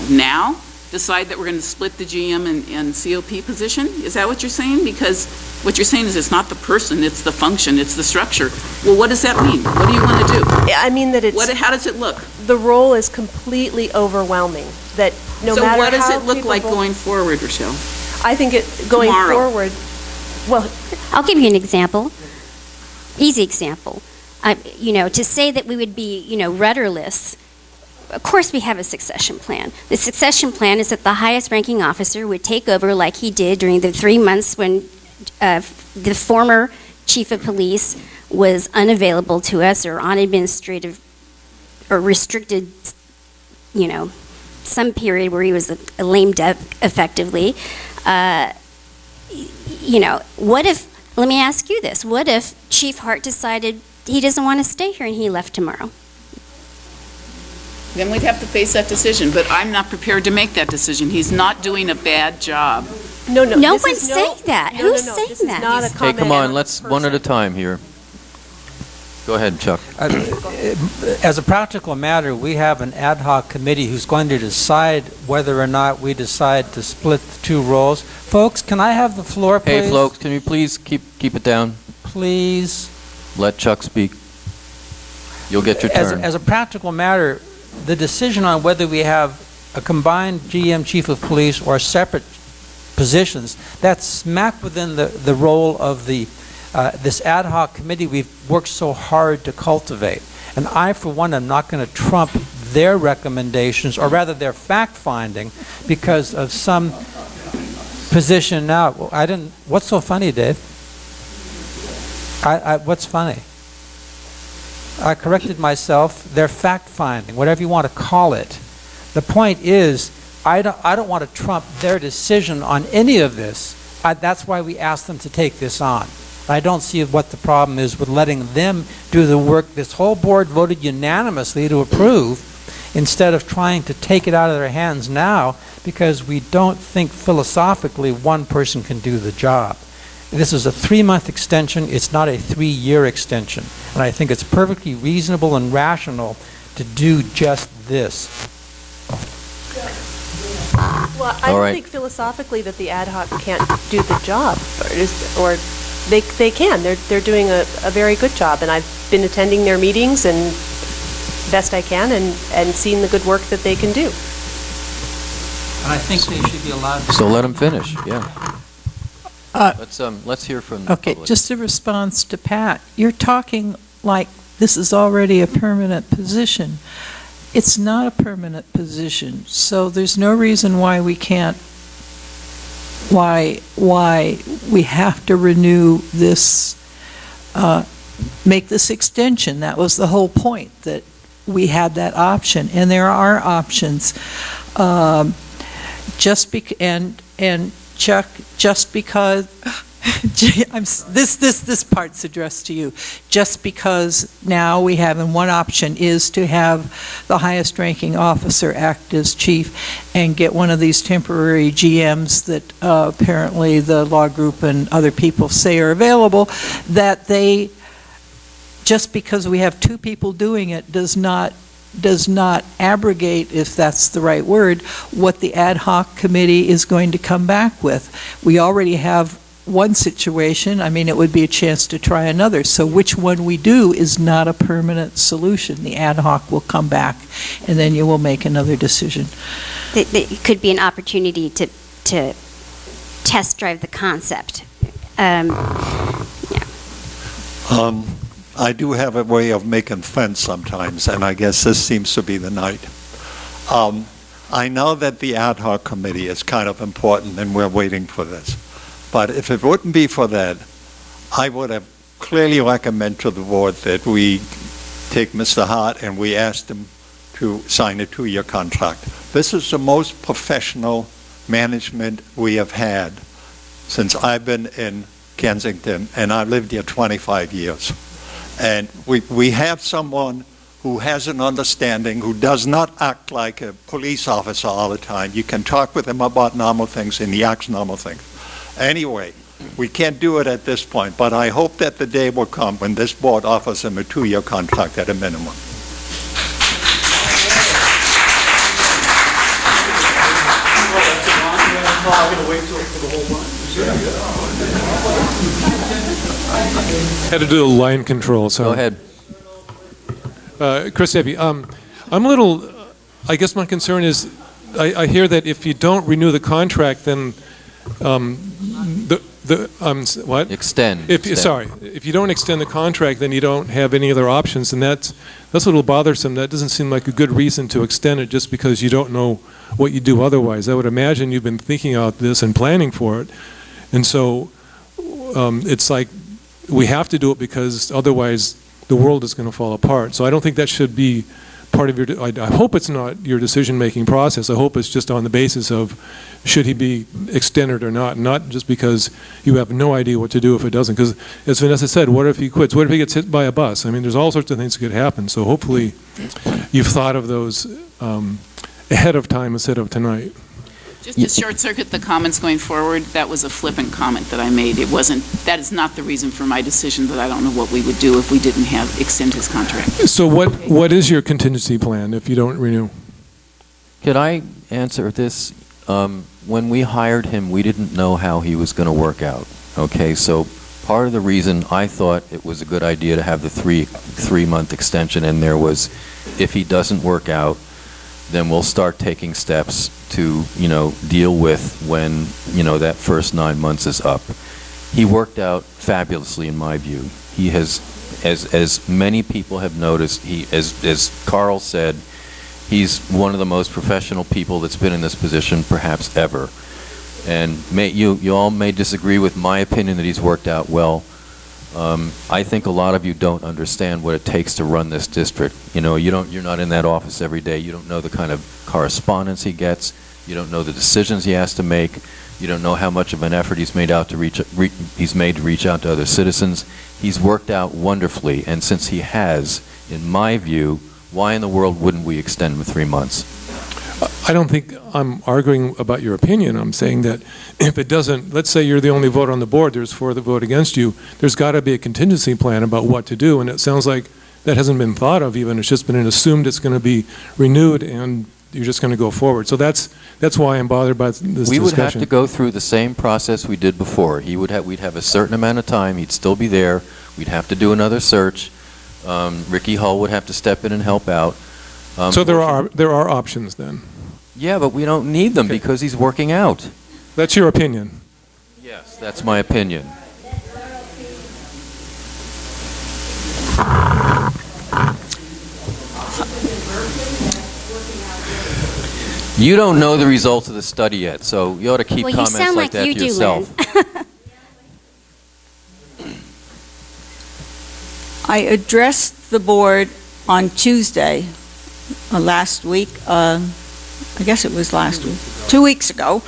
now, decide that we're going to split the GM and COP position? Is that what you're saying? Because what you're saying is it's not the person, it's the function, it's the structure. Well, what does that mean? What do you want to do? I mean that how does it look? The role is completely overwhelming. That no matter how So what does it look like going forward, Rochelle? I think going forward, well, I'll give you an example. Easy example. To say that we would be, rudderless. Of course we have a succession plan. The succession plan is that the highest ranking officer would take over like he did during the 3 months when the former chief of police was unavailable to us or on administrative or restricted, some period where he was a lame duck effectively. What if, let me ask you this, what if Chief Hart decided he doesn't want to stay here and he left tomorrow? Then we'd have to face that decision, but I'm not prepared to make that decision. He's not doing a bad job. No, no. No this one's is saying that. No, Who's no, no, saying this is that? not a Hey, comment come on, on let's a one at a person. time here. Go ahead, Chuck. As a practical matter, we have an ad hoc committee who's going to decide whether or not we decide to split the two roles. Folks, can I have the floor, please? Hey, folks, can you please keep it down? Please. Let Chuck speak. You'll get your turn. As a practical matter, the decision on whether we have a combined GM chief of police or separate positions, that's smack within the role of this ad hoc committee we've worked so hard to cultivate. And I, for one, am not going to trump their recommendations, or rather their fact-finding, because of some position now. What's so funny, Dave? What's funny? I corrected myself. They're fact-finding, whatever you want to call it. The point is, I don't want to trump their decision on any of this. That's why we asked them to take this on. I don't see what the problem is with letting them do the work this whole board voted unanimously to approve, instead of trying to take it out of their hands now, because we don't think philosophically one person can do the job. This is a 3-month extension. It's not a 3-year extension. And I think it's perfectly reasonable and rational to do just this. Well, I don't think philosophically that the ad hoc can't do the job, or they can. They're doing a very good job, and I've been attending their meetings and best I can, and seeing the good work that they can do. And I think they should be allowed to. So let them finish, yeah. Let's hear from the Okay, public. just a response to Pat. You're talking like this is already a permanent position. It's not a permanent position, so there's no reason why we can't, why we have to renew this, make this extension. That was the whole point, that we had that option, and there are options. And Chuck, just because, this part's addressed to you. Just because now we have, and one option is to have the highest ranking officer act as chief and get one of these temporary GMs that apparently the law group and other people say are available, that they, just because we have 2 people doing it does not abrogate, if that's the right word, what the ad hoc committee is going to come back with. We already have one situation. I mean, it would be a chance to try another. So which one we do is not a permanent solution. The ad hoc will come back, and then you will make another decision. It could be an opportunity to test drive the concept. I do have a way of making friends sometimes, and I guess this seems to be the night. I know that the ad hoc committee is kind of important, and we're waiting for this. But if it wouldn't be for that, I would have clearly recommended to the board that we take Mr. Hart and we asked him to sign a 2-year contract. This is the most professional management we have had since I've been in Kensington, and I've lived here 25 years. And we have someone who has an understanding, who does not act like a police officer all the time. You can talk with him about normal things, and he acts normal things. Anyway, we can't do it at this point, but I hope that the day will come when this board offers him a 2-year contract at a minimum. Had to do the line control, so. Go ahead. Chris Eppie, I'm a little, I guess my concern is, I hear that if you don't renew the contract, then what? Extend. Sorry, if you don't extend the contract, then you don't have any other options, and that's a little bothersome. That doesn't seem like a good reason to extend it just because you don't know what you do otherwise. I would imagine you've been thinking about this and planning for it, and so it's like we have to do it because otherwise the world is going to fall apart. So I don't think that should be part of your, I hope it's not your decision-making process. I hope it's just on the basis of should he be extended or not just because you have no idea what to do if it doesn't. Because as Vanessa said, what if he quits? What if he gets hit by a bus? I mean, there's all sorts of things that could happen. So hopefully you've thought of those ahead of time instead of tonight. Just to short circuit the comments going forward, that was a flippant comment that I made. It wasn't, that is not the reason for my decision, that I don't know what we would do if we didn't extend his contract. So what is your contingency plan if you don't renew? Could I answer this? When we hired him, we didn't know how he was going to work out. Okay, so part of the reason I thought it was a good idea to have the three-month extension in there was, if he doesn't work out, then we'll start taking steps to, deal with when, that first 9 months is up. He worked out fabulously, in my view. He has, as many people have noticed, as Carl said, he's one of the most professional people that's been in this position perhaps ever. And you all may disagree with my opinion that he's worked out well. I think a lot of you don't understand what it takes to run this district. You're not in that office every day. You don't know the kind of correspondence he gets. You don't know the decisions he has to make. You don't know how much of an effort he's made to reach out to other citizens. He's worked out wonderfully, and since he has, in my view, why in the world wouldn't we extend him 3 months? I don't think I'm arguing about your opinion. I'm saying that if it doesn't, let's say you're the only vote on the board, there's 4 that vote against you, there's got to be a contingency plan about what to do, and it sounds like that hasn't been thought of even. It's just been assumed it's going to be renewed, and you're just going to go forward. So that's why I'm bothered by this discussion. We would have to go through the same process we did before. We'd have a certain amount of time. He'd still be there. We'd have to do another search. Ricky Hull would have to step in and help out. So there are options then? Yeah, but we don't need them because he's working out. That's your opinion? Yes, that's my opinion. You don't know the results of the study yet, so you ought to keep comments like that to yourself. I addressed the board on Tuesday last week, I guess it was last week, 2 weeks ago,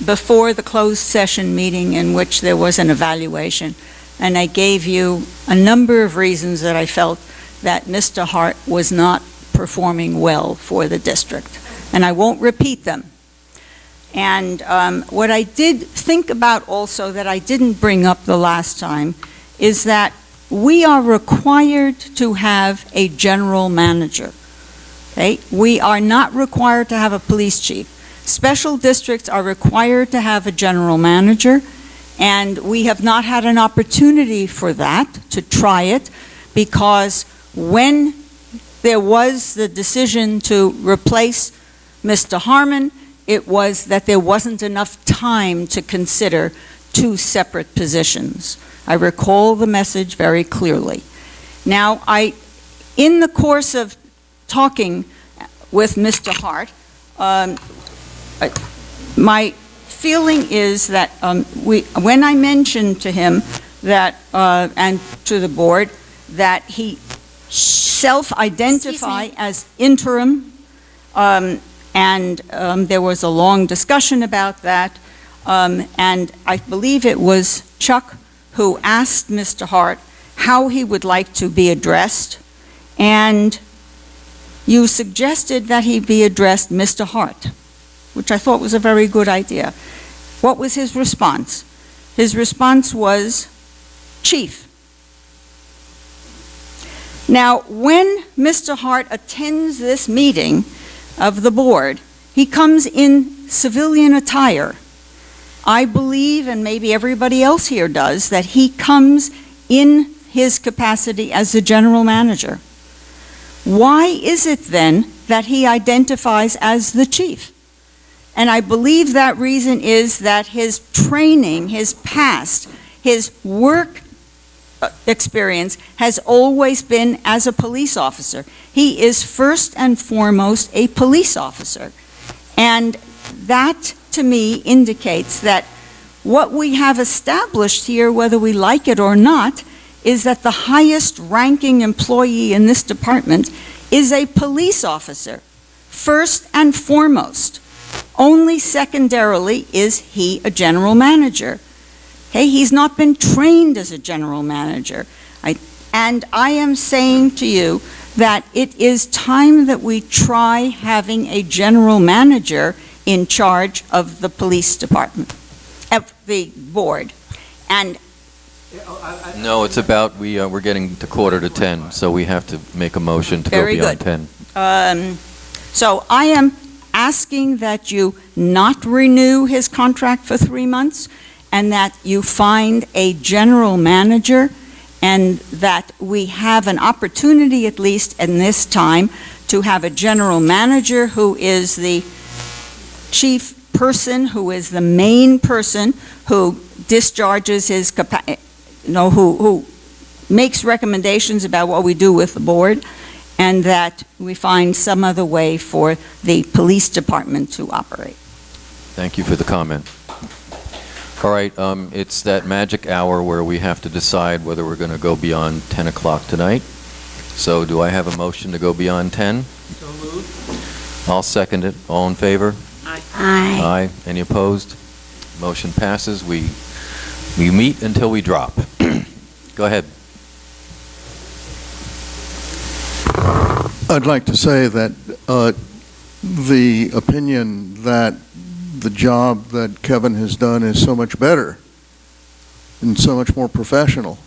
before the closed session meeting in which there was an evaluation. And I gave you a number of reasons that I felt that Mr. Hart was not performing well for the district. And I won't repeat them. And what I did think about also that I didn't bring up the last time is that we are required to have a general manager. Okay? We are not required to have a police chief. Special districts are required to have a general manager, and we have not had an opportunity for that, to try it, because when there was the decision to replace Mr. Harmon, it was that there wasn't enough time to consider 2 separate positions. I recall the message very clearly. Now, in the course of talking with Mr. Hart, my feeling is that when I mentioned to him that, and to the board, that he self-identify as interim, and there was a long discussion about that, and I believe it was Chuck who asked Mr. Hart how he would like to be addressed, and you suggested that he be addressed Mr. Hart, which I thought was a very good idea. What was his response? His response was, Chief. Now, when Mr. Hart attends this meeting of the board, he comes in civilian attire. I believe, and maybe everybody else here does, that he comes in his capacity as the general manager. Why is it then that he identifies as the chief? And I believe that reason is that his training, his past, his work experience has always been as a police officer. He is first and foremost a police officer. And that, to me, indicates that what we have established here, whether we like it or not, is that the highest ranking employee in this department is a police officer, first and foremost. Only secondarily is he a general manager. Okay, he's not been trained as a general manager. And I am saying to you that it is time that we try having a general manager in charge of the police department, of the board. And No, it's about, we're getting to 9:45, so we have to make a motion to go Very beyond good. 10. So I am asking that you not renew his contract for 3 months, and that you find a general manager, and that we have an opportunity, at least in this time, to have a general manager who is the chief person, who is the main person, who discharges his who makes recommendations about what we do with the board, and that we find some other way for the police department to operate. Thank you for the comment. All right, it's that magic hour where we have to decide whether we're going to go beyond 10 o'clock tonight. So do I have a motion to go beyond 10? So moved. I'll second it. All in favor? Aye. Aye. Aye. Any opposed? Motion passes. We meet until we drop. Go ahead. I'd like to say that the opinion that the job that Kevin has done is so much better and so much more professional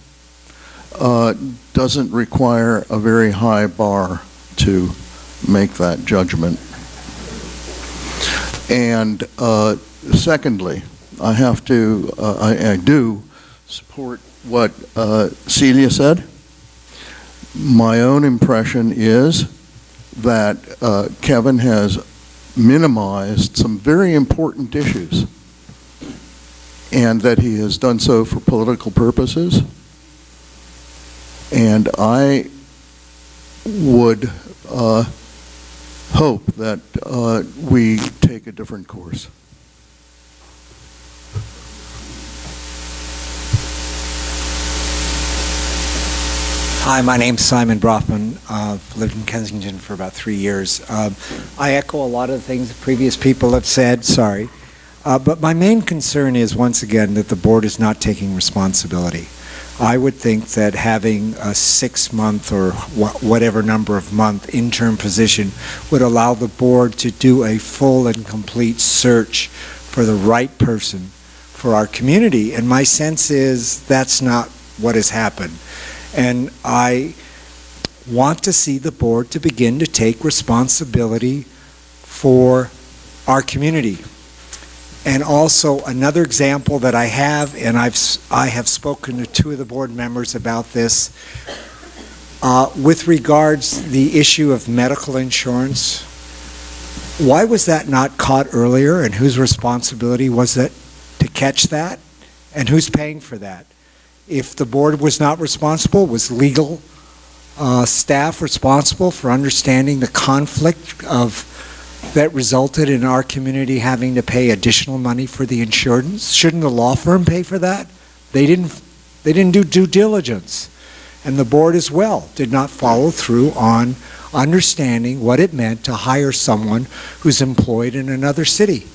doesn't require a very high bar to make that judgment. And secondly, I do support what Celia said. My own impression is that Kevin has minimized some very important issues, and that he has done so for political purposes. And I would hope that we take a different course. Hi, my name's Simon Brothman. I've lived in Kensington for about 3 years. I echo a lot of the things that previous people have said, sorry. But my main concern is, once again, that the board is not taking responsibility. I would think that having a 6-month or whatever number of month interim position would allow the board to do a full and complete search for the right person for our community. And my sense is that's not what has happened. And I want to see the board to begin to take responsibility for our community. And also another example that I have, and I have spoken to 2 of the board members about this, with regards the issue of medical insurance. Why was that not caught earlier, and whose responsibility was it to catch that, and who's paying for that? If the board was not responsible, was legal staff responsible for understanding the conflict that resulted in our community having to pay additional money for the insurance? Shouldn't the law firm pay for that? They didn't do due diligence. And the board as well did not follow through on understanding what it meant to hire someone who's employed in another city.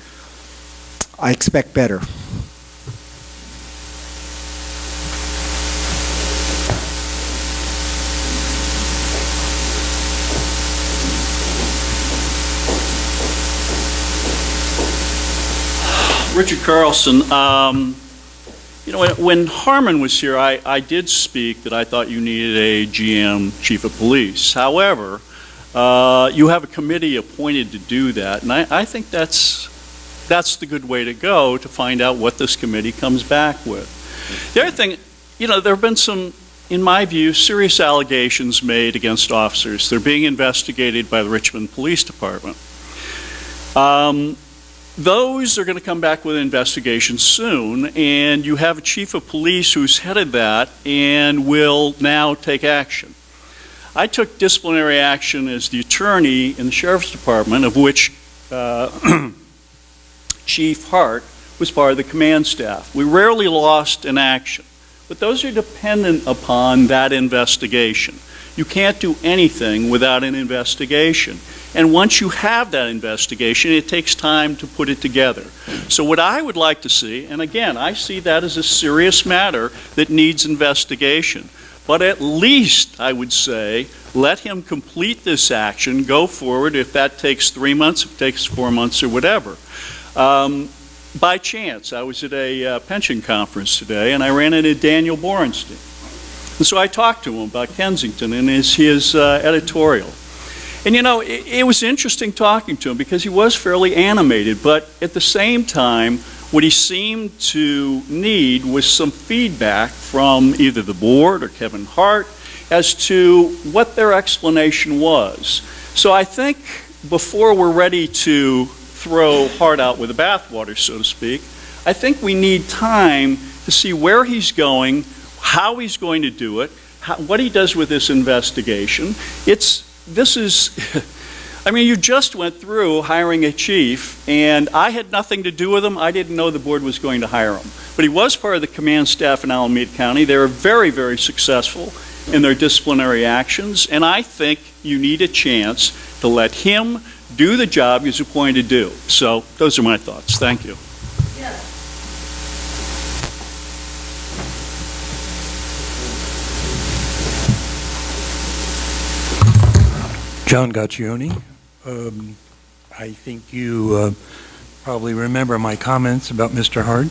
I expect better. Richard Carlson, when Harmon was here, I did speak that I thought you needed a GM, Chief of Police. However, you have a committee appointed to do that, and I think that's the good way to go to find out what this committee comes back with. The other thing, there have been some, in my view, serious allegations made against officers. They're being investigated by the Richmond Police Department. Those are going to come back with an investigation soon, and you have a chief of police who's headed that and will now take action. I took disciplinary action as the attorney in the Sheriff's Department, of which Chief Hart was part of the command staff. We rarely lost an action, but those are dependent upon that investigation. You can't do anything without an investigation. And once you have that investigation, it takes time to put it together. So what I would like to see, and again, I see that as a serious matter that needs investigation, but at least, I would say, let him complete this action, go forward. If that takes 3 months, if it takes 4 months, or whatever. By chance, I was at a pension conference today, and I ran into Daniel Borenstein. And so I talked to him about Kensington and his editorial. And it was interesting talking to him because he was fairly animated, but at the same time, what he seemed to need was some feedback from either the board or Kevin Hart as to what their explanation was. So I think before we're ready to throw Hart out with the bathwater, so to speak, I think we need time to see where he's going, how he's going to do it, what he does with this investigation. You just went through hiring a chief, and I had nothing to do with him. I didn't know the board was going to hire him. But he was part of the command staff in Alameda County. They were very, very successful in their disciplinary actions, and I think you need a chance to let him do the job he's appointed to do. So those are my thoughts. Thank you. John Gaccioni. I think you probably remember my comments about Mr. Hart.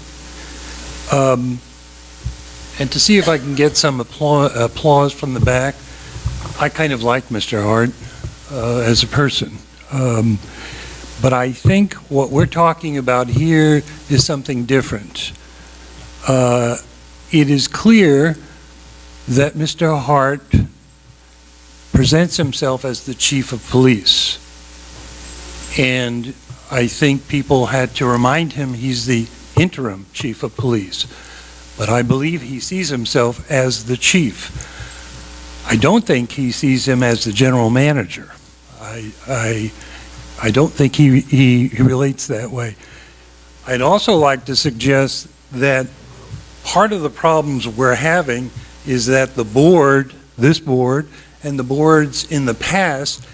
And to see if I can get some applause from the back, I kind of like Mr. Hart as a person. But I think what we're talking about here is something different. It is clear that Mr. Hart presents himself as the chief of police. And I think people had to remind him he's the interim chief of police. But I believe he sees himself as the chief. I don't think he sees him as the general manager. I don't think he relates that way. I'd also like to suggest that part of the problems we're having is that the board, this board, and the boards in the past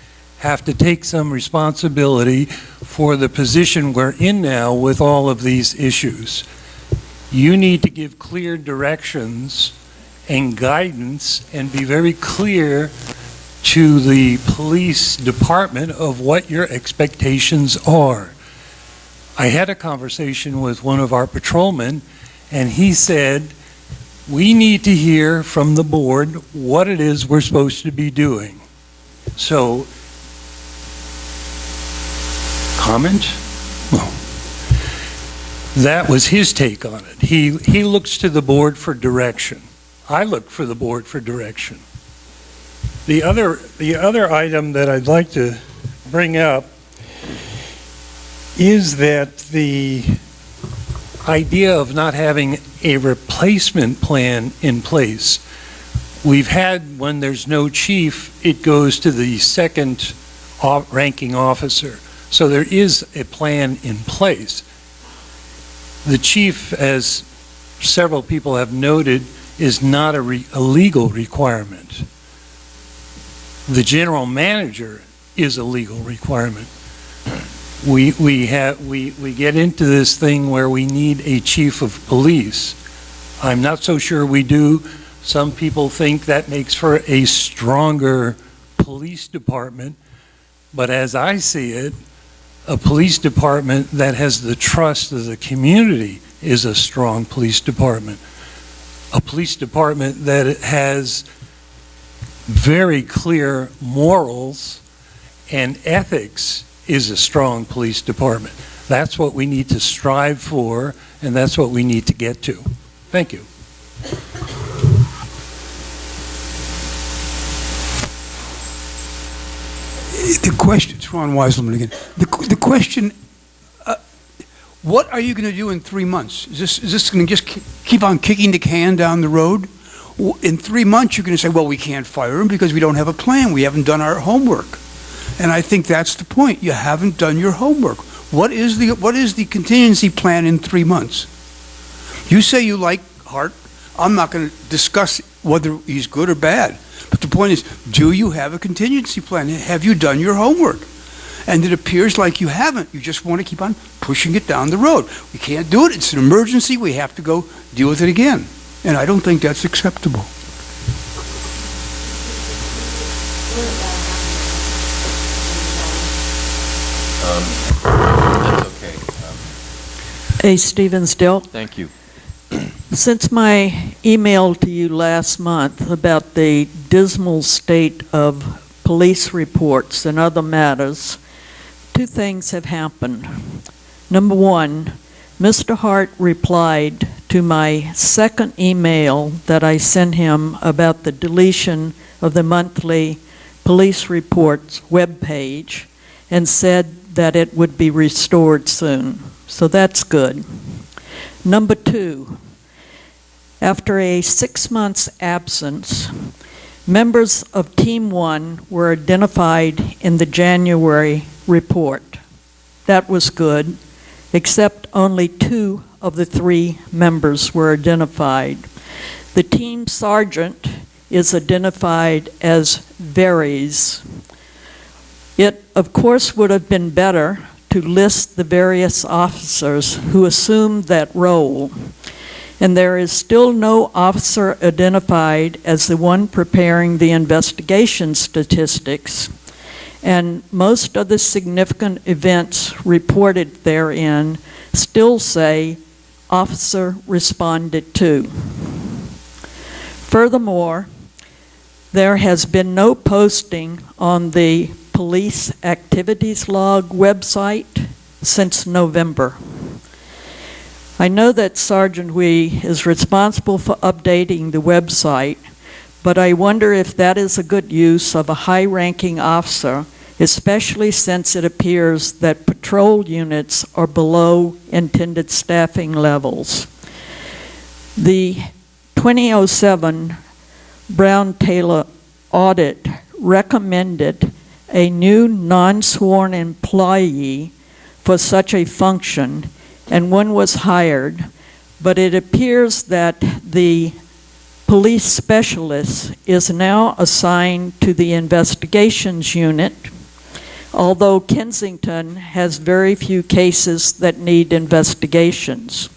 have to take some responsibility for the position we're in now with all of these issues. You need to give clear directions and guidance and be very clear to the police department of what your expectations are. I had a conversation with one of our patrolmen, and he said, we need to hear from the board what it is we're supposed to be doing. So, comment? Well, that was his take on it. He looks to the board for direction. I look for the board for direction. The other item that I'd like to bring up is that the idea of not having a replacement plan in place. We've had, when there's no chief, it goes to the second ranking officer. So there is a plan in place. The chief, as several people have noted, is not a legal requirement. The general manager is a legal requirement. We get into this thing where we need a chief of police. I'm not so sure we do. Some people think that makes for a stronger police department, but as I see it, a police department that has the trust of the community is a strong police department. A police department that has very clear morals and ethics is a strong police department. That's what we need to strive for, and that's what we need to get to. Thank you. The question, it's Ron Weiselman again. The question, what are you going to do in 3 months? Is this going to just keep on kicking the can down the road? In 3 months, you're going to say, well, we can't fire him because we don't have a plan. We haven't done our homework. And I think that's the point. You haven't done your homework. What is the contingency plan in 3 months? You say you like Hart. I'm not going to discuss whether he's good or bad. But the point is, do you have a contingency plan? Have you done your homework? And it appears like you haven't. You just want to keep on pushing it down the road. We can't do it. It's an emergency. We have to go deal with it again. And I don't think that's acceptable. That's okay. A. Stevens Dill. Thank you. Since my email to you last month about the dismal state of police reports and other matters, two things have happened. Number one, Mr. Hart replied to my second email that I sent him about the deletion of the monthly police reports webpage and said that it would be restored soon. So that's good. Number two, after a 6 months absence, members of Team 1 were identified in the January report. That was good, except only 2 of the 3 members were identified. The team sergeant is identified as varies. It, of course, would have been better to list the various officers who assumed that role. And there is still no officer identified as the one preparing the investigation statistics. And most of the significant events reported therein still say officer responded to. Furthermore, there has been no posting on the police activities log website since November. I know that Sergeant Wee is responsible for updating the website, but I wonder if that is a good use of a high-ranking officer, especially since it appears that patrol units are below intended staffing levels. The 2007 Brown-Taylor audit recommended a new non-sworn employee for such a function, and one was hired, but it appears that the police specialist is now assigned to the investigations unit, although Kensington has very few cases that need investigations.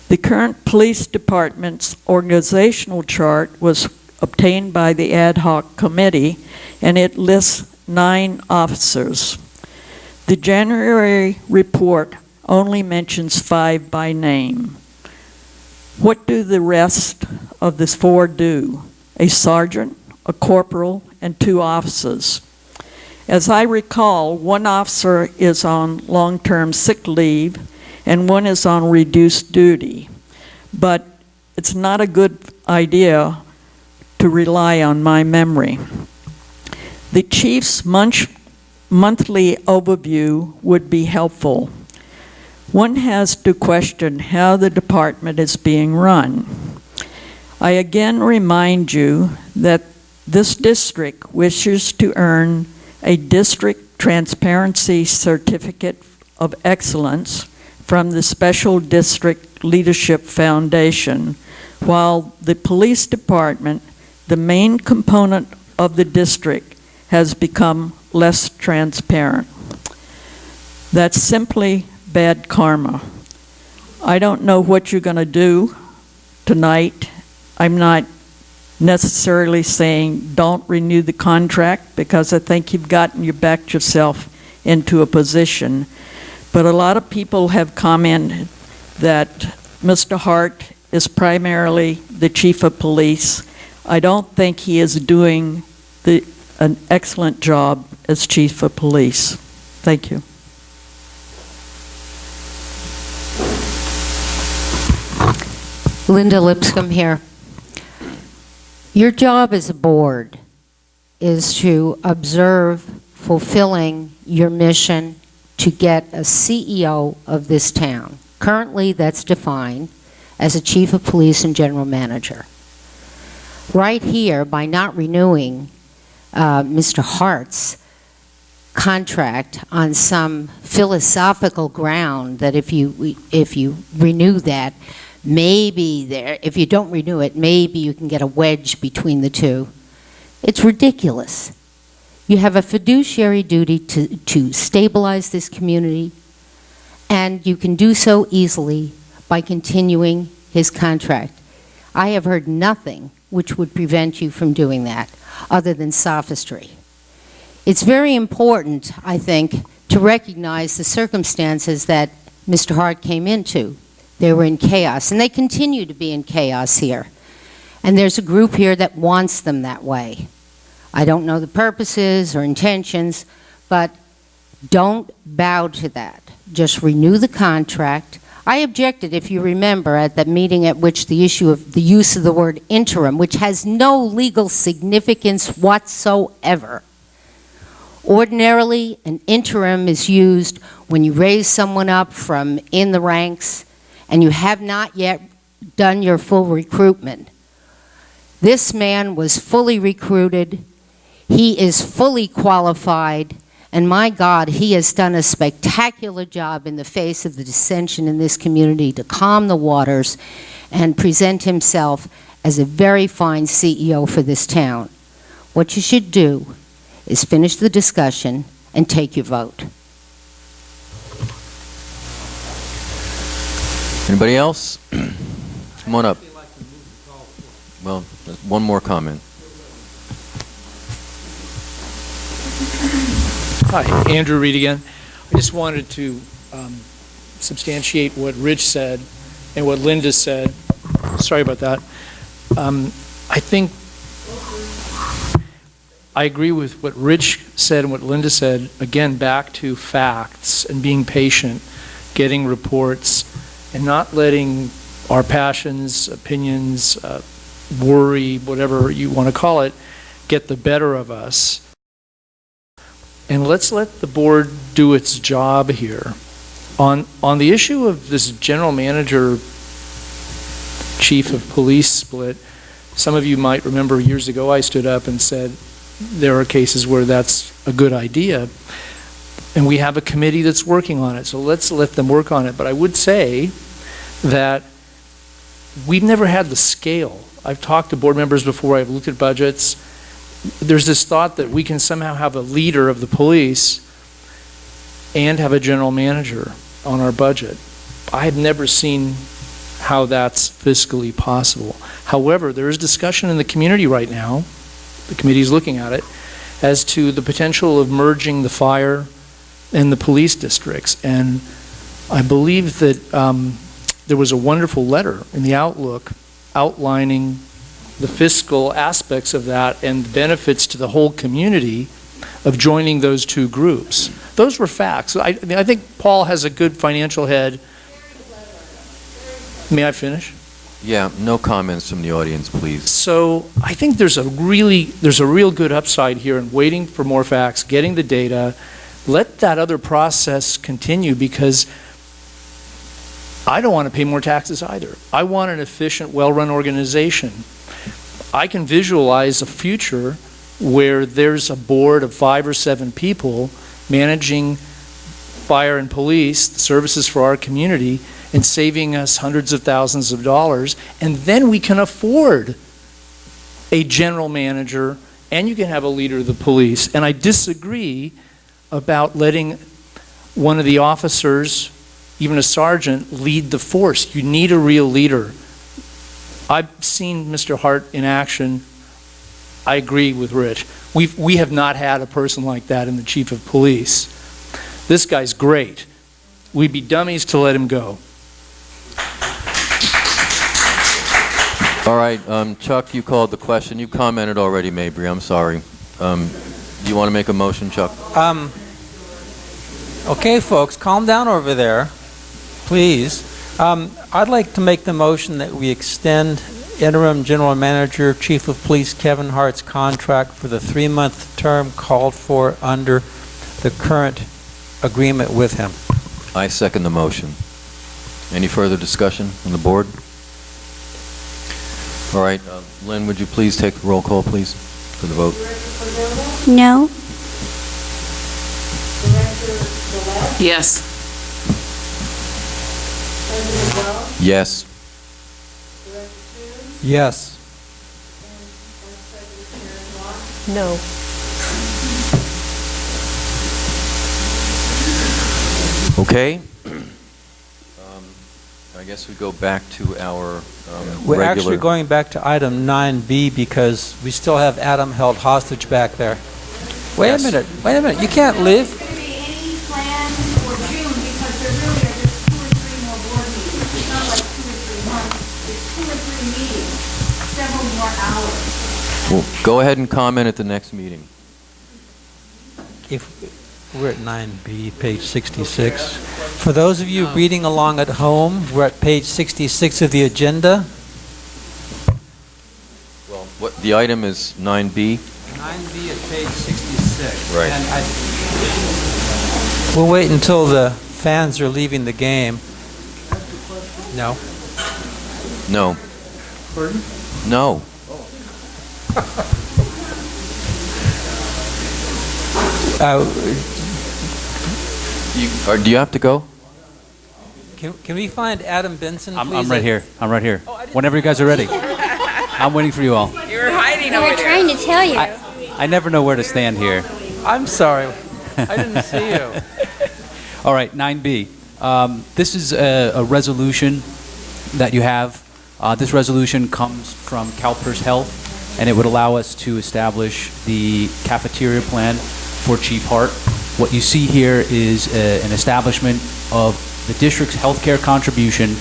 The current police department's organizational chart was obtained by the ad hoc committee, and it lists 9 officers. The January report only mentions 5 by name. What do the rest of the 4 do? A sergeant, a corporal, and 2 officers. As I recall, 1 officer is on long-term sick leave and 1 is on reduced duty. But it's not a good idea to rely on my memory. The chief's monthly overview would be helpful. One has to question how the department is being run. I again remind you that this district wishes to earn a district transparency certificate of excellence from the Special District Leadership Foundation, while the police department, the main component of the district, has become less transparent. That's simply bad karma. I don't know what you're going to do tonight. I'm not necessarily saying don't renew the contract, because I think you've backed yourself into a position. But a lot of people have commented that Mr. Hart is primarily the chief of police. I don't think he is doing an excellent job as chief of police. Thank you. Linda Lipscomb here. Your job as a board is to observe fulfilling your mission to get a CEO of this town. Currently, that's defined as a chief of police and general manager. Right here, by not renewing Mr. Hart's contract on some philosophical ground that if you renew that, maybe if you don't renew it, maybe you can get a wedge between the two. It's ridiculous. You have a fiduciary duty to stabilize this community, and you can do so easily by continuing his contract. I have heard nothing which would prevent you from doing that, other than sophistry. It's very important, I think, to recognize the circumstances that Mr. Hart came into. They were in chaos, and they continue to be in chaos here. And there's a group here that wants them that way. I don't know the purposes or intentions, but don't bow to that. Just renew the contract. I objected, if you remember, at that meeting at which the issue of the use of the word interim, which has no legal significance whatsoever. Ordinarily, an interim is used when you raise someone up from in the ranks and you have not yet done your full recruitment. This man was fully recruited. He is fully qualified. And my God, he has done a spectacular job in the face of the dissension in this community to calm the waters and present himself as a very fine CEO for this town. What you should do is finish the discussion and take your vote. Anybody else? Come on up. Well, one more comment. Hi, Andrew Reed again. I just wanted to substantiate what Rich said and what Linda said. Sorry about that. I think I agree with what Rich said and what Linda said. Again, back to facts and being patient, getting reports, and not letting our passions, opinions, worry, whatever you want to call it, get the better of us. And let's let the board do its job here. On the issue of this general manager, chief of police split, some of you might remember years ago I stood up and said there are cases where that's a good idea. And we have a committee that's working on it, so let's let them work on it. But I would say that we've never had the scale. I've talked to board members before, I've looked at budgets. There's this thought that we can somehow have a leader of the police and have a general manager on our budget. I've never seen how that's fiscally possible. However, there is discussion in the community right now, the committee is looking at it, as to the potential of merging the fire and the police districts. And I believe that there was a wonderful letter in the Outlook outlining the fiscal aspects of that and the benefits to the whole community of joining those two groups. Those were facts. I think Paul has a good financial head. May I finish? Yeah, no comments from the audience, please. So I think there's a real good upside here in waiting for more facts, getting the data. Let that other process continue, because I don't want to pay more taxes either. I want an efficient, well-run organization. I can visualize a future where there's a board of 5 or 7 people managing fire and police, the services for our community, and saving us hundreds of thousands of dollars. And then we can afford a general manager, and you can have a leader of the police. And I disagree about letting one of the officers, even a sergeant, lead the force. You need a real leader. I've seen Mr. Hart in action. I agree with Rich. We have not had a person like that in the chief of police. This guy's great. We'd be dummies to let him go. All right, Chuck, you called the question. You commented already, Mabry. I'm sorry. Do you want to make a motion, Chuck? Okay, folks, calm down over there, please. I'd like to make the motion that we extend interim general manager, chief of police Kevin Hart's contract for the 3-month term called for under the current agreement with him. I second the motion. Any further discussion on the board? All right, Lynn, would you please take the roll call, please, for the vote? No. Yes. Yes. Yes. No. Okay. I guess we go back to our We're regular... actually going back to item 9B because we still have Adam held hostage back there. Wait a minute. You can't leave. Any plan hours. Well, go ahead and comment at the next meeting. If we're at 9B, page 66. For those of you reading along at home, we're at page 66 of the agenda. Well, the item is 9B. 9B at page 66. Right. And we'll wait until the fans are leaving the game. No. No. Pardon? No. Do you have to go? Can we find Adam Benson, please? I'm right here. I'm right here. Whenever you guys are ready. I'm waiting for you all. You were hiding over there. We were trying to tell you. I never know where to stand here. I'm sorry. I didn't see you. All right, 9B. This is a resolution that you have. This resolution comes from CalPERS Health, and it would allow us to establish the cafeteria plan for Chief Hart. What you see here is an establishment of the district's healthcare contribution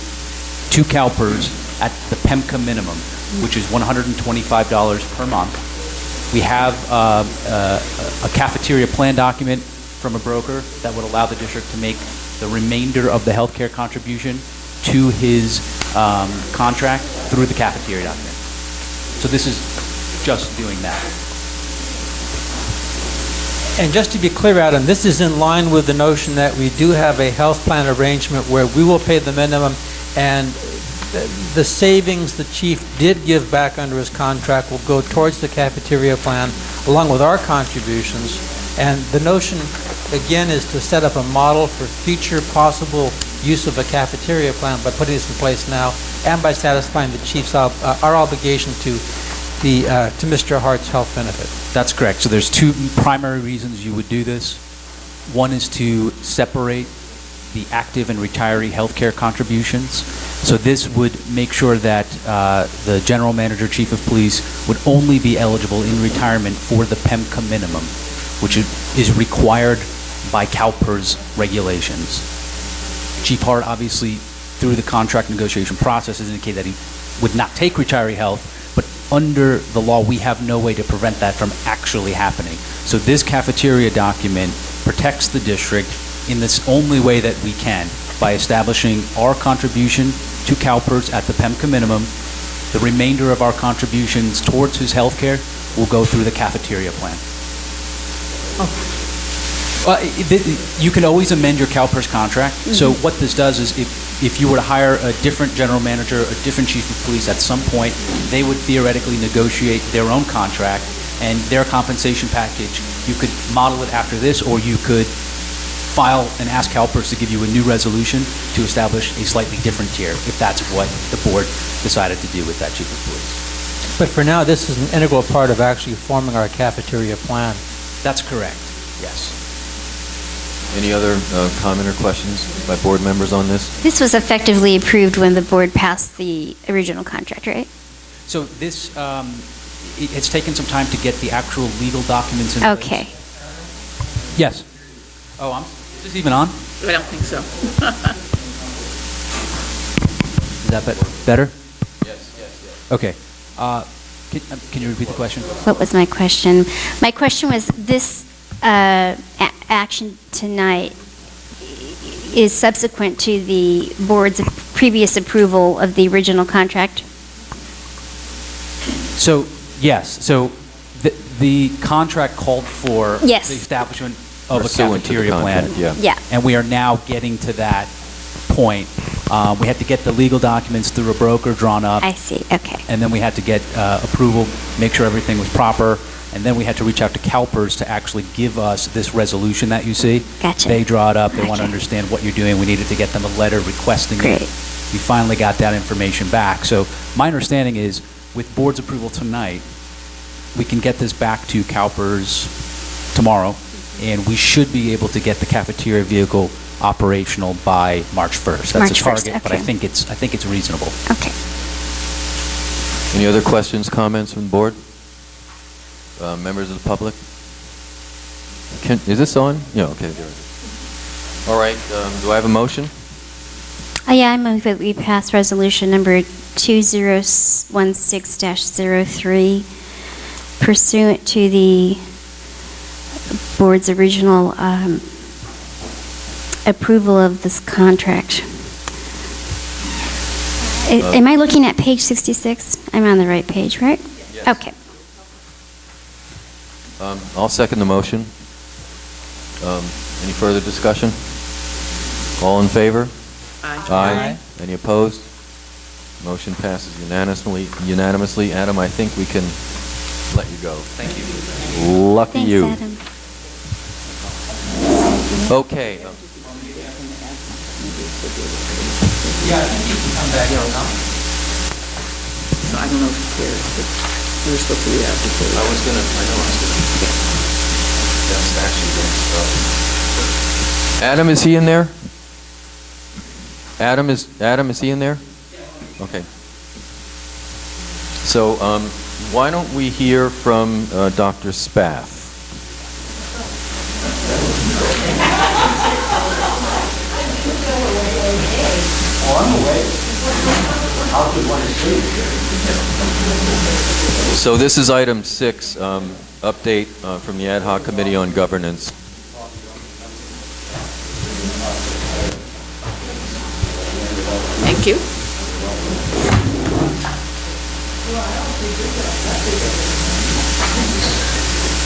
to CalPERS at the PEMCA minimum, which is $125 per month. We have a cafeteria plan document from a broker that would allow the district to make the remainder of the healthcare contribution to his contract through the cafeteria document. So this is just doing that. And just to be clear, Adam, this is in line with the notion that we do have a health plan arrangement where we will pay the minimum, and the savings the chief did give back under his contract will go towards the cafeteria plan along with our contributions. And the notion, again, is to set up a model for future possible use of a cafeteria plan by putting this in place now and by satisfying the chief's our obligation to Mr. Hart's health benefit. That's correct. So there's two primary reasons you would do this. One is to separate the active and retiree healthcare contributions. So this would make sure that the general manager, chief of police, would only be eligible in retirement for the PEMCA minimum, which is required by CalPERS regulations. Chief Hart, obviously, through the contract negotiation process, has indicated that he would not take retiree health, but under the law, we have no way to prevent that from actually happening. So this cafeteria document protects the district in this only way that we can, by establishing our contribution to CalPERS at the PEMCA minimum. The remainder of our contributions towards his health care will go through the cafeteria plan. You can always amend your CalPERS contract. Mm-hmm. So what this does is if you were to hire a different general manager, a different chief of police at some point, they would theoretically negotiate their own contract and their compensation package. You could model it after this, or you could file and ask CalPERS to give you a new resolution to establish a slightly different tier, if that's what the board decided to do with that chief of police. But for now, this is an integral part of actually forming our cafeteria plan. That's correct, yes. Any other comment or questions by board members on this? This was effectively approved when the board passed the original contract, right? So this, it's taken some time to get the actual legal documents in place. Okay. Yes. Oh, is this even on? I don't think so. Is that better? Yes. Okay. Can you repeat the question? What was my question? My question was, this action tonight is subsequent to the board's previous approval of the original contract? So, yes. So the contract called for Yes. the establishment of a Pursuant to the cafeteria plan. contract, Yeah. And we are now getting to that point. We had to get the legal documents through a broker drawn up. I see, okay. And then we had to get approval, make sure everything was proper, and then we had to reach out to CalPERS to actually give us this resolution that you see. Gotcha. They draw it up, they want Gotcha. to understand what you're doing. We needed to get them a letter requesting Great. it. We finally got that information back. So my understanding is, with board's approval tonight, we can get this back to CalPERS tomorrow, and we should be able to get the cafeteria vehicle operational by March 1st. That's March a 1st, target, but I okay. think it's reasonable. Okay. Any other questions, comments from the board? Members of the public? Is this on? Yeah, okay. There it is. All right, do I have a motion? Yeah, I move that we pass resolution number 2016-03 pursuant to the board's original approval of this contract. Am I looking at page 66? I'm on the right page, right? Yes. Okay. I'll second the motion. Any further discussion? All in favor? Aye. Any opposed? Motion passes unanimously. Adam, I think we can let you go. Thank you. Lucky Thanks, you. Adam. Okay. Yeah, I think you can come back now. So I don't know if he cares, but we were supposed to do that before. I was going to. That's actually Adam, is he in there? Adam, is he in there? Okay. So, why don't we hear from Dr. Spath? So this is item 6, update from the Ad Hoc Committee on Governance. Thank you.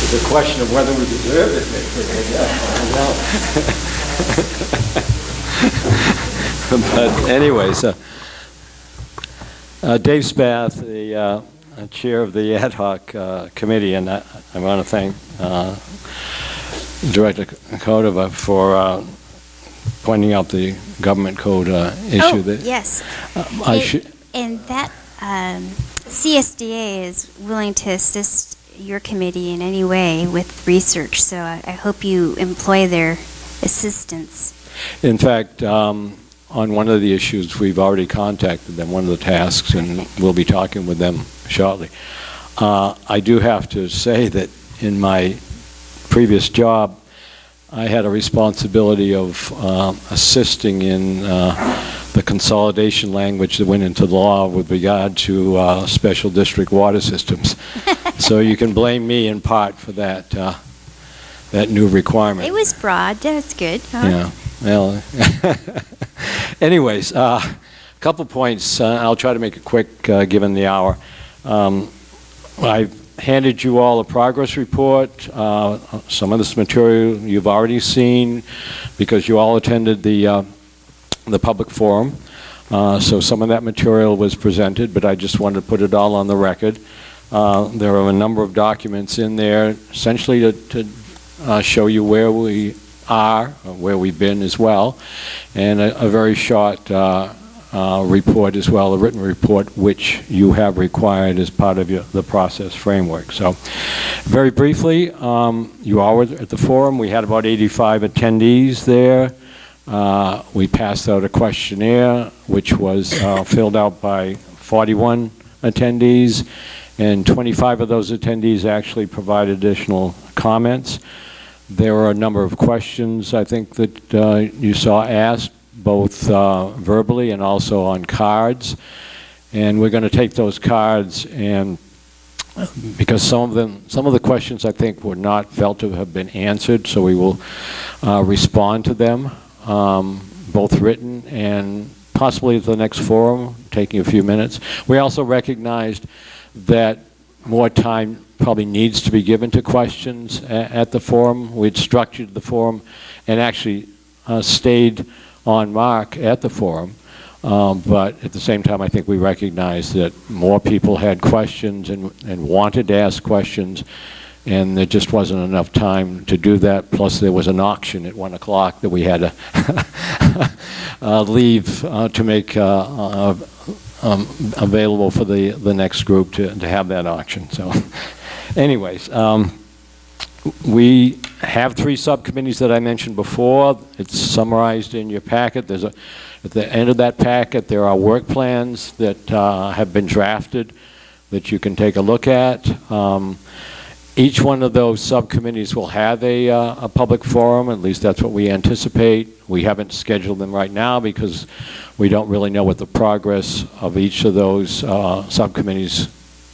It's a question of whether we deserve it. But anyways, Dave Spath, the chair of the ad hoc committee, and I want to thank Director Cordova for pointing out the government code issue. Yes. And that CSDA is willing to assist your committee in any way with research, so I hope you employ their assistance. In fact, on one of the issues, we've already contacted them, one of the tasks, and we'll be talking with them shortly. I do have to say that in my previous job, I had a responsibility of assisting in the consolidation language that went into law with regard to special district water systems. So you can blame me in part for that that new requirement. It was broad. That's good. Yeah. Well, anyways, a couple points. I'll try to make it quick given the hour. I've handed you all a progress report. Some of this material you've already seen because you all attended the public forum. So some of that material was presented, but I just wanted to put it all on the record. There are a number of documents in there essentially to show you where we are, where we've been as well, and a very short report as well, a written report, which you have required as part of the process framework. So very briefly, you all were at the forum. We had about 85 attendees there. We passed out a questionnaire, which was filled out by 41 attendees, and 25 of those attendees actually provided additional comments. There were a number of questions, I think, that you saw asked, both verbally and also on cards. And we're going to take those cards, and because some of the questions I think were not felt to have been answered, so we will respond to them, both written and possibly at the next forum, taking a few minutes. We also recognized that more time probably needs to be given to questions at the forum. We'd structured the forum and actually stayed on mark at the forum, but at the same time I think we recognized that more people had questions and wanted to ask questions, and there just wasn't enough time to do that. Plus there was an auction at 1 o'clock that we had to leave to make available for the next group to have that auction. So anyways, we have 3 subcommittees that I mentioned before. It's summarized in your packet. At the end of that packet, there are work plans that have been drafted that you can take a look at. Each one of those subcommittees will have a public forum, at least that's what we anticipate. We haven't scheduled them right now because we don't really know what the progress of each of those subcommittees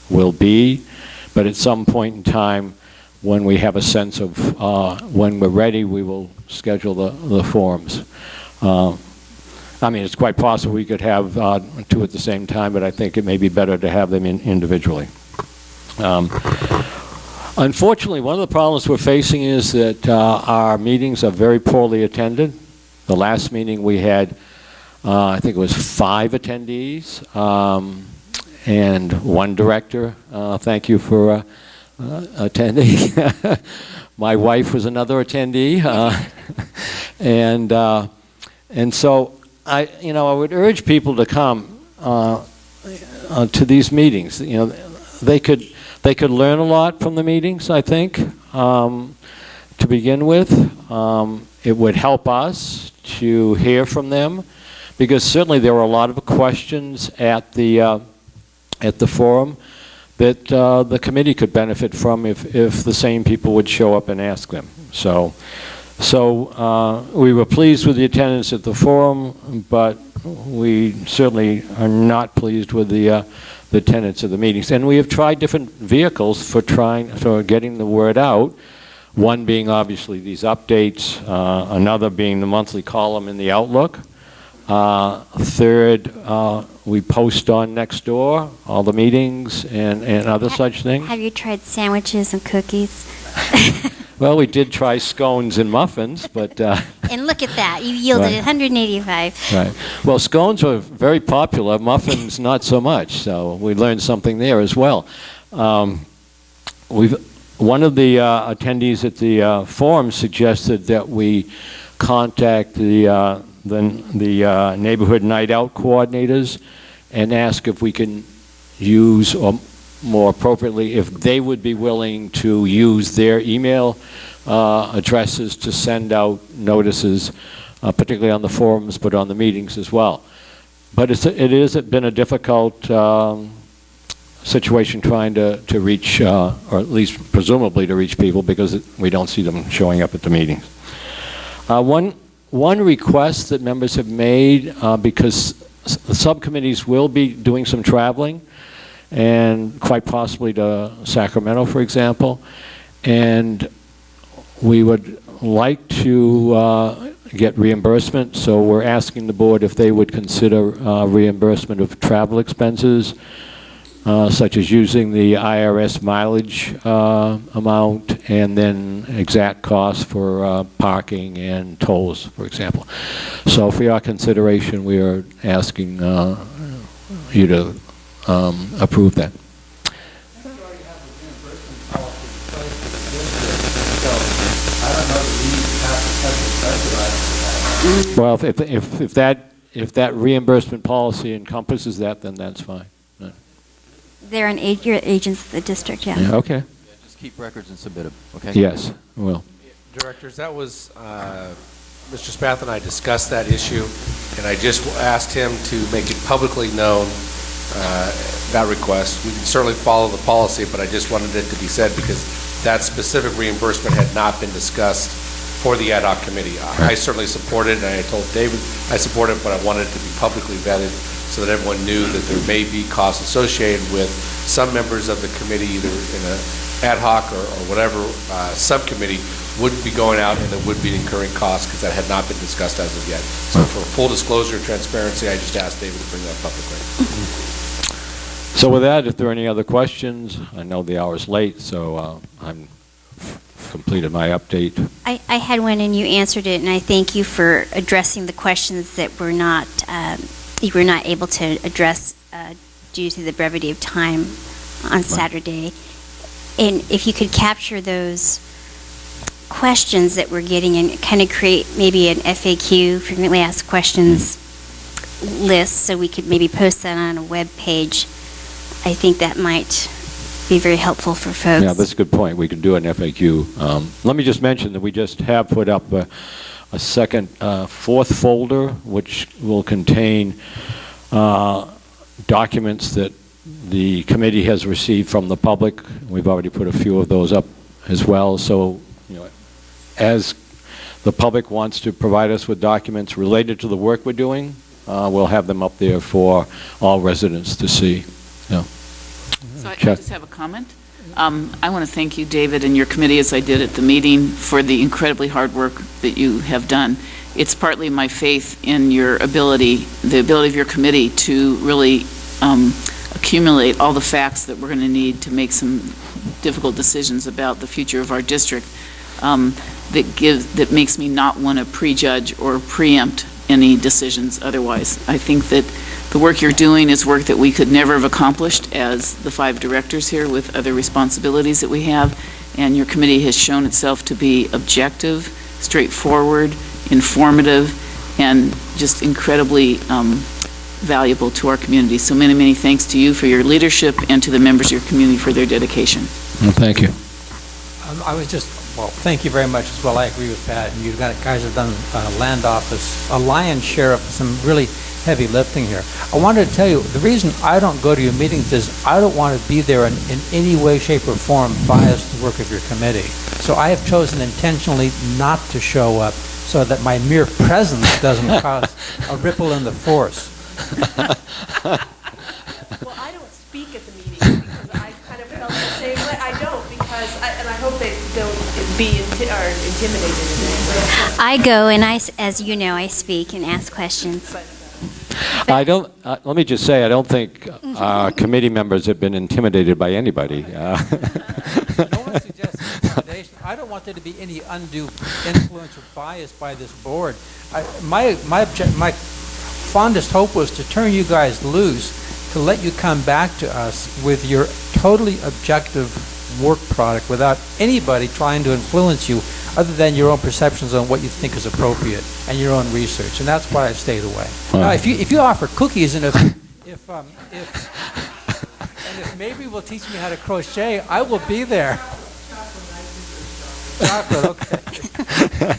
will be. But at some point in time, when we have a sense of when we're ready, we will schedule the forums. I mean, it's quite possible we could have two at the same time, but I think it may be better to have them individually. Unfortunately, one of the problems we're facing is that our meetings are very poorly attended. The last meeting we had, I think it was 5 attendees and 1 director. Thank you for attending. My wife was another attendee. And so I would urge people to come to these meetings. They could learn a lot from the meetings, I think, to begin with. It would help us to hear from them, because certainly there were a lot of questions at the forum that the committee could benefit from if the same people would show up and ask them. So we were pleased with the attendance at the forum, but we certainly are not pleased with the attendance of the meetings. And we have tried different vehicles for getting the word out. One being obviously these updates, another being the monthly column in the Outlook. Third, we post on Nextdoor all the meetings and other such things. Have you tried sandwiches and cookies? Well, we did try scones and muffins, but... And look at that. You yielded Right. 185. Right. Well, scones were very popular, muffins not so much, so we learned something there as well. One of the attendees at the forum suggested that we contact the neighborhood night out coordinators and ask if we can use, or more appropriately, if they would be willing to use their email addresses to send out notices, particularly on the forums, but on the meetings as well. But it has been a difficult situation trying to reach, or at least presumably to reach people, because we don't see them showing up at the meetings. One request that members have made, because the subcommittees will be doing some traveling, and quite possibly to Sacramento, for example, and we would like to get reimbursement, so we're asking the board if they would consider reimbursement of travel expenses, such as using the IRS mileage amount, and then exact costs for parking and tolls, for example. So for your consideration, we are asking you to approve that. Well, if that reimbursement policy encompasses that, then that's fine. They're you're agents of the district, yeah. Yeah, okay. Just keep records and submit them, okay? Yes, we will. Directors, that was, Mr. Spath and I discussed that issue, and I just asked him to make it publicly known, that request. We can certainly follow the policy, but I just wanted it to be said because that specific reimbursement had not been discussed for the ad hoc committee. I certainly support it, and I told David I support it, but I wanted it to be publicly vetted so that everyone knew that there may be costs associated with some members of the committee, either in an ad hoc or whatever subcommittee, would be going out and that would be incurring costs, because that had not been discussed as of yet. So for full disclosure and transparency, I just asked David to bring that publicly. So with that, if there are any other questions, I know the hour's late, so I'm completed my update. I had one and you answered it, and I thank you for addressing the questions that you were not able to address due to the brevity of time on Saturday. And if you could capture those questions that we're getting and kind of create maybe an FAQ, frequently asked questions list, so we could maybe post that on a web page, I think that might be very helpful for folks. Yeah, that's a good point. We can do an FAQ. Let me just mention that we just have put up a second, fourth folder, which will contain documents that the committee has received from the public. We've already put a few of those up as well. So, as the public wants to provide us with documents related to the work we're doing, we'll have them up there for all residents to see. So I just have a comment. I want to thank you, David, and your committee, as I did at the meeting, for the incredibly hard work that you have done. It's partly my faith in your ability, the ability of your committee to really accumulate all the facts that we're going to need to make some difficult decisions about the future of our district, that makes me not want to prejudge or preempt any decisions otherwise. I think that the work you're doing is work that we could never have accomplished as the 5 directors here with other responsibilities that we have, and your committee has shown itself to be objective, straightforward, informative, and just incredibly valuable to our community. So many, many thanks to you for your leadership and to the members of your community for their dedication. Well, thank you. Thank you very much as well. I agree with Pat, and you guys have done land office, a lion's share of some really heavy lifting here. I wanted to tell you, the reason I don't go to your meetings is I don't want to be there in any way, shape, or form bias the work of your committee. So I have chosen intentionally not to show up so that my mere presence doesn't cause a ripple in the force. Well, I don't speak at the meeting because I kind of felt the same way. I don't because, and I hope they don't be intimidated in any way. I go and as you know, I speak and ask questions. I don't. Let me just say, I don't think committee members have been intimidated by anybody. No one suggests intimidation. I don't want there to be any undue influence or bias by this board. My fondest hope was to turn you guys loose, to let you come back to us with your totally objective work product without anybody trying to influence you other than your own perceptions on what you think is appropriate and your own research, and that's why I stayed away. Now, if you offer cookies and if maybe will teach me how to crochet, I will be there. Chocolate, okay.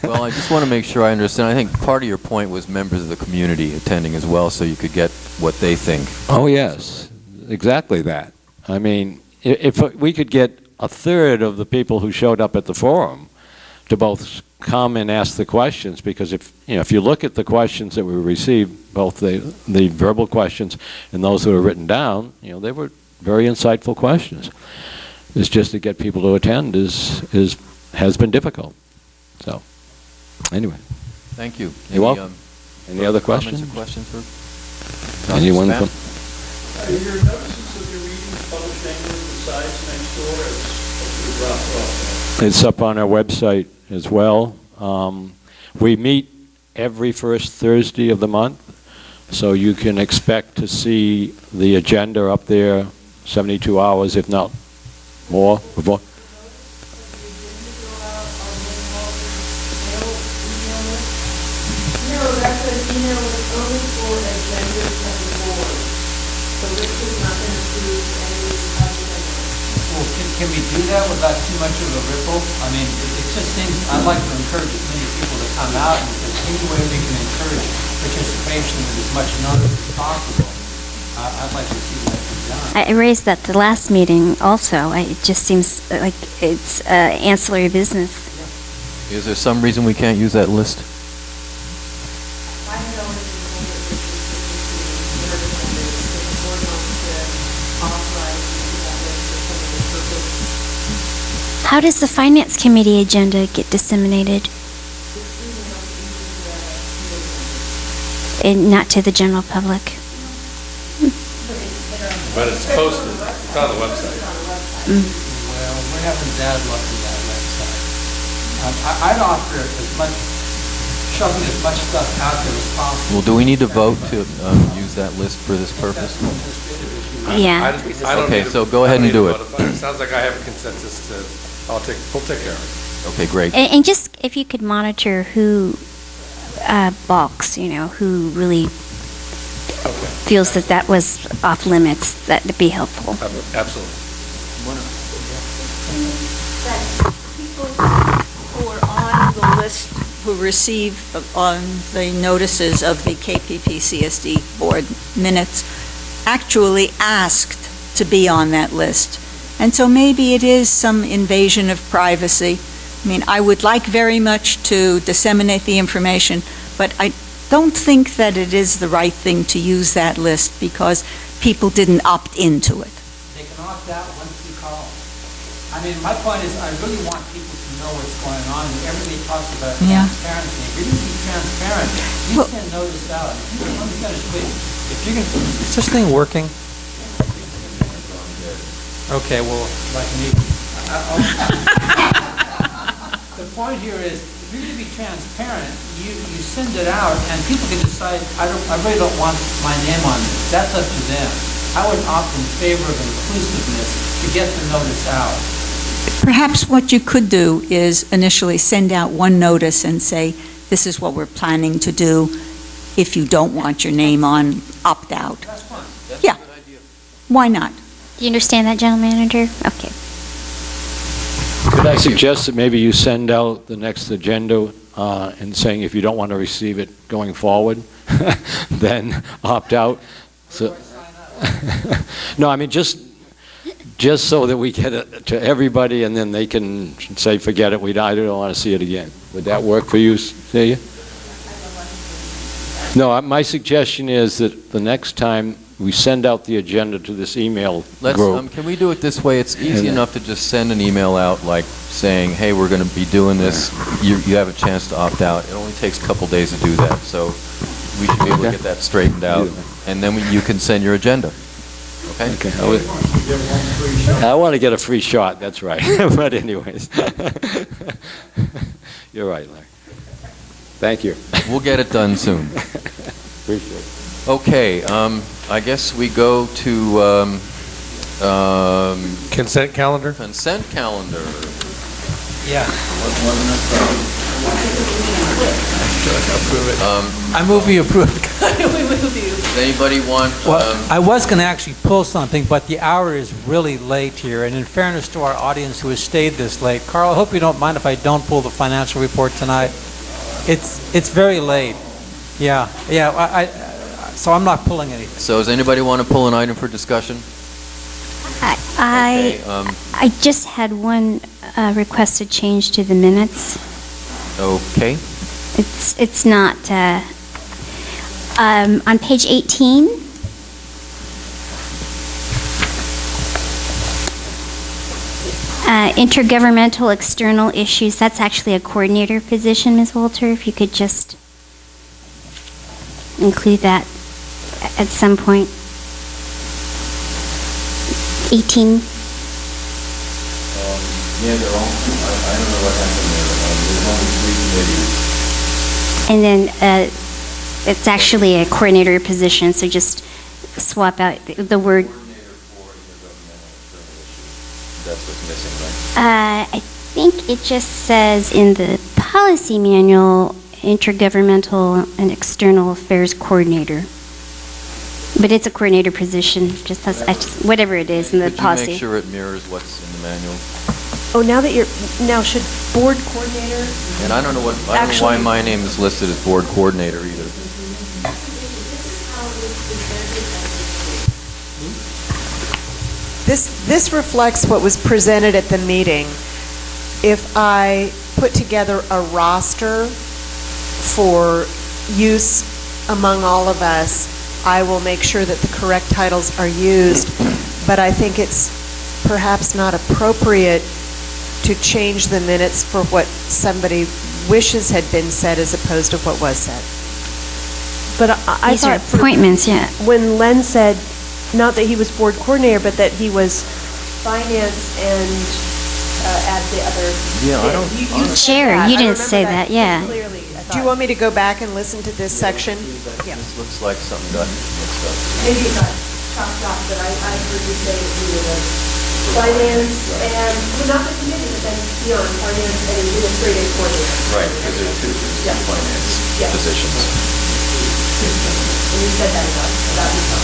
Well, I just want to make sure I understand. I think part of your point was members of the community attending as well, so you could get what they think. Oh, yes, exactly that. I mean, if we could get a third of the people who showed up at the forum to both come and ask the questions, because if you look at the questions that we received, both the verbal questions and those that were written down, they were very insightful questions. It's just to get people to attend has been difficult. So, anyway. Thank you. You're welcome. Any other questions? Questions for anyone? Your notices of your meetings published annually besides next door, it's dropped off. It's up on our website as well. We meet every first Thursday of the month, so you can expect to see the agenda up there 72 hours, if not more, before. Can we do that without too much of a ripple? I mean, it just seems, I'd like to encourage as many people to come out, and if there's any way we can encourage participation with as much notice as possible, I'd like to see that be done. I raised that the last meeting also. It just seems like it's ancillary business. Is there some reason we can't use that list? How does the Finance Committee agenda get disseminated? And not to the general public? But it's posted. It's on the website. Well, we're having bad luck with that website. I'd offer as much, shoving as much stuff out there as possible. Well, do we need to vote to use that list for this purpose? Yeah. I don't Okay, need so to- go ahead I don't and do need it. to vote. It sounds like I have a consensus we'll take care of it. Okay, great. And just if you could monitor who balks, who really feels that was off limits, that'd be helpful. Absolutely. That people who are on the list who receive on the notices of the KPPCSD board minutes actually asked to be on that list. And so maybe it is some invasion of privacy. I mean, I would like very much to disseminate the information, but I don't think that it is the right thing to use that list because people didn't opt into it. They can opt out once you call. I mean, my point is, I really want people to know what's going on, and everybody talks about Yeah. transparency. If you're going to be transparent, you send notice out. Let me finish, please. If you can, is this thing working? Okay, well, like me. The point here is, if you're going to be transparent, you send it out, and people can decide, I really don't want my name on this. That's up to them. I would opt in favor of inclusiveness to get the notice out. Perhaps what you could do is initially send out one notice and say, this is what we're planning to do. If you don't want your name on, opt out. That's fine. Yeah. Why not? Do you understand that, General Manager? Okay. Could I suggest that maybe you send out the next agenda and saying if you don't want to receive it going forward, then opt out? So, no, I mean, just so that we get it to everybody and then they can say, forget it, I don't want to see it again. Would that work for you, Celia? No, my suggestion is that the next time we send out the agenda to this email group. Can we do it this way? It's easy enough to just send an email out like saying, hey, we're going to be doing this. You have a chance to opt out. It only takes a couple days to do that. So we should be able to get that straightened out. And then you can send your agenda. Okay? I want to get a free shot, that's right. But anyways. You're right, Larry. Thank you. We'll get it done soon. Appreciate it. Okay, I guess we go to consent calendar. Consent calendar. Yeah. I move we approve. Does anybody want? Well, I was going to actually pull something, but the hour is really late here, and in fairness to our audience who has stayed this late, Carl, I hope you don't mind if I don't pull the financial report tonight. It's very late. Yeah. So I'm not pulling anything. So does anybody want to pull an item for discussion? I just had one requested change to the minutes. Okay. It's not on page 18. Intergovernmental external issues. That's actually a coordinator position, Ms. Walter. If you could just include that at some point. 18. Yeah, they're all, I don't know what happened there. There's only 3 committees. And then it's actually a coordinator position, so just swap out the word. That's what's missing, right? I think it just says in the policy manual, intergovernmental and external affairs coordinator. But it's a coordinator position, just has, whatever it is in the policy. Could you make sure it mirrors what's in the manual? Oh, now should board coordinator? And I don't know why my name is listed as board coordinator either. This reflects what was presented at the meeting. If I put together a roster for use among all of us, I will make sure that the correct titles are used, but I think it's perhaps not appropriate to change the minutes for what somebody wishes had been said as opposed to what was said. But I These are thought appointments, yeah. when Len said, not that he was board coordinator, but that he was finance and at the other. Yeah, I don't. You said Chair, that. you I didn't remember say that, yeah. clearly, I Do you want me to go back and listen to this section? Yeah. This looks like something got mixed up. Maybe it got chopped up, but I heard you say that you were the finance and, well, not the committee, but then beyond finance and administrative coordinator. Right, because there are two finance positions. And you said that about yourself.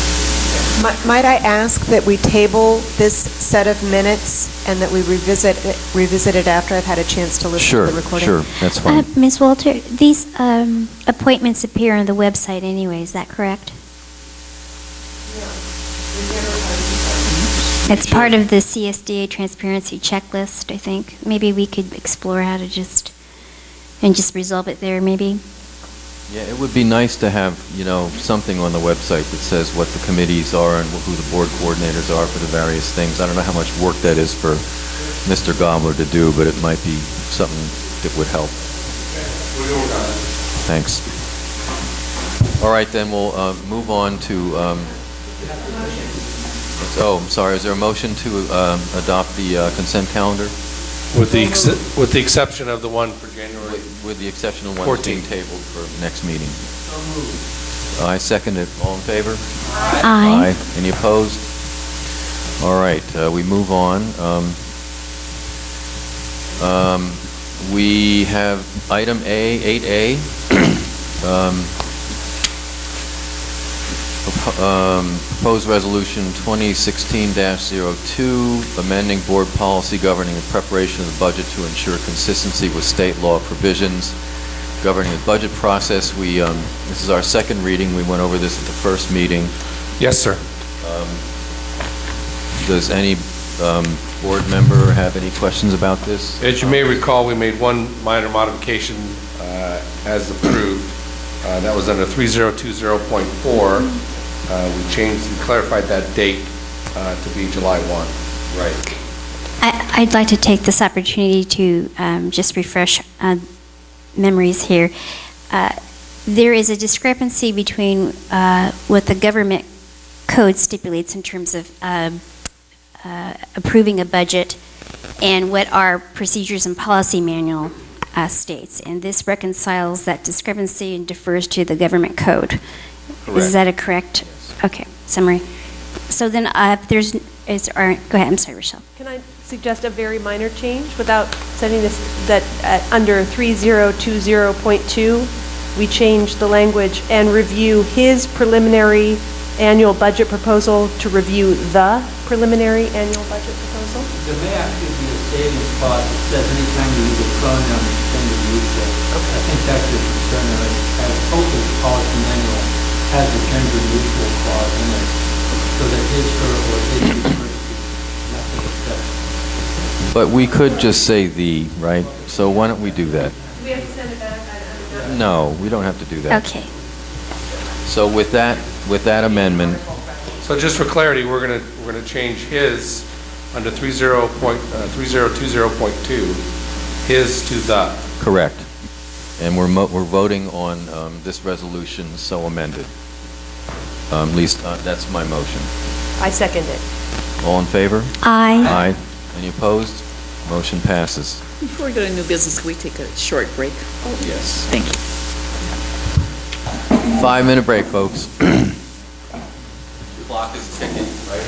Might I ask that we table this set of minutes and that we revisit it after I've had a chance to listen to the recording? Sure, that's fine. Ms. Walter, these appointments appear on the website anyway, is that correct? It's part of the CSDA transparency checklist, I think. Maybe we could explore how to just resolve it there, maybe. Yeah, it would be nice to have, something on the website that says what the committees are and who the board coordinators are for the various things. I don't know how much work that is for Mr. Gobbler to do, but it might be something that would help. Thanks. All right, then we'll move on to, I'm sorry, is there a motion to adopt the consent calendar? With the exception of the one for January. With the exception of one that's being tabled for next meeting. I second it. All in favor? Aye. Any opposed? All right, we move on. We have item A, 8A. Proposed Resolution 2016-02, amending board policy governing the preparation of the budget to ensure consistency with state law provisions governing the budget process. This is our second reading. We went over this at the first meeting. Yes, sir. Does any board member have any questions about this? As you may recall, we made one minor modification as approved. That was under 3020.4. We clarified that date to be July 1. Right. I'd like to take this opportunity to just refresh memories here. There is a discrepancy between what the government code stipulates in terms of approving a budget and what our procedures and policy manual states. And this reconciles that discrepancy and defers to the government code. Correct. Is that a correct? Okay, summary. So then, go ahead, I'm sorry, Rochelle. Can I suggest a very minor change without setting this, that under 3020.2, we change the language and review his preliminary annual budget proposal to review the preliminary annual budget proposal? There may actually be a savings clause that says anytime you use a pronoun extended neutral. I think that's your concern, as Oakland's policy manual has a gender neutral clause in it, so that his, her, or his refers to nothing except. But we could just say the, right? So why don't we do that? Do we have to send it back? No, we don't have to do that. Okay. So with that amendment, So just for clarity, we're going to change his under 3020.2, his to the. correct. And we're voting on this resolution so amended. At least that's my motion. I second it. All in favor? Aye. Aye. Any opposed? Motion passes. Before we go to new business, can we take a short break? Yes. Thank you. 5-minute break, folks. The clock is ticking, right?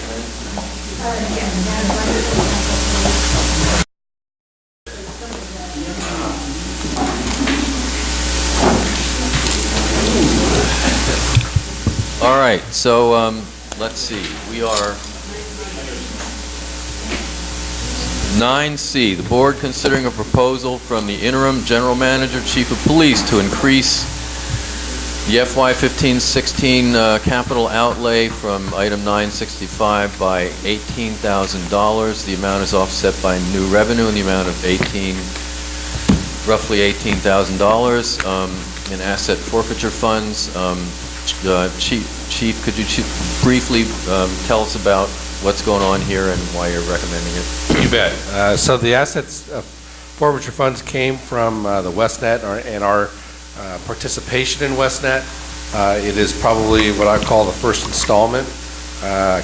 All right, so let's see. We are 9C, the board considering a proposal from the interim general manager, chief of police to increase the FY 15-16 capital outlay from item 965 by $18,000. The amount is offset by new revenue in the amount of roughly $18,000 in asset forfeiture funds. Chief, could you briefly tell us about what's going on here and why you're recommending it? You bet. So the assets forfeiture funds came from the WestNet and our participation in WestNet. It is probably what I call the first installment.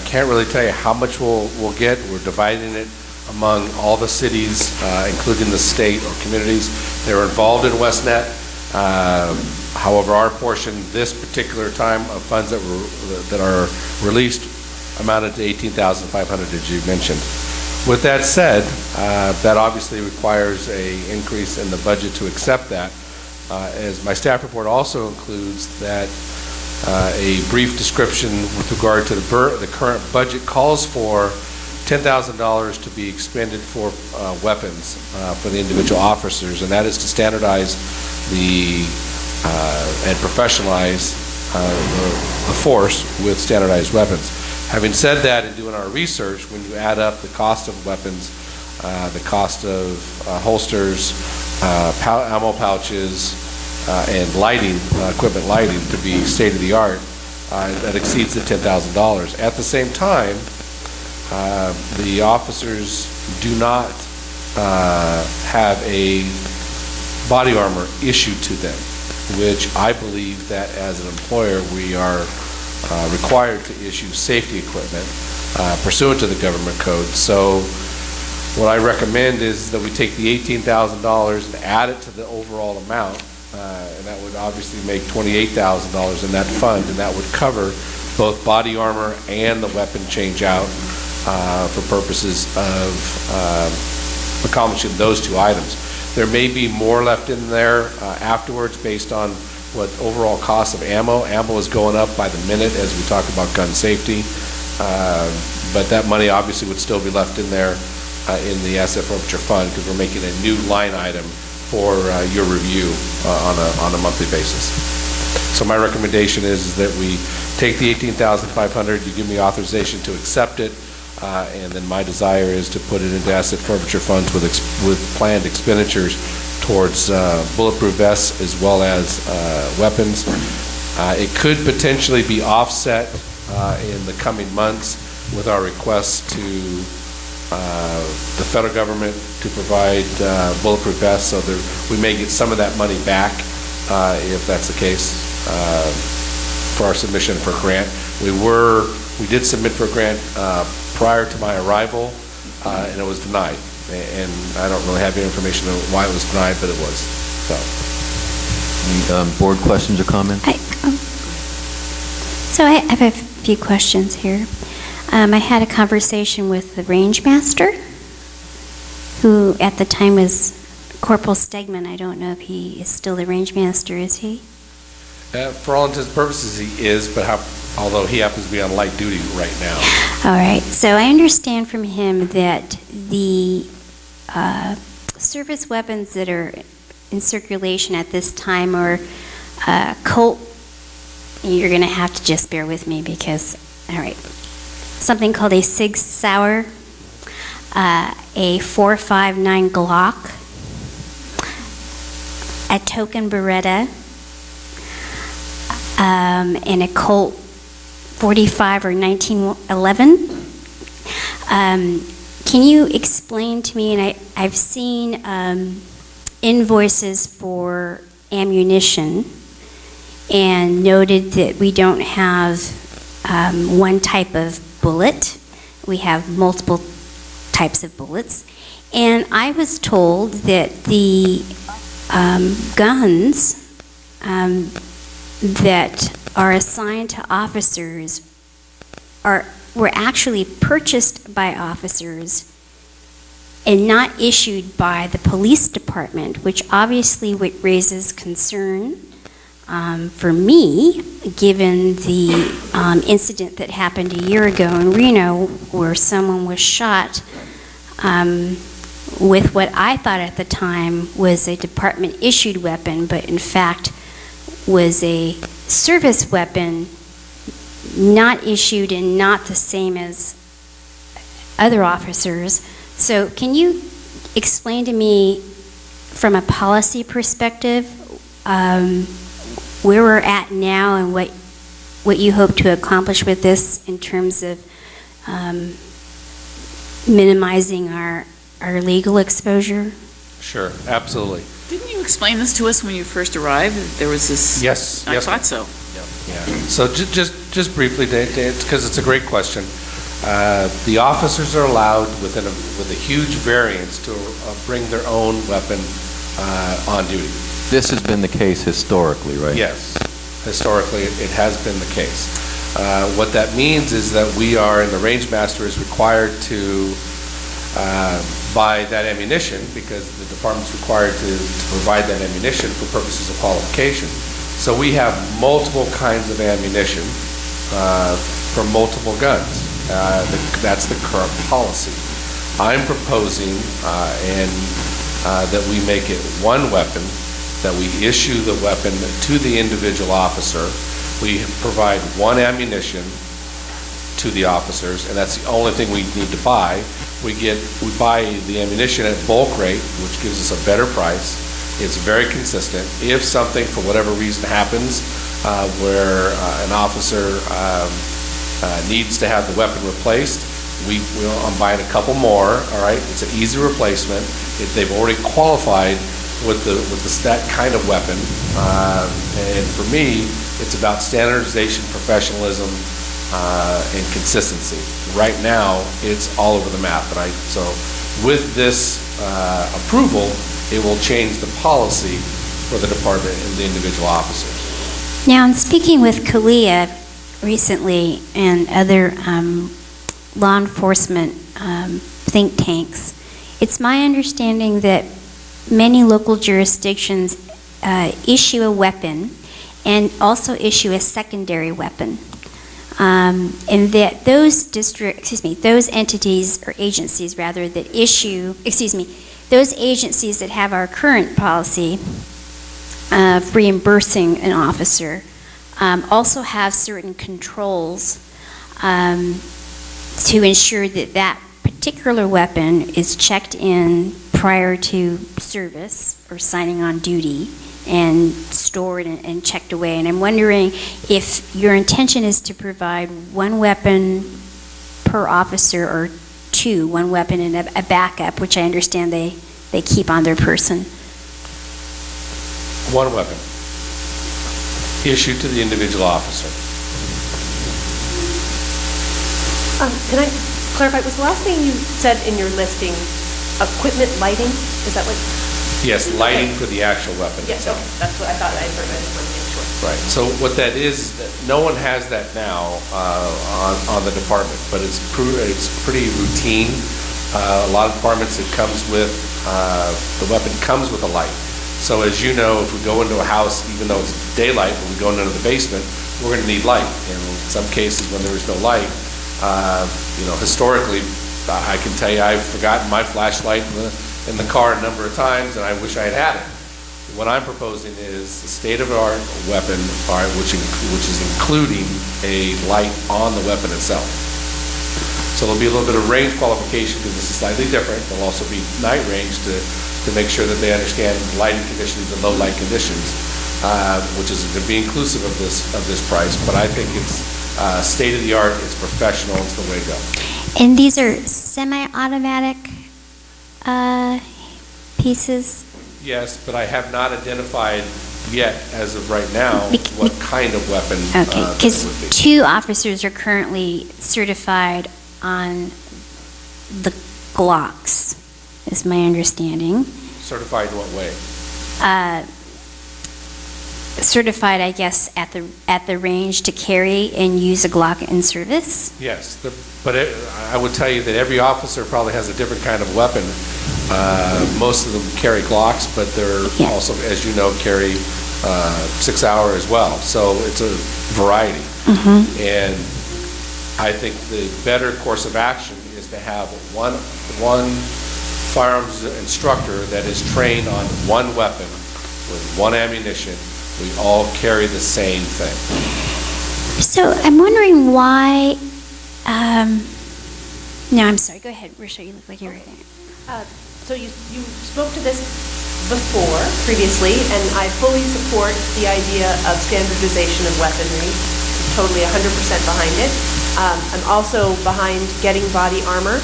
Can't really tell you how much we'll get. We're dividing it among all the cities, including the state or communities that are involved in WestNet. However, our portion this particular time of funds that are released amounted to $18,500, as you mentioned. With that said, that obviously requires an increase in the budget to accept that. As my staff report also includes that a brief description with regard to the current budget calls for $10,000 to be expended for weapons for the individual officers, and that is to standardize and professionalize the force with standardized weapons. Having said that, in doing our research, when you add up the cost of weapons, the cost of holsters, ammo pouches, and lighting, equipment lighting to be state-of-the-art, that exceeds the $10,000. At the same time, the officers do not have a body armor issued to them, which I believe that as an employer we are required to issue safety equipment pursuant to the government code. So what I recommend is that we take the $18,000 and add it to the overall amount, and that would obviously make $28,000 in that fund, and that would cover both body armor and the weapon change out for purposes of accomplishing those two items. There may be more left in there afterwards based on what overall cost of ammo. Ammo is going up by the minute as we talk about gun safety, but that money obviously would still be left in there in the asset forfeiture fund because we're making a new line item for your review on a monthly basis. So my recommendation is that we take the $18,500, you give me authorization to accept it, and then my desire is to put it into asset forfeiture funds with planned expenditures towards bulletproof vests as well as weapons. It could potentially be offset in the coming months with our request to the federal government to provide bulletproof vests, so we may get some of that money back if that's the case for our submission for a grant. We did submit for a grant prior to my arrival, and it was denied. And I don't really have any information on why it was denied, but it was. So, any board questions or comments? So I have a few questions here. I had a conversation with the range master, who at the time was Corporal Stegman. I don't know if he is still the range master, is he? For all intents and purposes, he is, but although he happens to be on light duty right now. All right. So I understand from him that the service weapons that are in circulation at this time are Colt. You're going to have to just bear with me because, all right, something called a Sig Sauer, a .459 Glock, a Token Beretta, and a Colt 45 or 1911. Can you explain to me, and I've seen invoices for ammunition and noted that we don't have one type of bullet. We have multiple types of bullets. And I was told that the guns that are assigned to officers were actually purchased by officers and not issued by the police department, which obviously raises concern for me, given the incident that happened a year ago in Reno where someone was shot with what I thought at the time was a department-issued weapon, but in fact was a service weapon not issued and not the same as other officers. So can you explain to me from a policy perspective where we're at now and what you hope to accomplish with this in terms of minimizing our legal exposure? Sure, absolutely. Didn't you explain this to us when you first arrived? There was this. Yes. I thought so. Yeah. So just briefly, because it's a great question. The officers are allowed with a huge variance to bring their own weapon on duty. This has been the case historically, right? Yes, historically it has been the case. What that means is that we are, and the range master is required to buy that ammunition because the department's required to provide that ammunition for purposes of qualification. So we have multiple kinds of ammunition for multiple guns. That's the current policy. I'm proposing that we make it one weapon, that we issue the weapon to the individual officer. We provide one ammunition, to the officers, and that's the only thing we need to buy. We buy the ammunition at bulk rate, which gives us a better price. It's very consistent. If something, for whatever reason, happens where an officer needs to have the weapon replaced, I'm buying a couple more, all right? It's an easy replacement. If they've already qualified with that kind of weapon. And for me, it's about standardization, professionalism, and consistency. Right now, it's all over the map. So with this approval, it will change the policy for the department and the individual officers. Now, in speaking with Kalia recently and other law enforcement think tanks, it's my understanding that many local jurisdictions issue a weapon and also issue a secondary weapon. And that those entities or agencies rather that issue, those agencies that have our current policy of reimbursing an officer also have certain controls to ensure that that particular weapon is checked in prior to service or signing on duty and stored and checked away. And I'm wondering if your intention is to provide one weapon per officer or two, one weapon and a backup, which I understand they keep on their person. One weapon issued to the individual officer. Can I clarify, was the last thing you said in your listing equipment lighting? Is that what? Yes, lighting for the actual weapon Yes, itself. okay. That's what I thought I heard. I just wanted to make sure. Right. So what that is, no one has that now on the department, but it's pretty routine. A lot of departments, it comes with, the weapon comes with a light. So as you know, if we go into a house, even though it's daylight, when we go into the basement, we're going to need light. And in some cases, when there is no light, historically, I can tell you I've forgotten my flashlight in the car a number of times, and I wish I had it. What I'm proposing is a state-of-the-art weapon, which is including a light on the weapon itself. So there'll be a little bit of range qualification because this is slightly different. There'll also be night range to make sure that they understand lighting conditions and low light conditions, which is going to be inclusive of this price. But I think it's state-of-the-art, it's professional, it's the way to go. And these are semi-automatic pieces? Yes, but I have not identified yet, as of right now, what kind of weapon Okay, because two officers are currently certified on the Glocks, is my understanding. Certified in what way? Certified, I guess, at the range to carry and use a Glock in service? Yes, but I would tell you that every officer probably has a different kind of weapon. Most of them carry Glocks, but they're also, as you know, carry 6-hour as well. So it's a variety. Mm-hmm. And I think the better course of action is to have one firearms instructor that is trained on one weapon with one ammunition. We all carry the same thing. So I'm wondering why, no, I'm sorry, go ahead, Risha, you look like you're right there. So you spoke to this before, previously, and I fully support the idea of standardization of weaponry. I'm totally 100% behind it. I'm also behind getting body armor.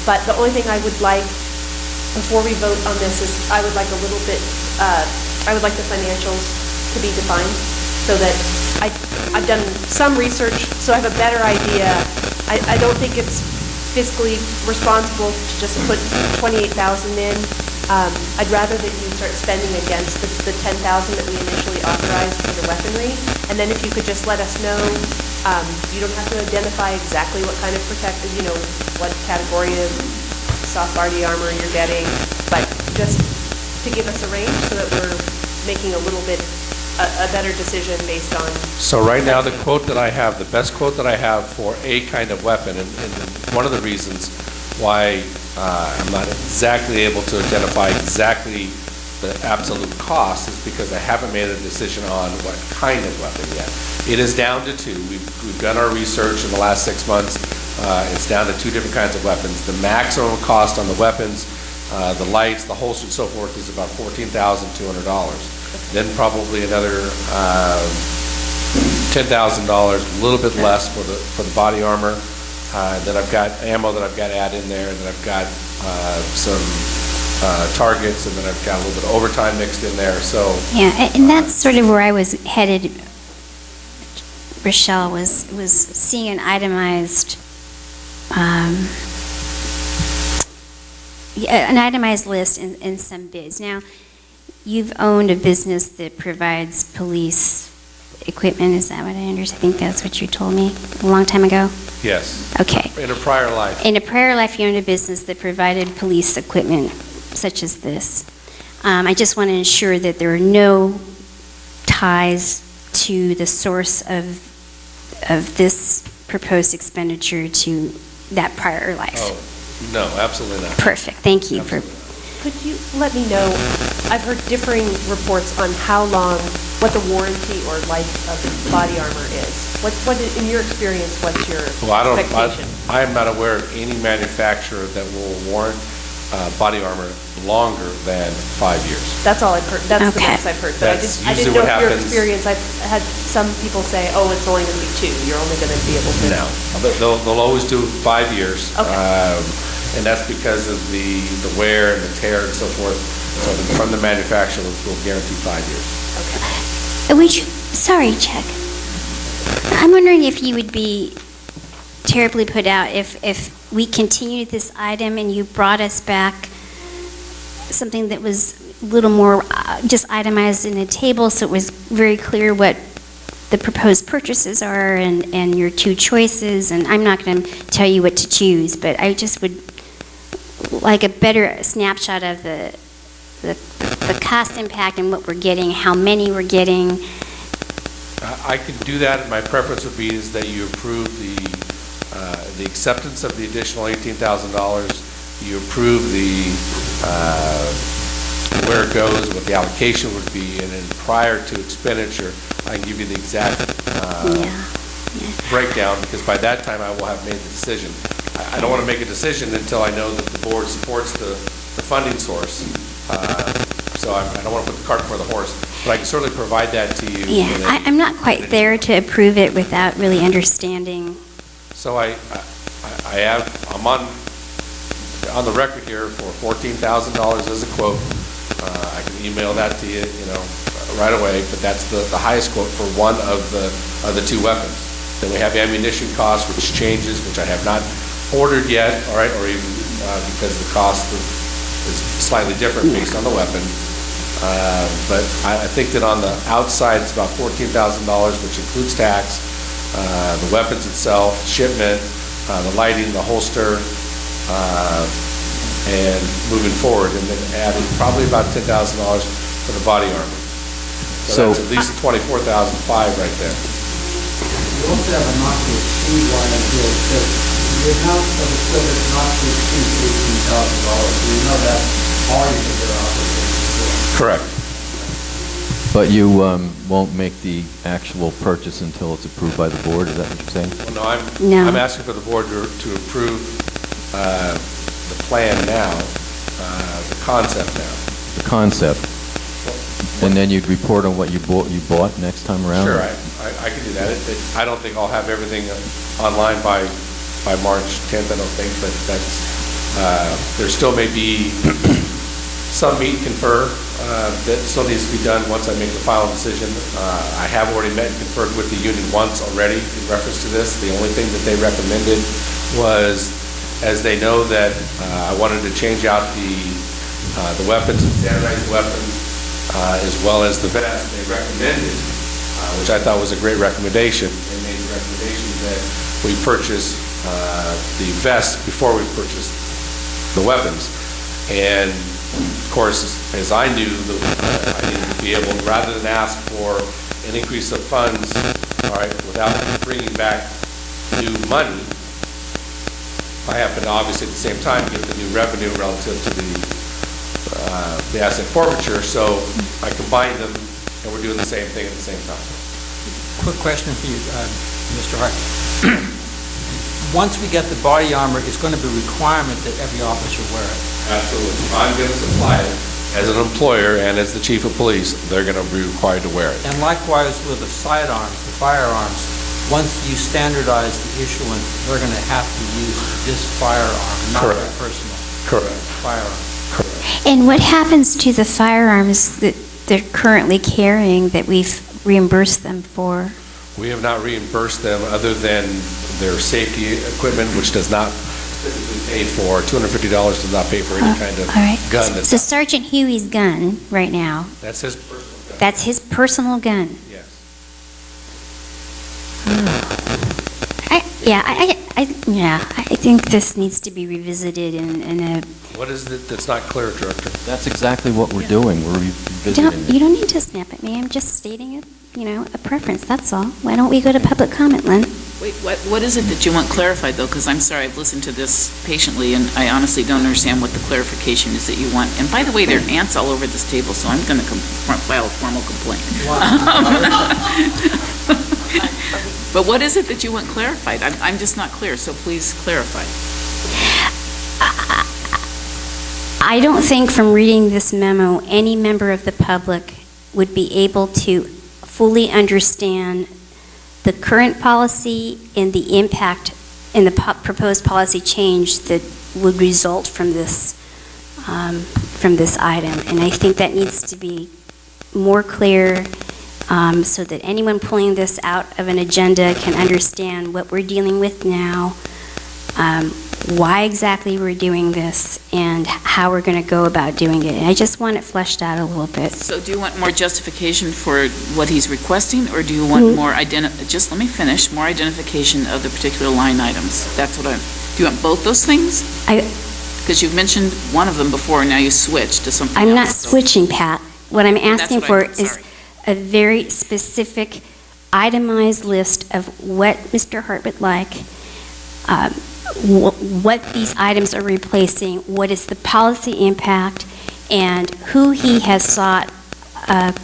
But the only thing I would like, before we vote on this, is I would like a little bit, I would like the financials to be defined so that I've done some research, so I have a better idea. I don't think it's fiscally responsible to just put $28,000 in. I'd rather that you start spending against the $10,000 that we initially authorized for the weaponry. And then if you could just let us know, you don't have to identify exactly what kind of what category of soft body armor you're getting, but just to give us a range so that we're making a little bit a better decision based on. So right now, the quote that I have, the best quote that I have for a kind of weapon, and one of the reasons why I'm not exactly able to identify exactly the absolute cost is because I haven't made a decision on what kind of weapon yet. It is down to two. We've done our research in the last 6 months. It's down to two different kinds of weapons. The maximum cost on the weapons, the lights, the holster, and so forth, is about $14,200. Then probably another $10,000, a little bit less for the body armor. Then I've got ammo that I've got to add in there, and then I've got some targets, and then I've got a little bit of overtime mixed in there. So yeah, and that's sort of where I was headed. Rochelle was seeing an itemized list in some bids. Now, you've owned a business that provides police equipment. Is that what I understand? I think that's what you told me a long time ago. yes. Okay. In a prior life. In a prior life, you owned a business that provided police equipment such as this. I just want to ensure that there are no ties to the source of this proposed expenditure to that prior life. Oh, no, absolutely not. Perfect. Thank you Absolutely. Could you let me know, I've heard differing reports on how long, what the warranty or life of body armor is. What in your experience, what's your expectation? I am not aware of any manufacturer that will warrant body armor longer than 5 years. That's all I've heard. That's the most I've heard. But That's I didn't usually know what if your happens. experience. I've had some people say, oh, it's only going to be 2. You're only going to be able to. No, they'll always do 5 years. Okay. And that's because of the wear and the tear and so forth. So from the manufacturer, we'll guarantee 5 years. Okay. Sorry, Chuck. I'm wondering if you would be terribly put out if we continued this item and you brought us back something that was a little more just itemized in a table, so it was very clear what the proposed purchases are and your two choices. And I'm not going to tell you what to choose, but I just would like a better snapshot of the cost impact and what we're getting, how many we're getting. I could do that. My preference would be is that you approve the acceptance of the additional $18,000. You approve where it goes, what the allocation would be, and then prior to expenditure, I can give you the exact breakdown, because by that time I will have made the decision. I don't want to make a decision until I know that the board supports the funding source. So I don't want to put the cart before the horse, but I can certainly provide that to you. Yeah, I'm not quite there to approve it without really understanding. So I'm on the record here for $14,000 as a quote. I can email that to you, right away, but that's the highest quote for one of the two weapons. Then we have ammunition costs, which changes, which I have not ordered yet, all right, or even because the cost is slightly different based on the weapon. But I think that on the outside, it's about $14,000, which includes tax, the weapons itself, shipment, the lighting, the holster, and moving forward, and then adding probably about $10,000 for the body armor. So that's at least $24,500 right there. You also have a not to exceed line here. The amount of equipment not to exceed $18,000. Do you know that already in your operation? Correct. But you won't make the actual purchase until it's approved by the board, is that what you're saying? Well, I'm asking for the board to approve the plan now, the concept now. The concept. And then you'd report on what you bought next time around? Sure, I can do that. I don't think I'll have everything online by March 10th, I don't think, but there still may be some meet and confer that still needs to be done once I make the final decision. I have already met and conferred with the union once already in reference to this. The only thing that they recommended was, as they know that I wanted to change out the weapons and standardize the weapons, as well as the vest, they recommended, which I thought was a great recommendation. They made the recommendation that we purchase the vest before we purchase the weapons. And of course, as I knew, I needed to be able, rather than ask for an increase of funds, all right, without bringing back new money, I happen to obviously at the same time get the new revenue relative to the the asset forfeiture, so I combined them, and we're doing the same thing at the same time. Quick question for you, Mr. Hart. Once we get the body armor, it's going to be a requirement that every officer wear it. Absolutely. I'm going to supply it as an employer and as the chief of police. They're going to be required to wear it. And likewise with the sidearms, the firearms, once you standardize the issuance, they're going to have to use this firearm, not their personal firearm. And what happens to the firearms that they're currently carrying that we've reimbursed them for? We have not reimbursed them other than their safety equipment, which does not typically pay for, $250 does not pay for any kind of all right. gun. That's So Sergeant Huey's gun right now, That's his personal gun. that's his personal gun? Yes. I think this needs to be revisited in a... What is it that's not clear, Director? That's exactly what we're doing. We're revisiting You don't need to snap at me. I'm just stating a preference, that's all. Why don't we go to public comment, Lynn? Wait, what is it that you want clarified, though? Because I'm sorry, I've listened to this patiently, and I honestly don't understand what the clarification is that you want. And by the way, there are ants all over this table, so I'm going to file a formal complaint. But what is it that you want clarified? I'm just not clear, so please clarify. I don't think from reading this memo, any member of the public would be able to fully understand the current policy and the impact and the proposed policy change that would result from this item. And I think that needs to be more clear so that anyone pulling this out of an agenda can understand what we're dealing with now, why exactly we're doing this, and how we're going to go about doing it. And I just want it fleshed out a little bit. So do you want more justification for what he's requesting, or do you want more just let me finish, more identification of the particular line items? That's what do you want both those things? Because you've mentioned one of them before, and now you switched to something else. I'm not switching, Pat. What I'm asking for is a very specific, itemized list of what Mr. Hart would like, what these items are replacing, what is the policy impact, and who he has sought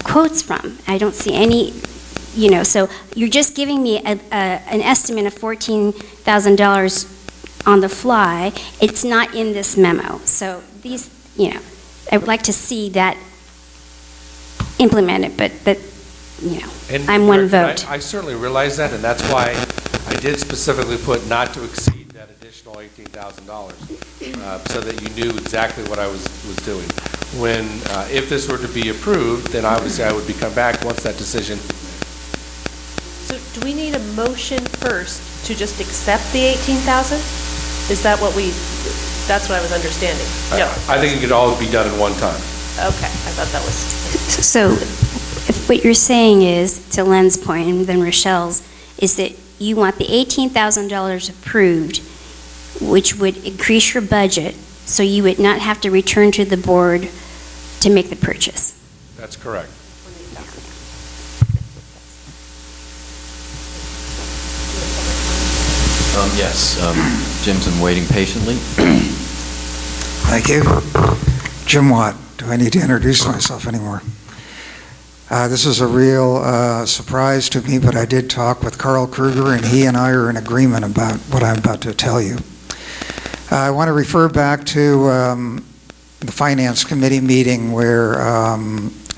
quotes from. I don't see any, so you're just giving me an estimate of $14,000 on the fly. It's not in this memo. So these, I would like to see that implemented, but And I'm one Director, vote. I certainly realize that, and that's why I did specifically put not to exceed that additional $18,000, so that you knew exactly what I was doing. When, if this were to be approved, then obviously I would come back once that decision. So do we need a motion first to just accept the 18,000? Is that that's what I was understanding? No. I think it could all be done in one time. Okay, I thought that was... So if what you're saying is, to Len's point and then Rochelle's, is that you want the $18,000 approved, which would increase your budget, so you would not have to return to the board to make the purchase. That's correct. Yes, Jim's been waiting patiently. Thank you. Jim Watt. Do I need to introduce myself anymore? This is a real surprise to me, but I did talk with Carl Kruger, and he and I are in agreement about what I'm about to tell you. I want to refer back to the Finance Committee meeting where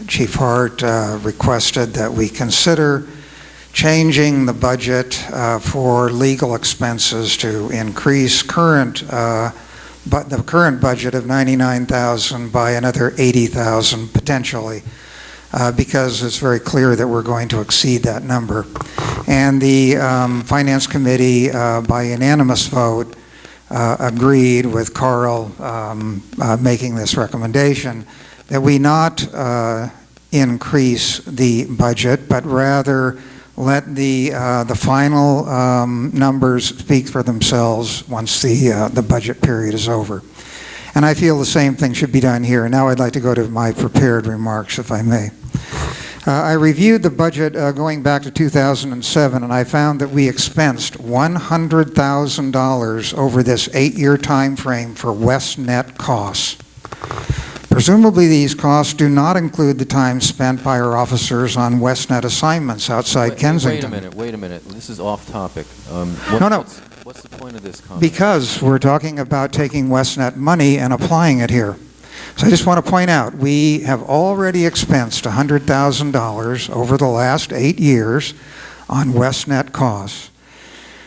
Chief Hart requested that we consider changing the budget for legal expenses to increase the current budget of $99,000 by another $80,000 potentially, because it's very clear that we're going to exceed that number. And the Finance Committee, by unanimous vote, agreed with Carl making this recommendation that we not increase the budget, but rather let the final numbers speak for themselves once the budget period is over. And I feel the same thing should be done here. Now I'd like to go to my prepared remarks, if I may. I reviewed the budget going back to 2007, and I found that we expensed $100,000 over this 8-year time frame for WestNet costs. Presumably, these costs do not include the time spent by our officers on WestNet assignments outside Kensington. Wait a minute. This is off topic. No. What's the point of this comment? Because we're talking about taking WestNet money and applying it here. So I just want to point out, we have already expensed $100,000 over the last 8 years on WestNet costs.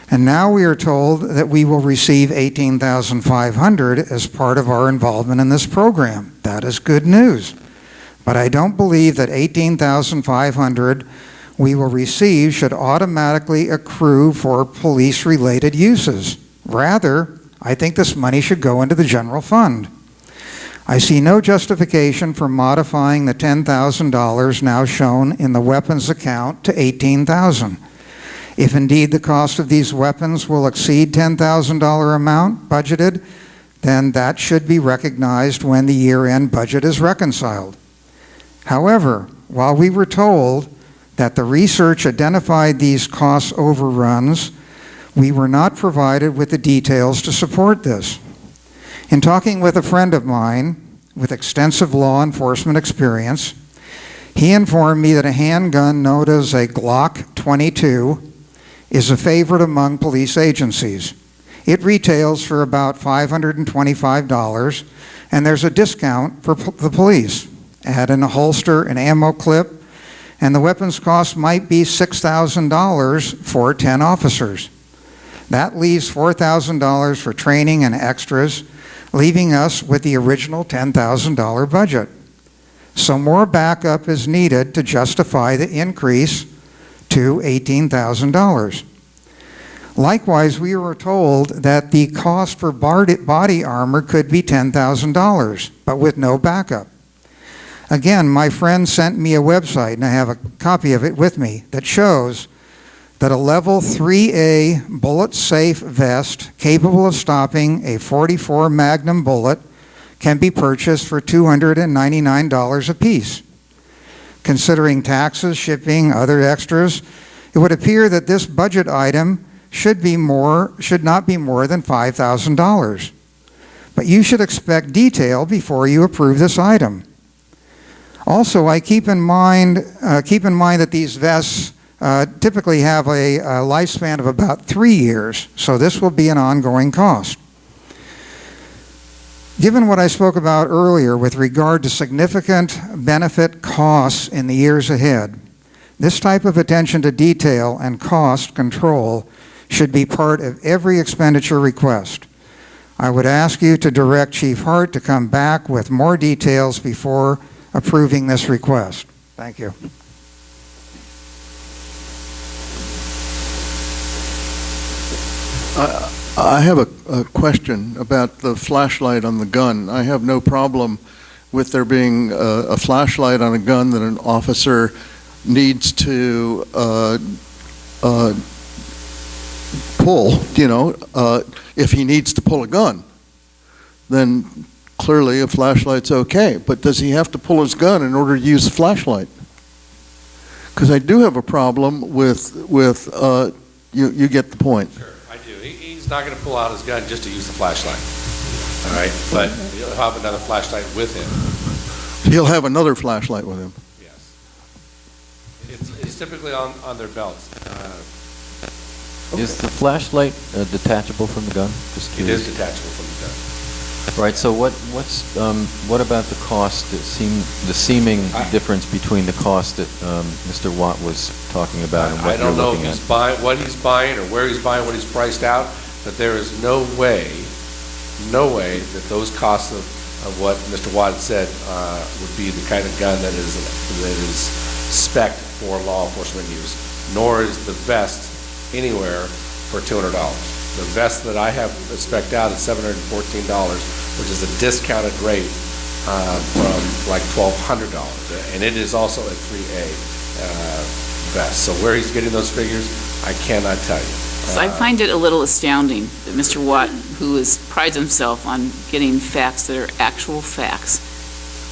And now we are told that we will receive $18,500 as part of our involvement in this program. That is good news. But I don't believe that $18,500 we will receive should automatically accrue for police-related uses. Rather, I think this money should go into the general fund. I see no justification for modifying the $10,000 now shown in the weapons account to $18,000. If indeed the cost of these weapons will exceed $10,000 amount budgeted, then that should be recognized when the year-end budget is reconciled. However, while we were told that the research identified these cost overruns, we were not provided with the details to support this. In talking with a friend of mine with extensive law enforcement experience, he informed me that a handgun known as a Glock 22 is a favorite among police agencies. It retails for about $525, and there's a discount for the police. Add in a holster, an ammo clip, and the weapons cost might be $6,000 for 10 officers. That leaves $4,000 for training and extras, leaving us with the original $10,000 budget. So more backup is needed to justify the increase to $18,000. Likewise, we were told that the cost for body armor could be $10,000, but with no backup. Again, my friend sent me a website, and I have a copy of it with me, that shows that a level 3A bullet-safe vest capable of stopping a .44 Magnum bullet can be purchased for $299 apiece. Considering taxes, shipping, other extras, it would appear that this budget item should not be more than $5,000. But you should expect detail before you approve this item. Also, I keep in mind that these vests typically have a lifespan of about 3 years, so this will be an ongoing cost. Given what I spoke about earlier with regard to significant benefit costs in the years ahead, this type of attention to detail and cost control should be part of every expenditure request. I would ask you to direct Chief Hart to come back with more details before approving this request. Thank you. I have a question about the flashlight on the gun. I have no problem with there being a flashlight on a gun that an officer needs to pull, if he needs to pull a gun, then clearly a flashlight's okay. But does he have to pull his gun in order to use the flashlight? Because I do have a problem with you get the point. Sure, I do. He's not going to pull out his gun just to use the flashlight. All right, but he'll have another flashlight with him. He'll have another flashlight with him. Yes. It's typically on their belts. Is the flashlight detachable from the gun? Just It curious. is detachable from the gun. Right. So what about the cost? The seeming difference between the cost that Mr. Watt was talking about and what I don't you're know looking if at? he's buying what he's buying or where he's buying what he's priced out, but there is no way that those costs of what Mr. Watt said would be the kind of gun that is spec'd for law enforcement use. Nor is the vest anywhere for $200. The vest that I have spec'd out is $714, which is a discounted rate from like $1,200, and it is also a 3A vest. So where he's getting those figures, I cannot tell you. So I find it a little astounding that Mr. Watt, who prides himself on getting facts that are actual facts,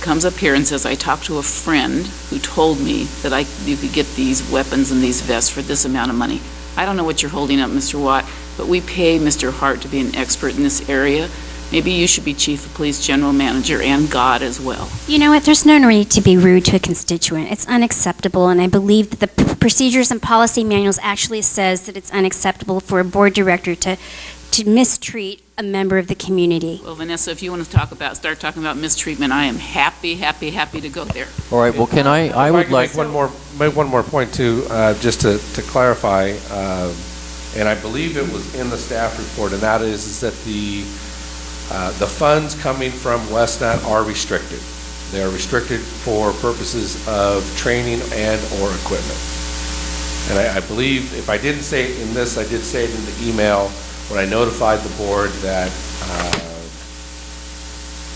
comes up here and says, I talked to a friend who told me that you could get these weapons and these vests for this amount of money. I don't know what you're holding up, Mr. Watt, but we pay Mr. Hart to be an expert in this area, maybe you should be chief of police, general manager, and God as well. You know what, there's no need to be rude to a constituent. It's unacceptable, and I believe that the procedures and policy manuals actually says that it's unacceptable for a board director to mistreat a member of the community. Well, Vanessa, if you want to start talking about mistreatment, I am happy to go there. All right, well, can I would like... Make one more point, too, just to clarify, and I believe it was in the staff report, and that is that the funds coming from WestNet are restricted. They are restricted for purposes of training and or equipment. And I believe, if I didn't say it in this, I did say it in the email when I notified the board that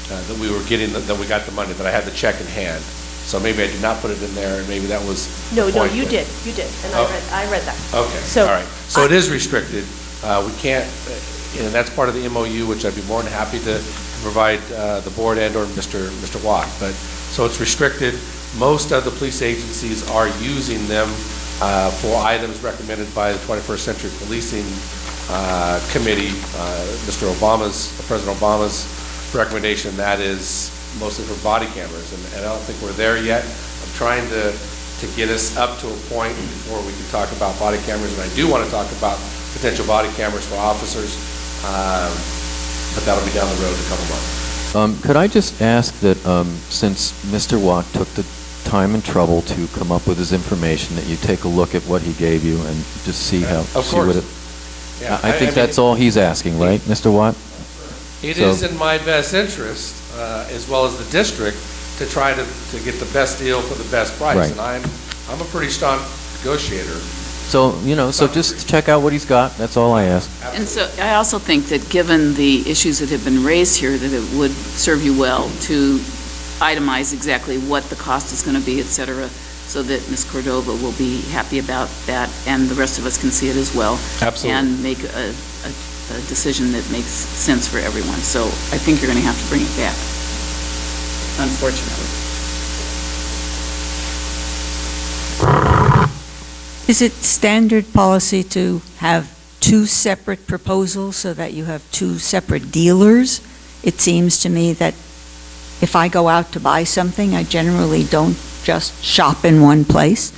that we were getting, that we got the money, that I had the check in hand. So maybe I did not put it in there, and maybe that was No, the point you there. did, and Oh. I read that. Okay, So all right. So it is restricted. We can't, and that's part of the MOU, which I'd be more than happy to provide the board and/or Mr. Watt. But, so it's restricted. Most of the police agencies are using them for items recommended by the 21st Century Policing Committee, President Obama's recommendation. That is mostly for body cameras, and I don't think we're there yet. I'm trying to get us up to a point before we can talk about body cameras, and I do want to talk about potential body cameras for officers, but that'll be down the road in a couple months. Could I just ask that, since Mr. Watt took the time and trouble to come up with his information, that you take a look at what he gave you and just see how... Of see what course. it, Yeah, I think mean, that's all he's asking, right, Mr. Watt? It So- is in my best interest, as well as the district, to try to get the best deal for the best price. Right. And I'm a pretty strong negotiator. So, so just check out what he's got, that's all I ask. And so I also think that given the issues that have been raised here, that it would serve you well to itemize exactly what the cost is going to be, et cetera, so that Ms. Cordova will be happy about that, and the rest of us can see it as well. Absolutely. And make a decision that makes sense for everyone. So I think you're going to have to bring it back, unfortunately. Is it standard policy to have two separate proposals so that you have two separate dealers? It seems to me that if I go out to buy something, I generally don't just shop in one place.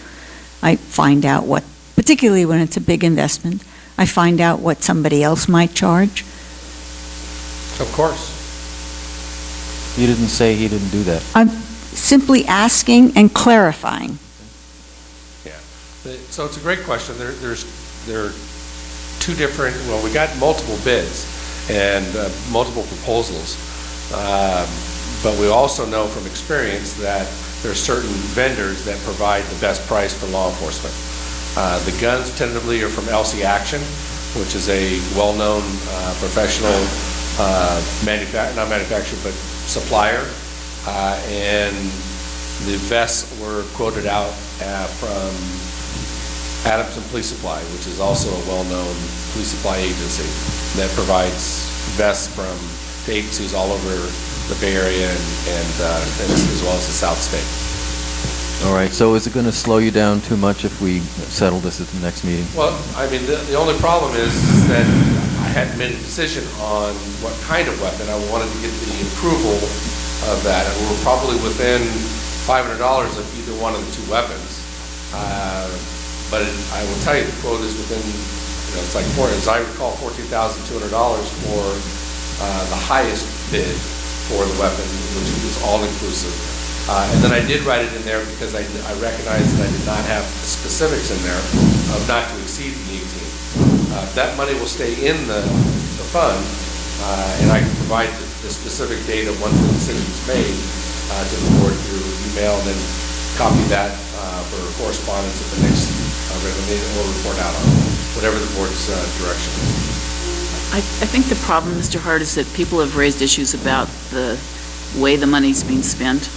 I find out what, particularly when it's a big investment, I find out what somebody else might charge. Of course. You didn't say he didn't do that. I'm simply asking and clarifying. So it's a great question. There are two different, well, we got multiple bids and multiple proposals, but we also know from experience that there are certain vendors that provide the best price for law enforcement. The guns tentatively are from LC Action, which is a well-known professional not manufacturer, but supplier, and the vests were quoted out from Adamson Police Supply, which is also a well-known police supply agency that provides vests to agencies all over the Bay Area and as well as the South State. All right, so is it going to slow you down too much if we settle this at the next meeting? Well, I mean, the only problem is that I hadn't made a decision on what kind of weapon. I wanted to get the approval of that, and we're probably within $500 of either one of the two weapons. But I will tell you, the quote is within, it's like, as I recall, $14,200 for the highest bid for the weapon, which is all-inclusive. And then I did write it in there because I recognized that I did not have the specifics in there of not to exceed the 18. That money will stay in the fund, and I can provide the specific date of when the decision is made to the board through email, and then copy that for correspondence at the next regular meeting, or report out on whatever the board's direction is. I think the problem, Mr. Hart, is that people have raised issues about the way the money's being spent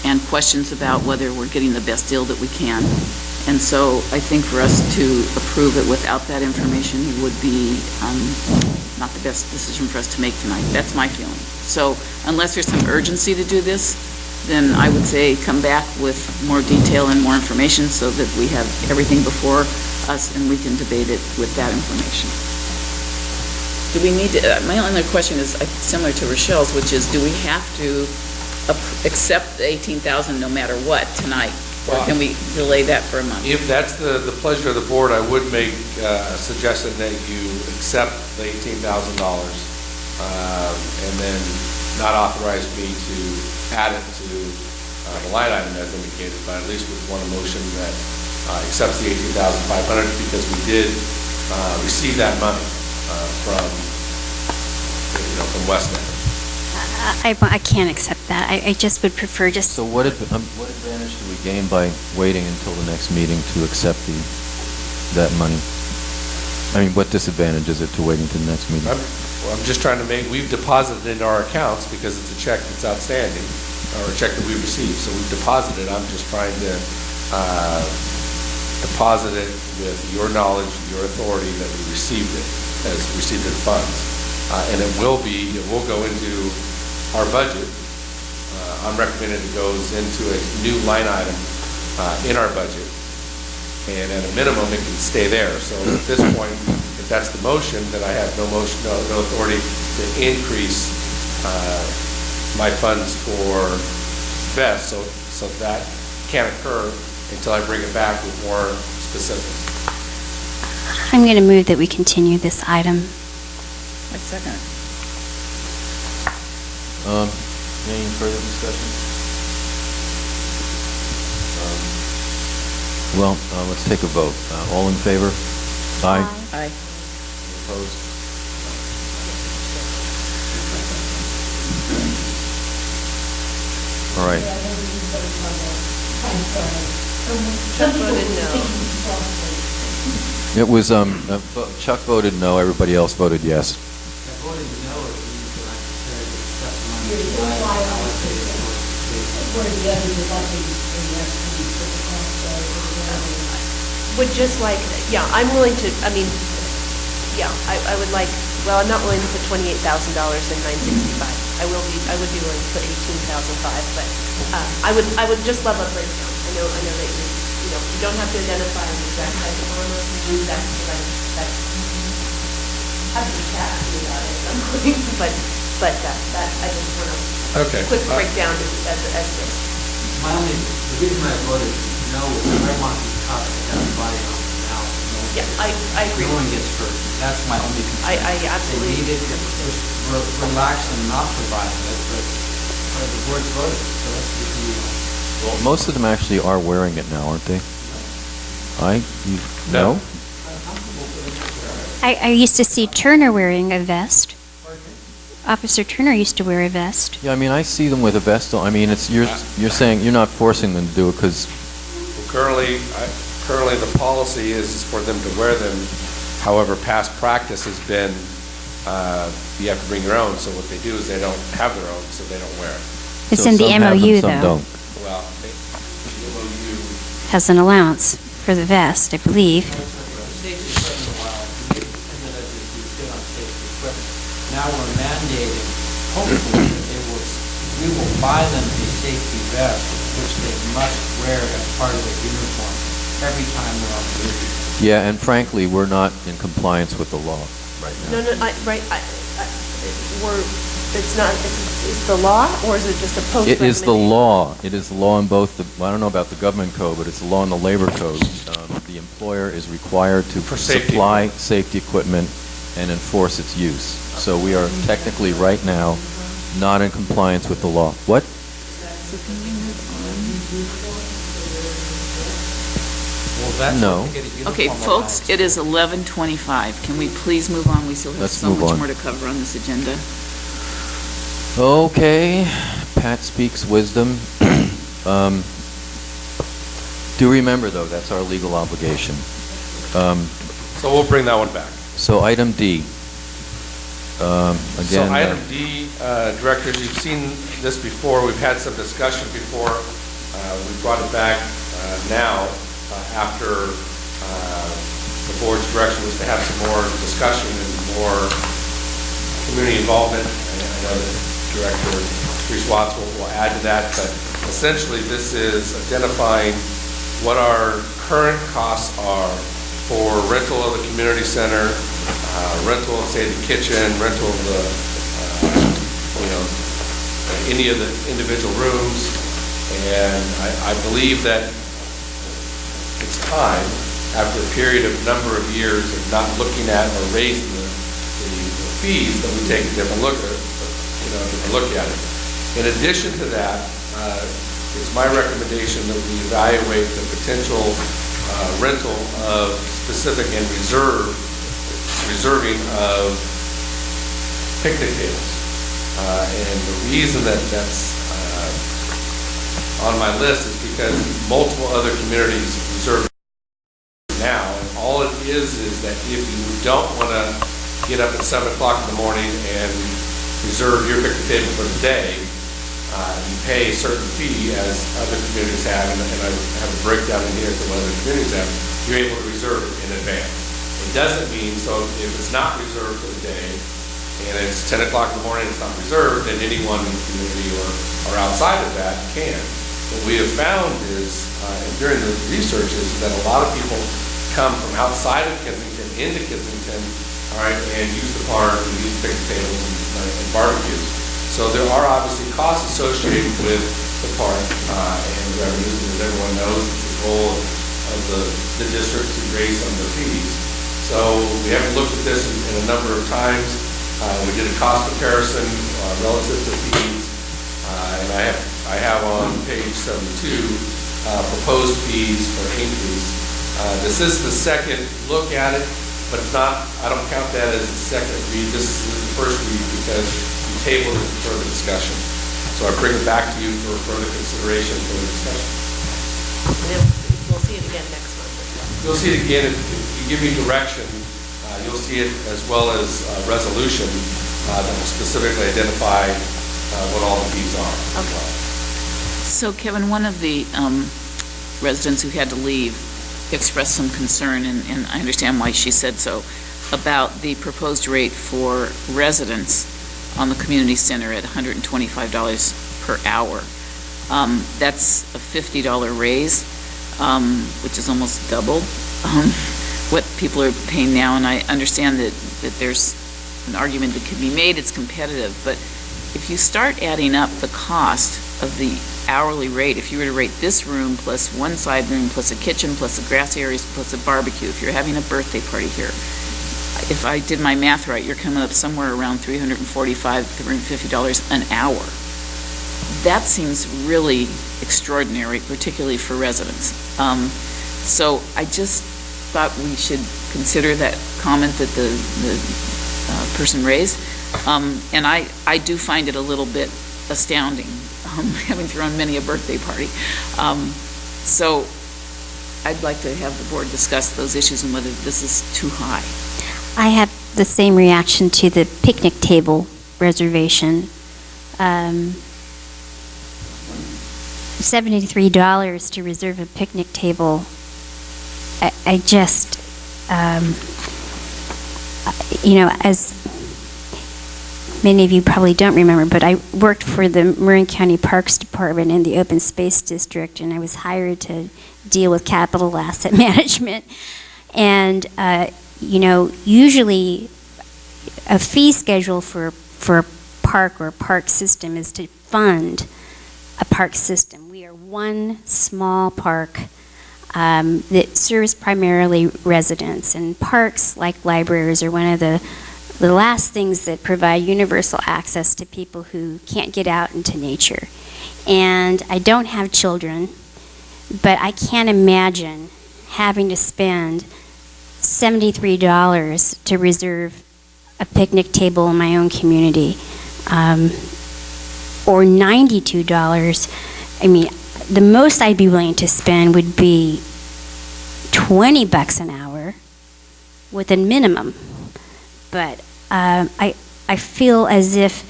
and questions about whether we're getting the best deal that we can. And so I think for us to approve it without that information would be not the best decision for us to make tonight. That's my feeling. So unless there's some urgency to do this, then I would say come back with more detail and more information so that we have everything before us and we can debate it with that information. do we need to, my only other question is similar to Rochelle's, which is, do we have to accept the 18,000 no matter what tonight? Or can we delay that for a month? If that's the pleasure of the board, I would make a suggestion that you accept the $18,000 and then not authorize me to add it to the line item as indicated, but at least with one motion that accepts the $18,500 because we did receive that money from Westnet. I can't accept that. I just would prefer just... So what advantage do we gain by waiting until the next meeting to accept that money? I mean, what disadvantage is it to waiting to the next meeting? I'm just trying to we've deposited into our accounts because it's a check that's outstanding, or a check that we received, so we've deposited. I'm just trying to deposit it with your knowledge, your authority that we received it as received it funds. And it will go into our budget. I'm recommending it goes into a new line item in our budget. And at a minimum, it can stay there. So at this point, if that's the motion, then I have no authority to increase my funds for VEST. So that can't occur until I bring it back with more specifics. I'm going to move that we continue this item. I second. Any further discussion? Well, let's take a vote. All in favor? Aye. Aye. Opposed? All right. Chuck voted no. It was, Chuck voted no, everybody else voted yes. Would just like, I'm willing to, I would like, well, I'm not willing to put $28,000 in 965. I would be willing to put 18,005, but I would just love a breakdown. I know that you don't have to identify the exact type of armor. That's have to chat to you about it. But that I just want a quick breakdown as this. The reason I voted no is I want to cover everybody else now. Yeah, I agree. No one gets hurt. That's my only concern. I absolutely. They needed to relax and not provide it, but the board's voted, so let's continue. Well, most of them actually are wearing it now, aren't they? No? I used to see Turner wearing a vest. Officer Turner used to wear a vest. Yeah, I mean, I see them with a vest on. I mean, you're saying you're not forcing them to do it because... Currently the policy is for them to wear them. However, past practice has been you have to bring your own. So what they do is they don't have their own, so they don't wear it. It's in the MOU, though. Some don't. Well, the MOU has an allowance for the vest, I believe. Now we're mandating, hopefully, we will buy them a safety vest, which they must wear as part of their uniform every time they're on duty. Yeah, and frankly, we're not in compliance with the law right now. It's not, it's the law, or is it just a post? It is the law. It is the law in both I don't know about the government code, but it's the law in the labor code. The employer is required to supply safety equipment and enforce its use. So we are technically right now not in compliance with the law. What? No. Okay, folks, it is 11:25. Can we please move on? We still have so much more to cover on this agenda. Okay, Pat speaks wisdom. Do remember, though, that's our legal obligation. So we'll bring that one back. So item D. Again. So item D, directors, you've seen this before. We've had some discussion before. We brought it back now after the board's direction was to have some more discussion and more community involvement. I know that Director Reese Watts will add to that, but essentially this is identifying what our current costs are for rental of the community center, rental of, say, the kitchen, rental of the, any of the individual rooms. And I believe that it's time, after a period of number of years of not looking at or raising the fees, that we take a different look at it. In addition to that, it's my recommendation that we evaluate the potential rental of specific and reserving of picnic tables. And the reason that that's on my list is because multiple other communities reserve now, and all it is that if you don't want to get up at 7 o'clock in the morning and reserve your picnic table for the day, you pay a certain fee, as other communities have, and I have a breakdown in here to what other communities have. You're able to reserve it in advance. It doesn't mean, so if it's not reserved for the day, and it's 10 o'clock in the morning, it's not reserved, then anyone in the community or outside of that can. What we have found is, during the research, is that a lot of people come from outside of Kensington into Kensington, all right, and use the park and use picnic tables and barbecues. So there are obviously costs associated with the park and revenues, and as everyone knows, it's the goal of the district to raise some of the fees. So we haven't looked at this in a number of times. We did a cost comparison relative to fees, and I have on page 72 proposed fees for increase. This is the second look at it, but it's not. I don't count that as the second read. This is the first read because you tabled it for further discussion. So I bring it back to you for further consideration, further discussion. We'll see it again next month. You'll see it again if you give me direction. You'll see it as well as resolution that will specifically identify what all the fees are. Okay. So, Kevin, one of the residents who had to leave expressed some concern, and I understand why she said so, about the proposed rate for residents on the community center at $125 per hour. That's a $50 raise, which is almost double what people are paying now, and I understand that there's an argument that could be made, it's competitive, but if you start adding up the cost of the hourly rate, if you were to rate this room plus one side room plus a kitchen plus the grass areas plus a barbecue, if you're having a birthday party here, if I did my math right, you're coming up somewhere around $345, $350 an hour. That seems really extraordinary, particularly for residents. So I just thought we should consider that comment that the person raised. And I do find it a little bit astounding, having thrown many a birthday party. So I'd like to have the board discuss those issues and whether this is too high. I have the same reaction to the picnic table reservation. $73 to reserve a picnic table. I just, as many of you probably don't remember, but I worked for the Marin County Parks Department in the Open Space District, and I was hired to deal with capital asset management. And, usually a fee schedule for a park or a park system is to fund a park system. We are one small park that serves primarily residents, and parks, like libraries, are one of the last things that provide universal access to people who can't get out into nature. And I don't have children, but I can't imagine having to spend $73 to reserve a picnic table in my own community, or $92. I mean, the most I'd be willing to spend would be $20 an hour with a minimum. But I feel as if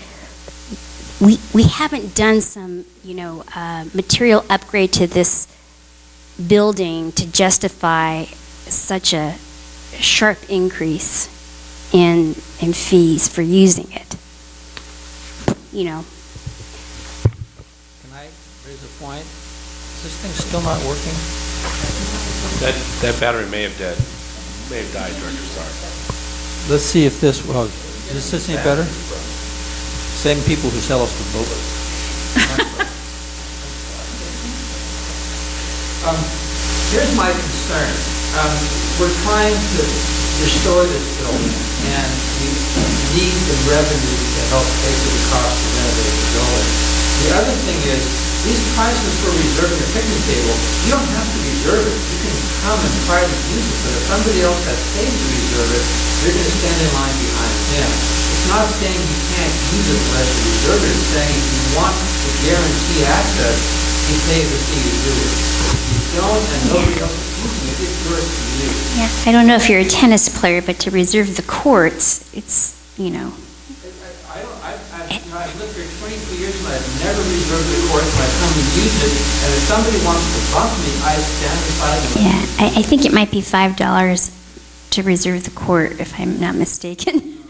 we haven't done some, material upgrade to this building to justify such a sharp increase in fees for using it. Can I raise a point? Is this thing still not working? That battery may have died, Director, sorry. let's see if this, well, is this any better? Same people who sell us the boat. Here's my concern. We're trying to restore this building, and we need the revenue to help pay for the cost of renovating the building. The other thing is, these prices for reserving a picnic table, you don't have to reserve it. You can come and privately use it, but if somebody else has paid to reserve it, you're going to stand in line behind them. It's not saying you can't use it unless you reserve it. It's saying if you want to guarantee access, you pay the fee to do it. If you don't and nobody else is using it, it's yours to use. Yeah, I don't know if you're a tennis player, but to reserve the courts, it's, I've lived here 22 years and I've never reserved the course, and I come and use it, and if somebody wants to bump me, I stand beside them. yeah, I think it might be $5 to reserve the court, if I'm not mistaken.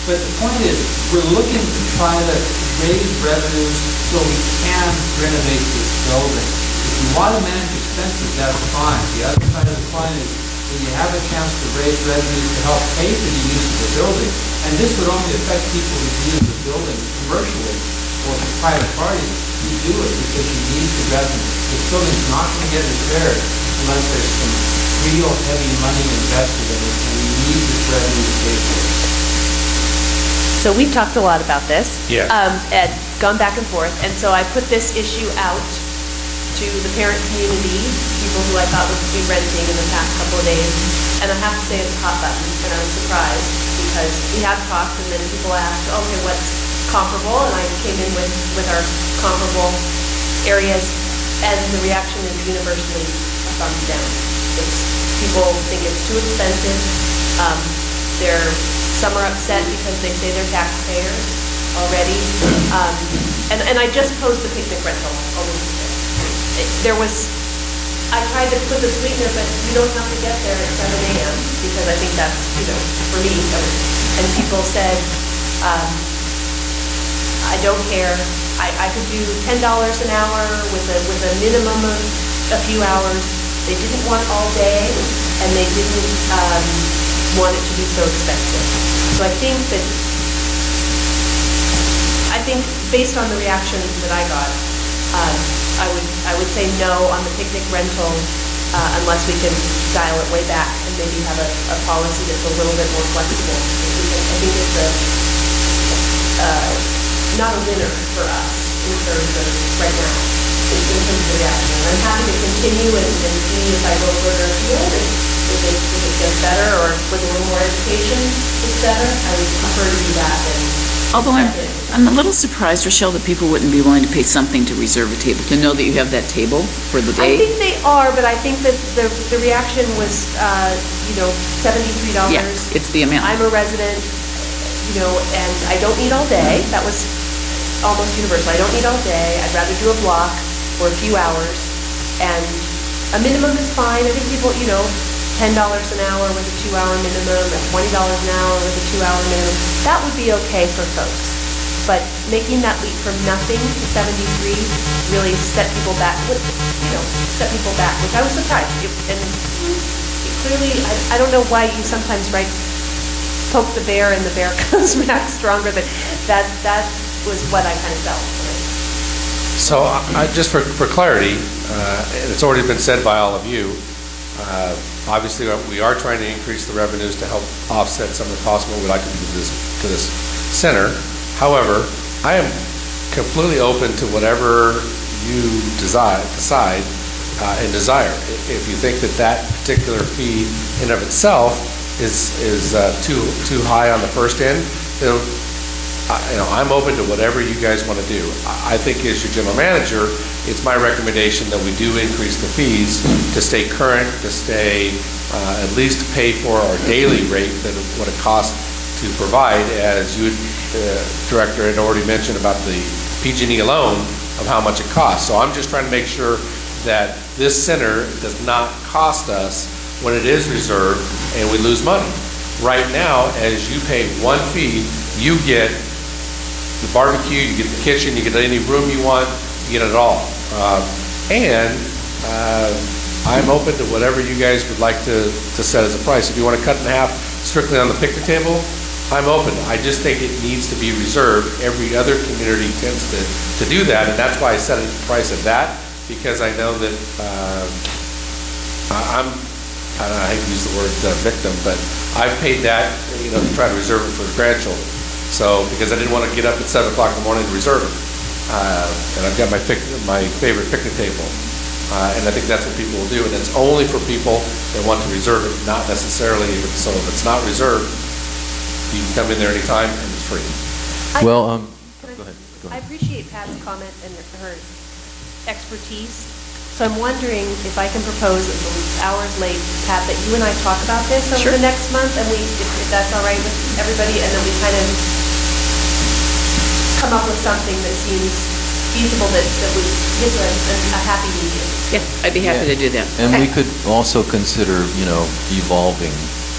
But the point is, we're looking to try to raise revenues so we can renovate this building. If you want to manage expenses, that's fine. The other side of the coin is when you have a chance to raise revenues to help pay for the use of the building, and this would only affect people who use the building commercially or for private parties, you do it because you need the revenue. This building's not going to get repaired unless there's some real heavy money invested in it, and we need this revenue to pay for it. So we've talked a lot about this. Yeah. And gone back and forth. And so I put this issue out to the parent community, people who I thought would be renting in the past couple of days. And I have to say it's a hot button, and I was surprised because we had talked and then people asked, okay, what's comparable? And I came in with our comparable areas, and the reaction is universally a thumbs down. People think it's too expensive. Some are upset because they say they're taxpayers already. And I just posed the picnic rental. I tried to put the sweetener, but you don't have to get there at 7 a.m. because I think that's, for me, and people said, I don't care. I could do $10 an hour with a minimum of a few hours. They didn't want all day, and they didn't want it to be so expensive. So I think based on the reaction that I got, I would say no on the picnic rental unless we can dial it way back and maybe have a policy that's a little bit more flexible. I think it's not a winner for us in terms of right now, in terms of the reaction. And I'm happy to continue and see if I go further afield and if it gets better or with a little more education it's better. I would prefer to do that than. Although I'm a little surprised, Rochelle, that people wouldn't be willing to pay something to reserve a table, to know that you have that table for the day. I think they are, but I think that the reaction was, $73. Yeah, it's the amount. I'm a resident, and I don't need all day. That was almost universal. I don't need all day. I'd rather do a block or a few hours. And a minimum is fine. I think people, $10 an hour with a 2-hour minimum, or $20 an hour with a 2-hour minimum, that would be okay for folks. But making that leap from nothing to 73 really set people back, which I was surprised. And clearly, I don't know why you sometimes poke the bear and the bear comes back stronger. That was what I kind of felt. So just for clarity, and it's already been said by all of you, obviously we are trying to increase the revenues to help offset some of the costs of what we'd like to do to this center. However, I am completely open to whatever you decide and desire. If you think that particular fee in of itself is too high on the first end, I'm open to whatever you guys want to do. I think as your general manager, it's my recommendation that we do increase the fees to stay current, to stay at least pay for our daily rate that what it costs to provide, as you, Director, had already mentioned about the PG&E alone of how much it costs. So I'm just trying to make sure that this center does not cost us when it is reserved and we lose money. Right now, as you pay one fee, you get the barbecue, you get the kitchen, you get any room you want, you get it all. And I'm open to whatever you guys would like to set as a price. If you want to cut it in half strictly on the picnic table, I'm open. I just think it needs to be reserved. Every other community tends to do that, and that's why I set the price at that, because I know that I hate to use the word victim, but I've paid that, to try to reserve it for the grandchildren. So, because I didn't want to get up at 7 o'clock in the morning to reserve it. And I've got my favorite picnic table. And I think that's what people will do, and it's only for people that want to reserve it, not necessarily, so if it's not reserved, you can come in there anytime and it's free. Well, go ahead. I appreciate Pat's comment and her expertise. So I'm wondering if I can propose, hours late, Pat, that you and I talk about this over the next month, and if that's all right with everybody, and then we kind of come up with something that seems feasible, that would hit a happy medium. Yeah, I'd be happy to do that. And we could also consider, evolving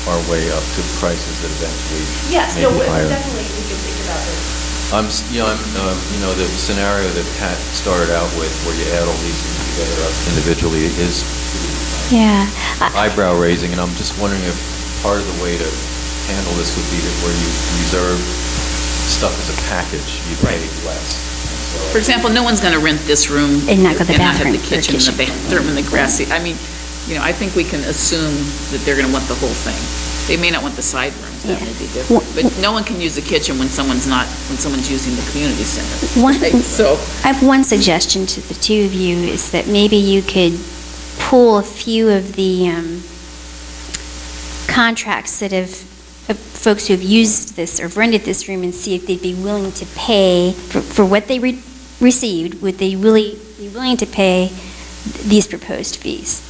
our way up to prices that eventually may be higher. Definitely we can think about this. The scenario that Pat started out with, where you add all these things together up individually, is eyebrow raising, and I'm just wondering if part of the way to handle this would be that where you reserve stuff as a package, you pay less. For example, no one's going to rent this room And not go to the have bathroom the for a kitchen, the bathroom, and the grassy. I mean, I think we can assume that they're going to want the whole thing. They may not want the side rooms, that may be different. But no one can use the kitchen when someone's using the community center. I have one suggestion to the two of you, is that maybe you could pull a few of the contracts that have folks who have used this or rented this room, and see if they'd be willing to pay for what they received. Would they really be willing to pay these proposed fees?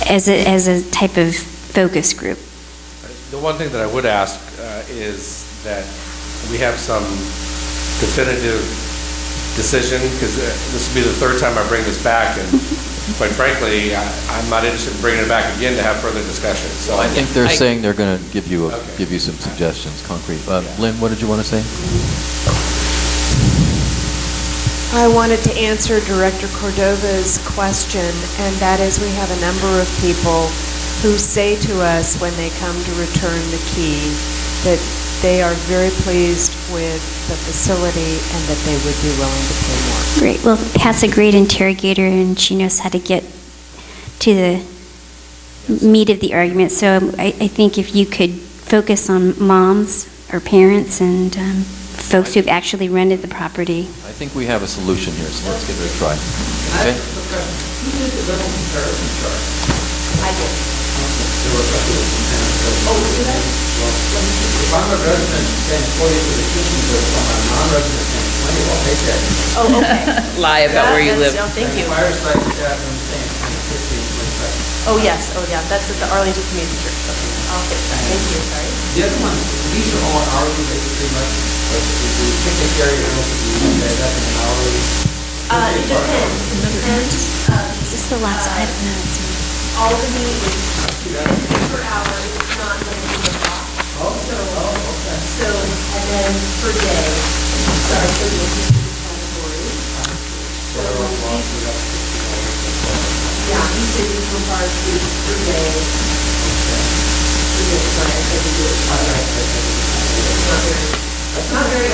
As a type of focus group. The one thing that I would ask is that we have some definitive decision, because this will be the third time I bring this back, and quite frankly, I'm not interested in bringing it back again to have further discussion. So I think they're saying they're going to give you some suggestions, concrete. Lynn, what did you want to say? I wanted to answer Director Cordova's question, and that is we have a number of people who say to us when they come to return the key that they are very pleased with the facility and that they would be willing to pay more. Great. Well, Pat's a great interrogator, and she knows how to get to the meat of the argument. So I think if you could focus on moms or parents and folks who've actually rented the property. I think we have a solution here, so let's give it a try. Okay? Who did the rental comparison chart? I did. Oh, did I? If I'm a resident paying 40 for the kitchen bill, if I'm a non-resident paying 20, I'll take that. Oh, okay. Lie about where you live. Oh, thank you. Fireside bathroom paying 15, 25. Oh, yes, that's at the Arlington Community Church. Okay, I'll fix that. Thank you, sorry. The other one, these are all hourly, pretty much. The picnic area, I don't know if you use that up in an hourly. It depends. Is this the last item? No, it's not. Albany is per hour, it's not limited to block. Okay. So, and then per day, sorry, so you'll see the categories. So, each city requires fees per day. Sorry, I said to do it. It's not very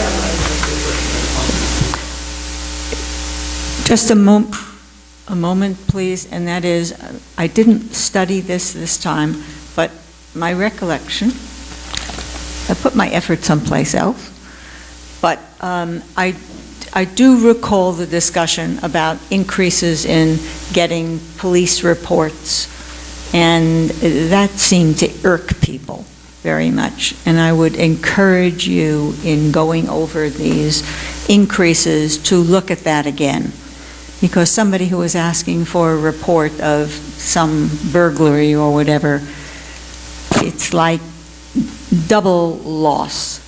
Just a moment, please, and that is, I didn't study this time, but my recollection, I put my effort someplace else, but I do recall the discussion about increases in getting police reports, and that seemed to irk people very much. And I would encourage you, in going over these increases, to look at that again. Because somebody who was asking for a report of some burglary or whatever, it's like double loss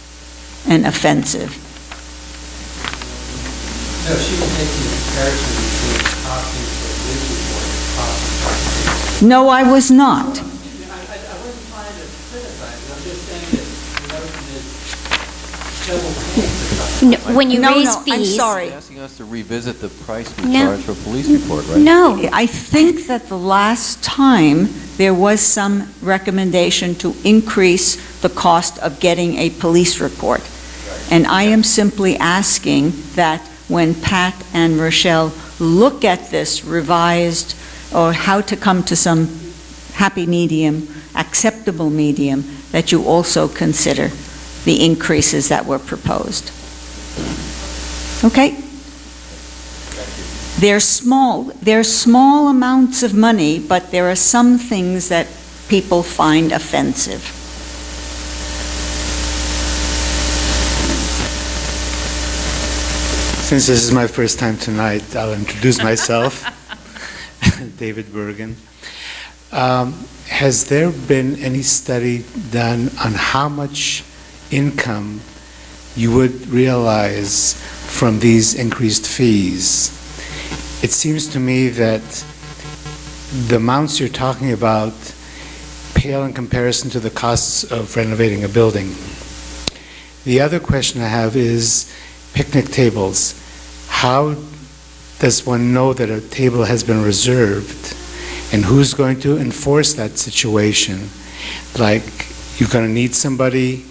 and offensive. No, she was making a comparison between costing for a police report and costing for a police. No, I was not. I wasn't trying to criticize it, I'm just saying that the notion is double paying for something. When you raise fees. I'm sorry. asking us to revisit the price we No. charge for a police report, right? No. I think that the last time there was some recommendation to increase the cost of getting a police report. And I am simply asking that when Pat and Rochelle look at this revised, or how to come to some happy medium, acceptable medium, that you also consider the increases that were proposed. Okay? They're small amounts of money, but there are some things that people find offensive. Since this is my first time tonight, I'll introduce myself, David Bergen. Has there been any study done on how much income you would realize from these increased fees? It seems to me that the amounts you're talking about pale in comparison to the costs of renovating a building. The other question I have is picnic tables. How does one know that a table has been reserved? And who's going to enforce that situation? Like, you're going to need somebody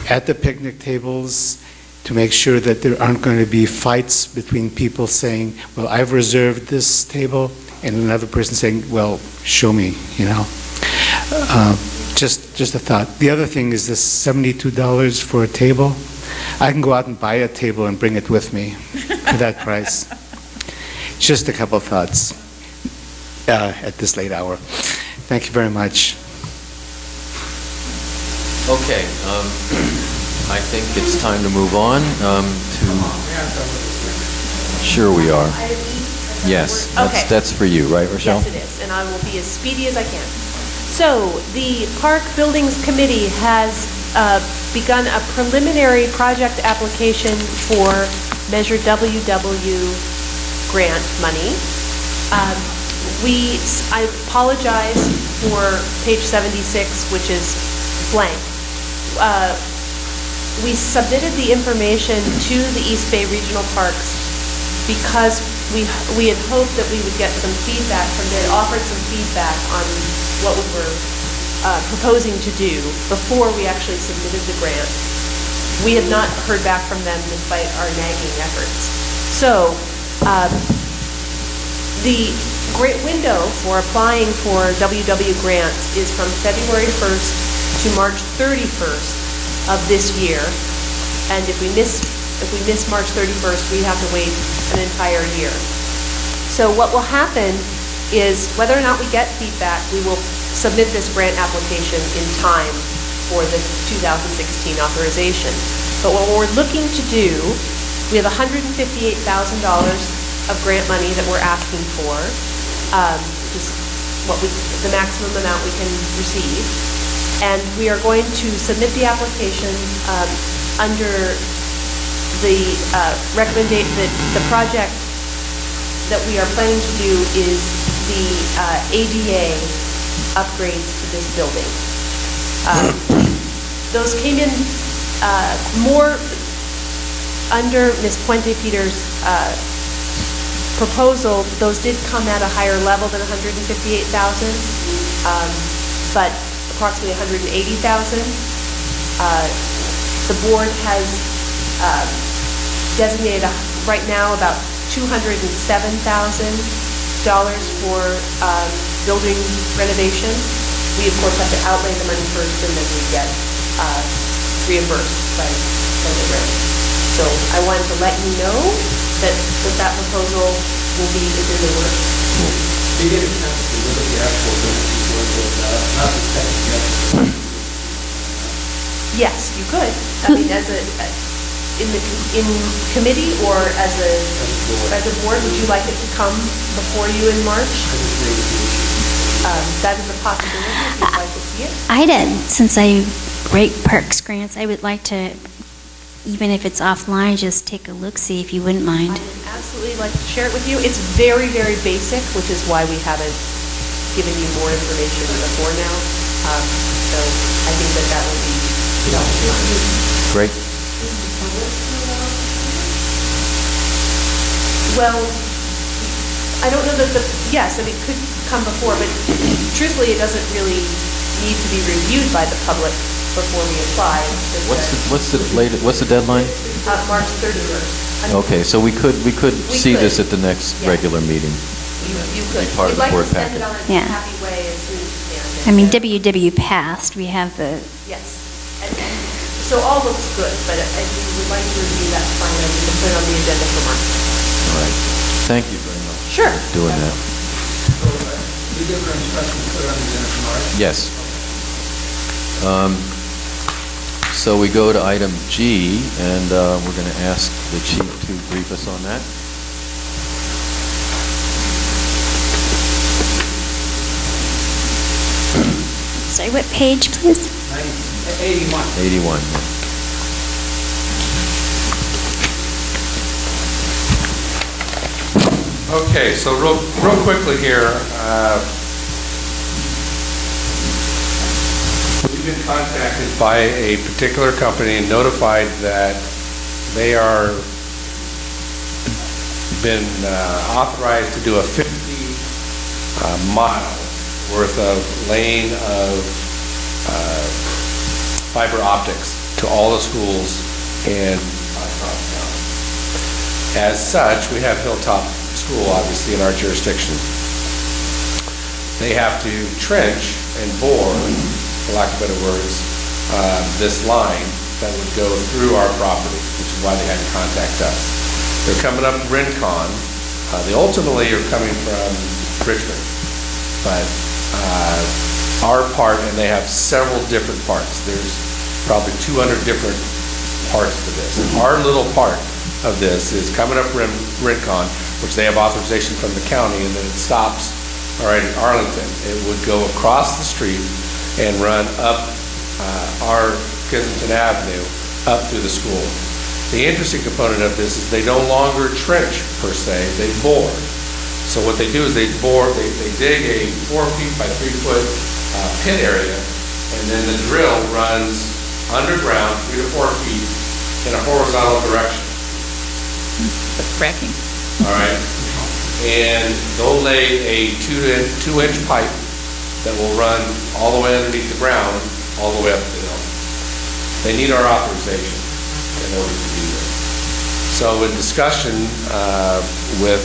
at the picnic tables to make sure that there aren't going to be fights between people saying, well, I've reserved this table, and another person saying, well, show me, you know. Just a thought. The other thing is this $72 for a table. I can go out and buy a table and bring it with me for that price. Just a couple of thoughts at this late hour. Thank you very much. Okay, I think it's time to move on Sure we are. Yes, Okay. that's for you, right, Rochelle? Yes, it is, and I will be as speedy as I can. So, the Park Buildings Committee has begun a preliminary project application for Measure WW grant money. I apologize for page 76, which is blank. We submitted the information to the East Bay Regional Parks because we had hoped that we would get some feedback from them, offered some feedback on what we were proposing to do before we actually submitted the grant. We have not heard back from them despite our nagging efforts. So, the great window for applying for WW grants is from February 1st to March 31st of this year. And if we miss March 31st, we have to wait an entire year. So what will happen is, whether or not we get feedback, we will submit this grant application in time for the 2016 authorization. But what we're looking to do, we have $158,000 of grant money that we're asking for, which is the maximum amount we can receive. And we are going to submit the application under the recommendation that the project that we are planning to do is the ADA upgrades to this building. Those came in more under Ms. Puente Peters' proposal. Those did come at a higher level than $158,000, but approximately $180,000. The board has designated right now about $207,000 for building renovation. We, of course, have to outlay the money first, and then we get reimbursed by the grant. So I wanted to let you know that that proposal is in the works. You get a chance to look at the actual grant before not the second guess. Yes, you could. I mean, in committee or as a board, would you like it to come before you in March? That is a possibility if you'd like to see it. Since I rate parks grants, I would like to, even if it's offline, just take a look, see if you wouldn't mind. I would absolutely like to share it with you. It's very, very basic, which is why we haven't given you more information before now. So I think that will be helpful. Great. Well, I don't know that yes, I mean, it could come before, but truthfully, it doesn't really need to be reviewed by the public before we apply. What's the deadline? March 31st. Okay, so we could see this at the next regular meeting. You could. Part of the board We'd like to send it packet. on a Yeah. happy way as soon as you can. I mean, WW passed, we have the, Yes. And so all looks good, but we would like to review that final, we can put it on the agenda for March. All right. Thank you very much Sure. for doing that. We give her instructions to put it on the agenda for March. Yes. So we go to item G, and we're going to ask the chief to brief us on that. sorry, what page, please? 81. 81. Okay, so real quickly here, we've been contacted by a particular company and notified that they are been authorized to do a 50 mile worth of laying of fiber optics to all the schools in County. As such, we have Hilltop School, obviously, in our jurisdiction. They have to trench and bore, for lack of better words, this line that would go through our property, which is why they had to contact us. They're coming up Rincon. They ultimately are coming from Richmond, but our part, and they have several different parts. There's probably 200 different parts to this. Our little part of this is coming up Rincon, which they have authorization from the county, and then it stops right in Arlington. It would go across the street and run up our Kensington Avenue up through the school. The interesting component of this is they no longer trench, per se, they bore. So what they do is they bore, they dig a 4 feet by 3 foot pit area, and then the drill runs underground 3 to 4 feet in a horizontal direction. That's fracking. All right. And they'll lay a 2-inch pipe that will run all the way underneath the ground, all the way up the hill. They need our authorization in order to do this. So in discussion with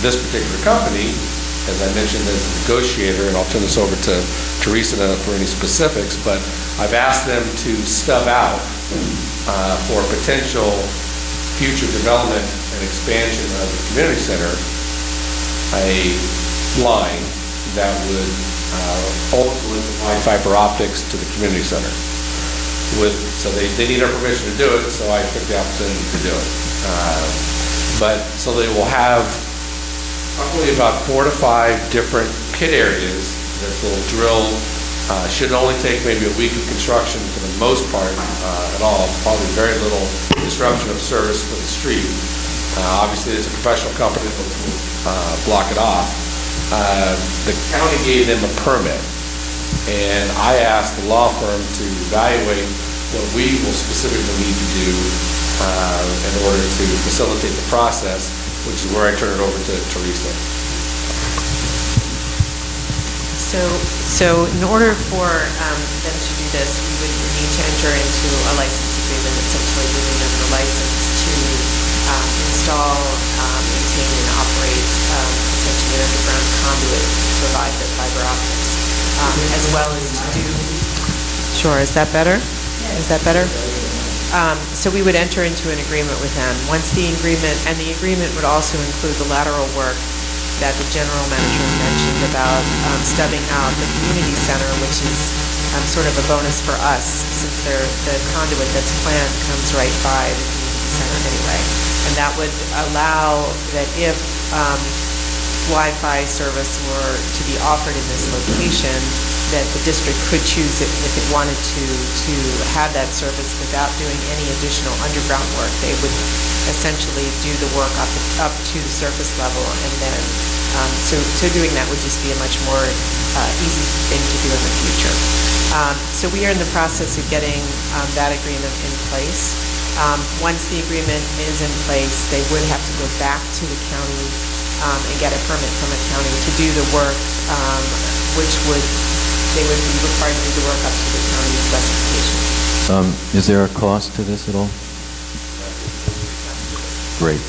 this particular company, as I mentioned as a negotiator, and I'll turn this over to Teresa for any specifics, but I've asked them to stub out for potential future development and expansion of the community center a line that would ultimately provide fiber optics to the community center. So they need our permission to do it, so I took the opportunity to do it. So they will have probably about 4 to 5 different pit areas that they'll drill. Should only take maybe a week of construction for the most part at all. Probably very little disruption of service for the street. Obviously, it's a professional company that will block it off. The county gave them a permit, and I asked the law firm to evaluate what we will specifically need to do in order to facilitate the process, which is where I turn it over to Teresa. So in order for them to do this, we would need to enter into a license agreement, essentially giving them the license to install, maintain, and operate essentially an underground conduit to provide the fiber optics, as well as to do... Sure, is that better? Is that better? So we would enter into an agreement with them. Once the agreement would also include the lateral work that the general manager mentioned about stubbing out the community center, which is sort of a bonus for us, since the conduit that's planned comes right by the community center anyway. And that would allow that if Wi-Fi service were to be offered in this location, that the district could choose it if it wanted to have that service without doing any additional underground work. They would essentially do the work up to the surface level, and then so doing that would just be a much more easy thing to do in the future. So we are in the process of getting that agreement in place. Once the agreement is in place, they would have to go back to the county and get a permit from the county to do the work, they would be required to do the work up to the county specifications. Is there a cost to this at all? Great.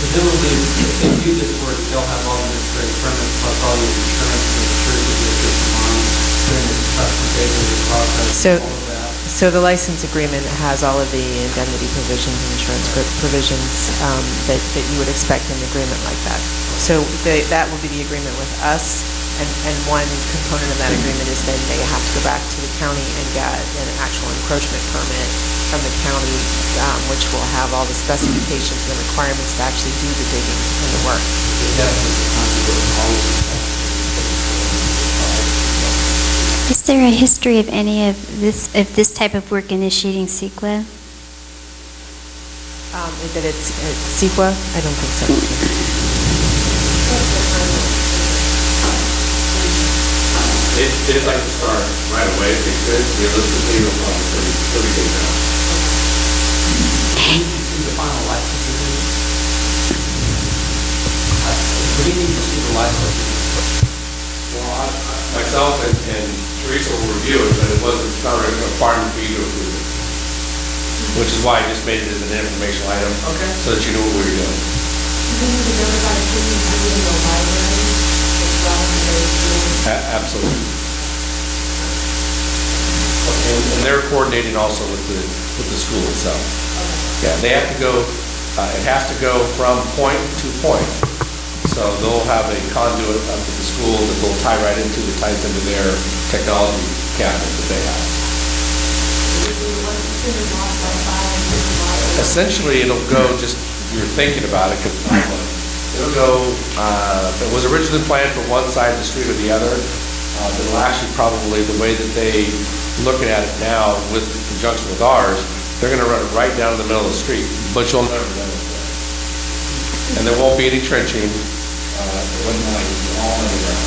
Presumably, if they do this work, they'll have all the necessary permits, plus all the insurance and security district on during the construction phase of the process. So, so the license agreement has all of the indemnity provisions and insurance provisions that you would expect in an agreement like that. So that will be the agreement with us, and one component of that agreement is then they have to go back to the county and get an actual encroachment permit from the county, which will have all the specifications and the requirements to actually do the digging and the work. Is there a history of any of this type of work initiating CEQA? That it's CEQA? I don't think so. They'd like to start right away. They could realistically, it'll probably 30 days out. We need to see the final license agreement. We need to see the license agreement. Well, myself and Teresa will review it, but it's not a requirement for you to approve it. Which is why I just made it as an informational item. Okay. So that you know what we were doing. Absolutely. And they're coordinating also with the school itself. Okay. Yeah, they have to go, it has to go from point to point. So they'll have a conduit up to the school that they'll tie right into, that ties into their technology cabinet that they have. Essentially, it'll go just, you're thinking about it, because it'll go, it was originally planned for one side of the street or the other. It'll actually probably, the way that they looking at it now with conjunction with ours, they're going to run it right down the middle of the street, but you'll never know it. And there won't be any trenching. It wouldn't matter. It's all underground.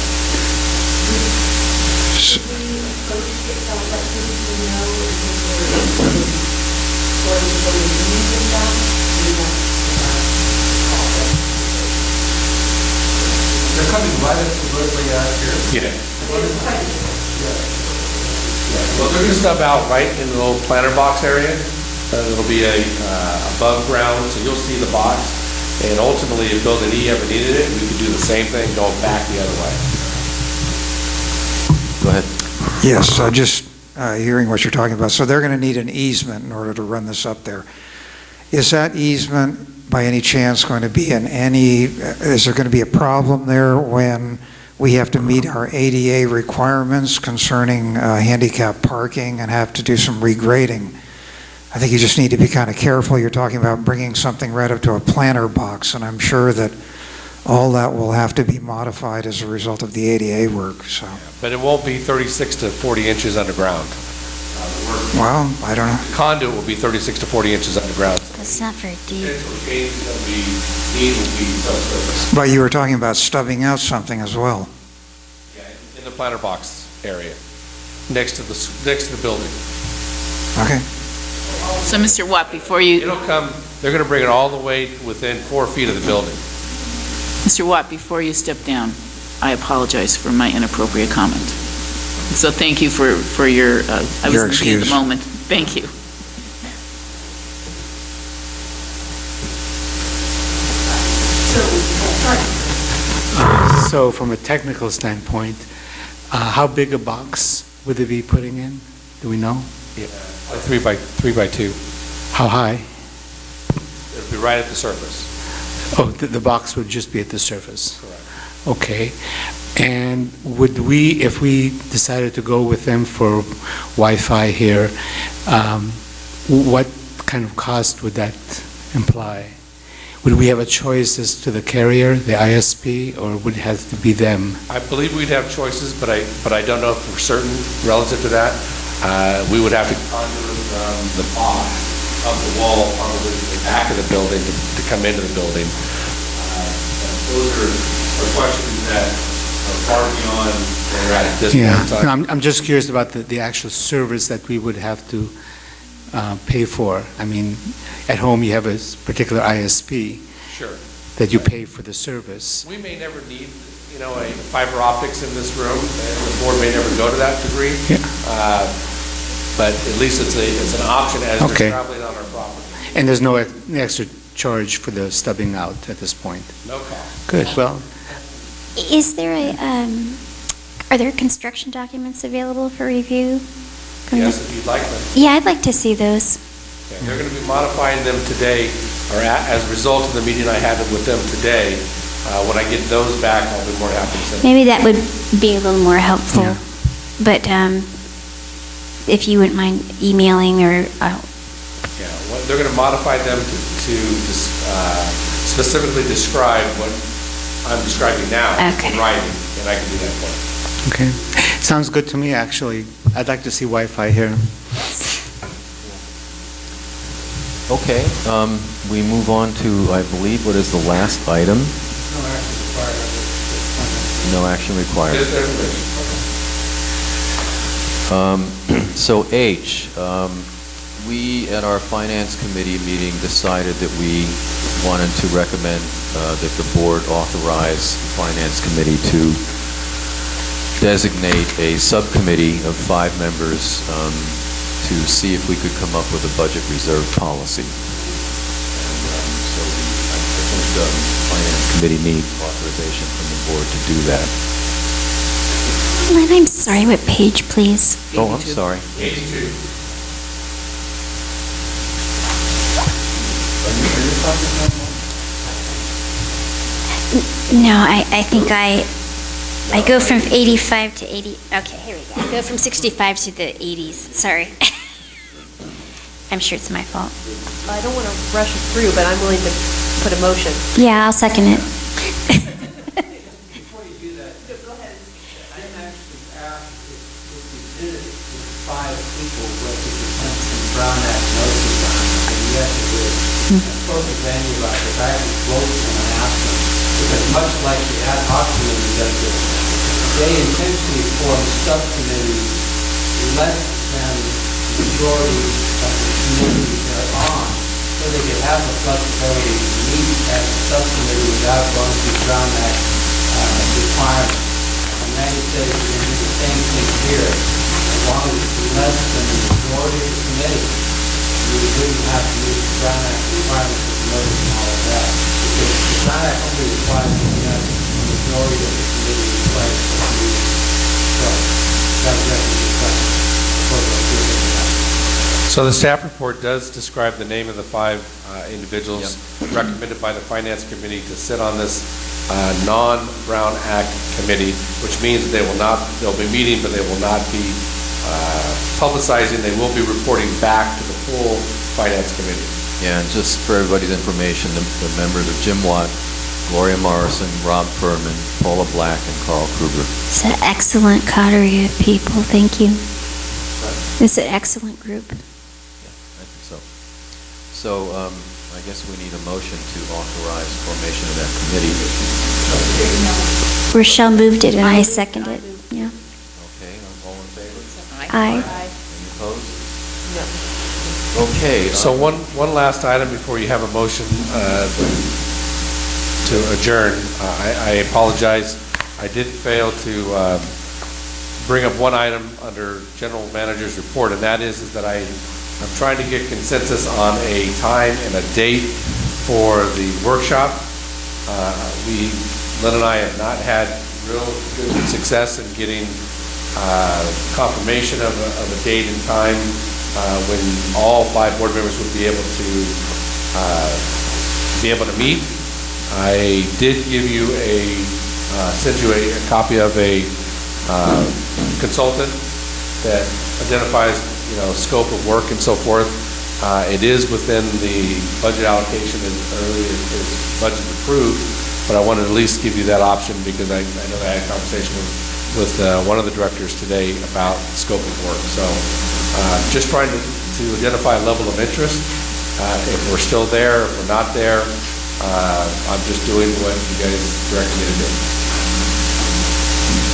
They're coming right up to Berkeley out here. Yeah. Well, they're going to stub out right in the little planter box area. It'll be above ground, so you'll see the box. And ultimately, if Building E ever needed it, we could do the same thing going back the other way. Go ahead. Yes, just hearing what you're talking about. So they're going to need an easement in order to run this up there. Is that easement, by any chance, going to be is there going to be a problem there when we have to meet our ADA requirements concerning handicap parking and have to do some regrading? I think you just need to be kind of careful. You're talking about bringing something right up to a planter box, and I'm sure that all that will have to be modified as a result of the ADA work. So. But it won't be 36 to 40 inches underground. Well, I don't know. Conduit will be 36 to 40 inches underground. That's not very deep. But you were talking about stubbing out something as well. Yeah, in the planter box area, next to the building. Okay. So, Mr. Watt, before you... It'll come, they're going to bring it all the way within 4 feet of the building. Mr. Watt, before you step down, I apologize for my inappropriate comment. So thank you for your, I was in the heat of the moment. Thank you. So from a technical standpoint, how big a box would they be putting in? Do we know? Yeah, 3 by 2. How high? It'll be right at the surface. Oh, the box would just be at the surface? Correct. Okay. And would we, if we decided to go with them for Wi-Fi here, what kind of cost would that imply? Would we have a choice as to the carrier, the ISP, or would it have to be them? I believe we'd have choices, but I don't know for certain relative to that. We would have to conduit from the box of the wall, probably the back of the building to come into the building. Those are questions that are far beyond where we're at this point in time. I'm just curious about the actual service that we would have to pay for? I mean, at home you have a particular ISP Sure. that you pay for the service. We may never need, a fiber optics in this room, and the board may never go to that degree. But at least it's an option as Okay. they're traveling on our property. And there's no extra charge for the stubbing out at this point? No cost. Good, well, Is there are there construction documents available for review? Yes, if you'd like them. Yeah, I'd like to see those. Yeah, they're going to be modifying them today, or as a result of the meeting I had with them today. When I get those back, I'll be more happy to send them. Maybe that would be a little more helpful. But if you wouldn't mind emailing or... They're going to modify them to specifically describe what I'm describing now in writing, and I can do that for you. okay. Sounds good to me, actually. I'd like to see Wi-Fi here. Okay, we move on to, I believe, what is the last item? No action required. So H, we at our Finance Committee meeting decided that we wanted to recommend that the board authorize the Finance Committee to designate a subcommittee of 5 members to see if we could come up with a budget reserve policy. So I think the Finance Committee needs authorization from the board to do that. Len, I'm sorry, what page, please? Oh, I'm sorry. 82. No, I think I go from 85 to 80. Okay, here we go. I go from 65 to the 80s. Sorry. I'm sure it's my fault. I don't want to rush it through, but I'm willing to put a motion. Yeah, I'll second it. Before you do that, go ahead. I actually asked if you did it with 5 people, what the Consumption Brown Act notices on, and yes, it is. I spoke to Vandy about this. I actually wrote them and asked them, because much like the ad hoc committee does this, they intentionally form subcommittees less than the majority of the committees they're on, so they could have the flexibility to meet as a subcommittee without going through Brown Act requirements. The United States is going to do the same thing here. As long as it's less than the majority of the committee, we wouldn't have to meet the Brown Act requirements with notice and all of that. Because the Brown Act only applies when you have the majority of the committee in place. So that's the discussion. So the staff report does describe the name of the 5 individuals recommended by the Finance Committee to sit on this non-Brown Act committee, which means that they'll be meeting, but they will not be publicizing. They will be reporting back to the full Finance Committee. Yeah, and just for everybody's information, the members are Jim Watt, Gloria Morrison, Rob Furman, Paula Black, and Carl Kruger. It's an excellent coterie of people. Thank you. It's an excellent group. I think so. So I guess we need a motion to authorize formation of that committee. Rochelle moved it and I seconded it. Yeah. Okay, all in favor? Aye. Any opposed? No. Okay. So one last item before you have a motion to adjourn. I apologize. I did fail to bring up one item under General Manager's report, and that is that I'm trying to get consensus on a time and a date for the workshop. Lynn and I have not had real good success in getting confirmation of a date and time when all 5 board members would be able to meet. I did give you send you a copy of a consultant that identifies, scope of work and so forth. It is within the budget allocation as early as budget approved, but I wanted to at least give you that option because I know I had a conversation with one of the directors today about the scope of work. So just trying to identify a level of interest. If we're still there, if we're not there, I'm just doing what you guys directed me to do.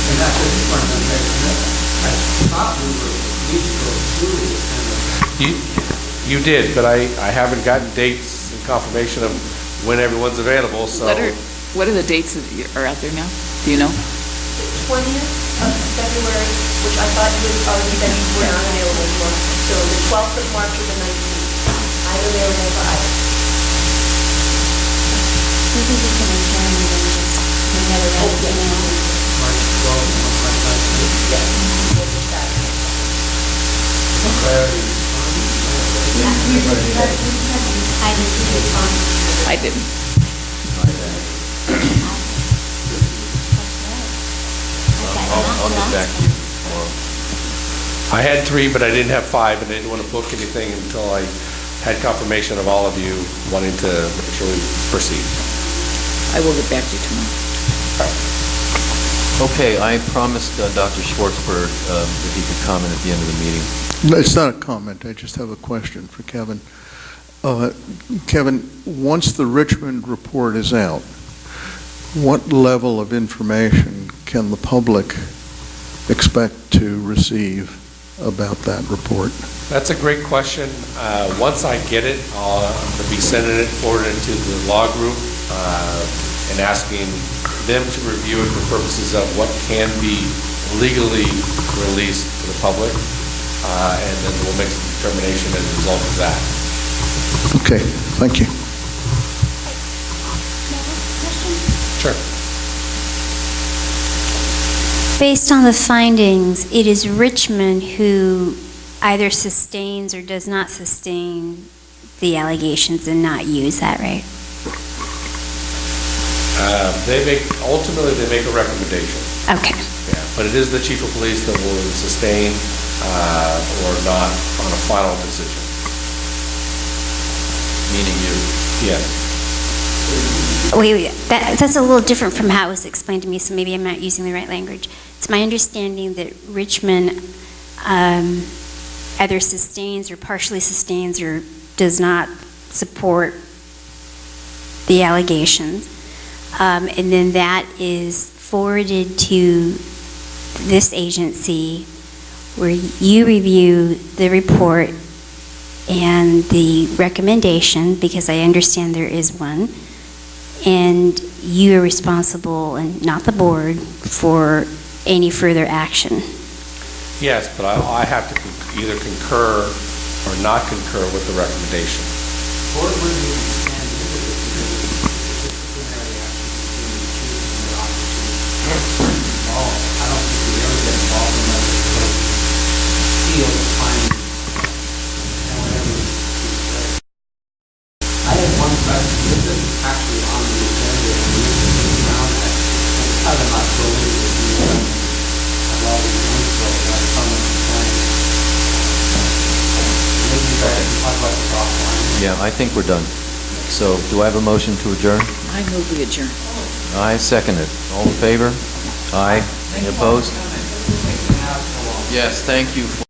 And that's just one of the things that I thought we were at least go through this kind of You did, but I haven't gotten dates and confirmation of when everyone's available, so. What are the dates that are out there now? Do you know? The 20th of February, which I thought you had already said you were not available for. So the 12th of March or the 19th. I'm available for either. Maybe we can adjourn and then just another round of emails. March 12th, March 19th? Yes. We'll just that. I I didn't. I'll get back to you tomorrow. I had 3, but I didn't have 5, and I didn't want to book anything until I had confirmation of all of you wanting to actually proceed. I will get back to you tomorrow. Okay, I promised Dr. Schwartzberg if he could comment at the end of the meeting. No, it's not a comment, I just have a question for Kevin. Kevin, once the Richmond report is out, what level of information can the public expect to receive about that report? That's a great question. Once I get it, I'm going to be sending it forward into the law group and asking them to review it for purposes of what can be legally released to the public, and then we'll make some determination as a result of that. Okay, thank you. Sure. Based on the findings, it is Richmond who either sustains or does not sustain the allegations and not you. Is that right? Ultimately, they make a recommendation. Okay. Yeah, but it is the chief of police that will sustain or not on a final decision. Meaning you? Yes. Wait, that's a little different from how it was explained to me, so maybe I'm not using the right language. It's my understanding that Richmond either sustains or partially sustains or does not support the allegations. And then that is forwarded to this agency where you review the report and the recommendation, because I understand there is one, and you are responsible, and not the board, for any further action. Yes, but I have to either concur or not concur with the recommendation. Board review and disciplinary action between the chief and the officer. I don't think we ever get involved in that. Feel fine. And whatever. I have one question. This is actually on the agenda, and we need to move around that. It's kind of not really with you. Have all these things, so that's something I'm saying. Maybe you guys can talk about this offline. Yeah, I think we're done. So do I have a motion to adjourn? I move we adjourn. I second it. All in favor? Aye. Any opposed? Yes, thank you for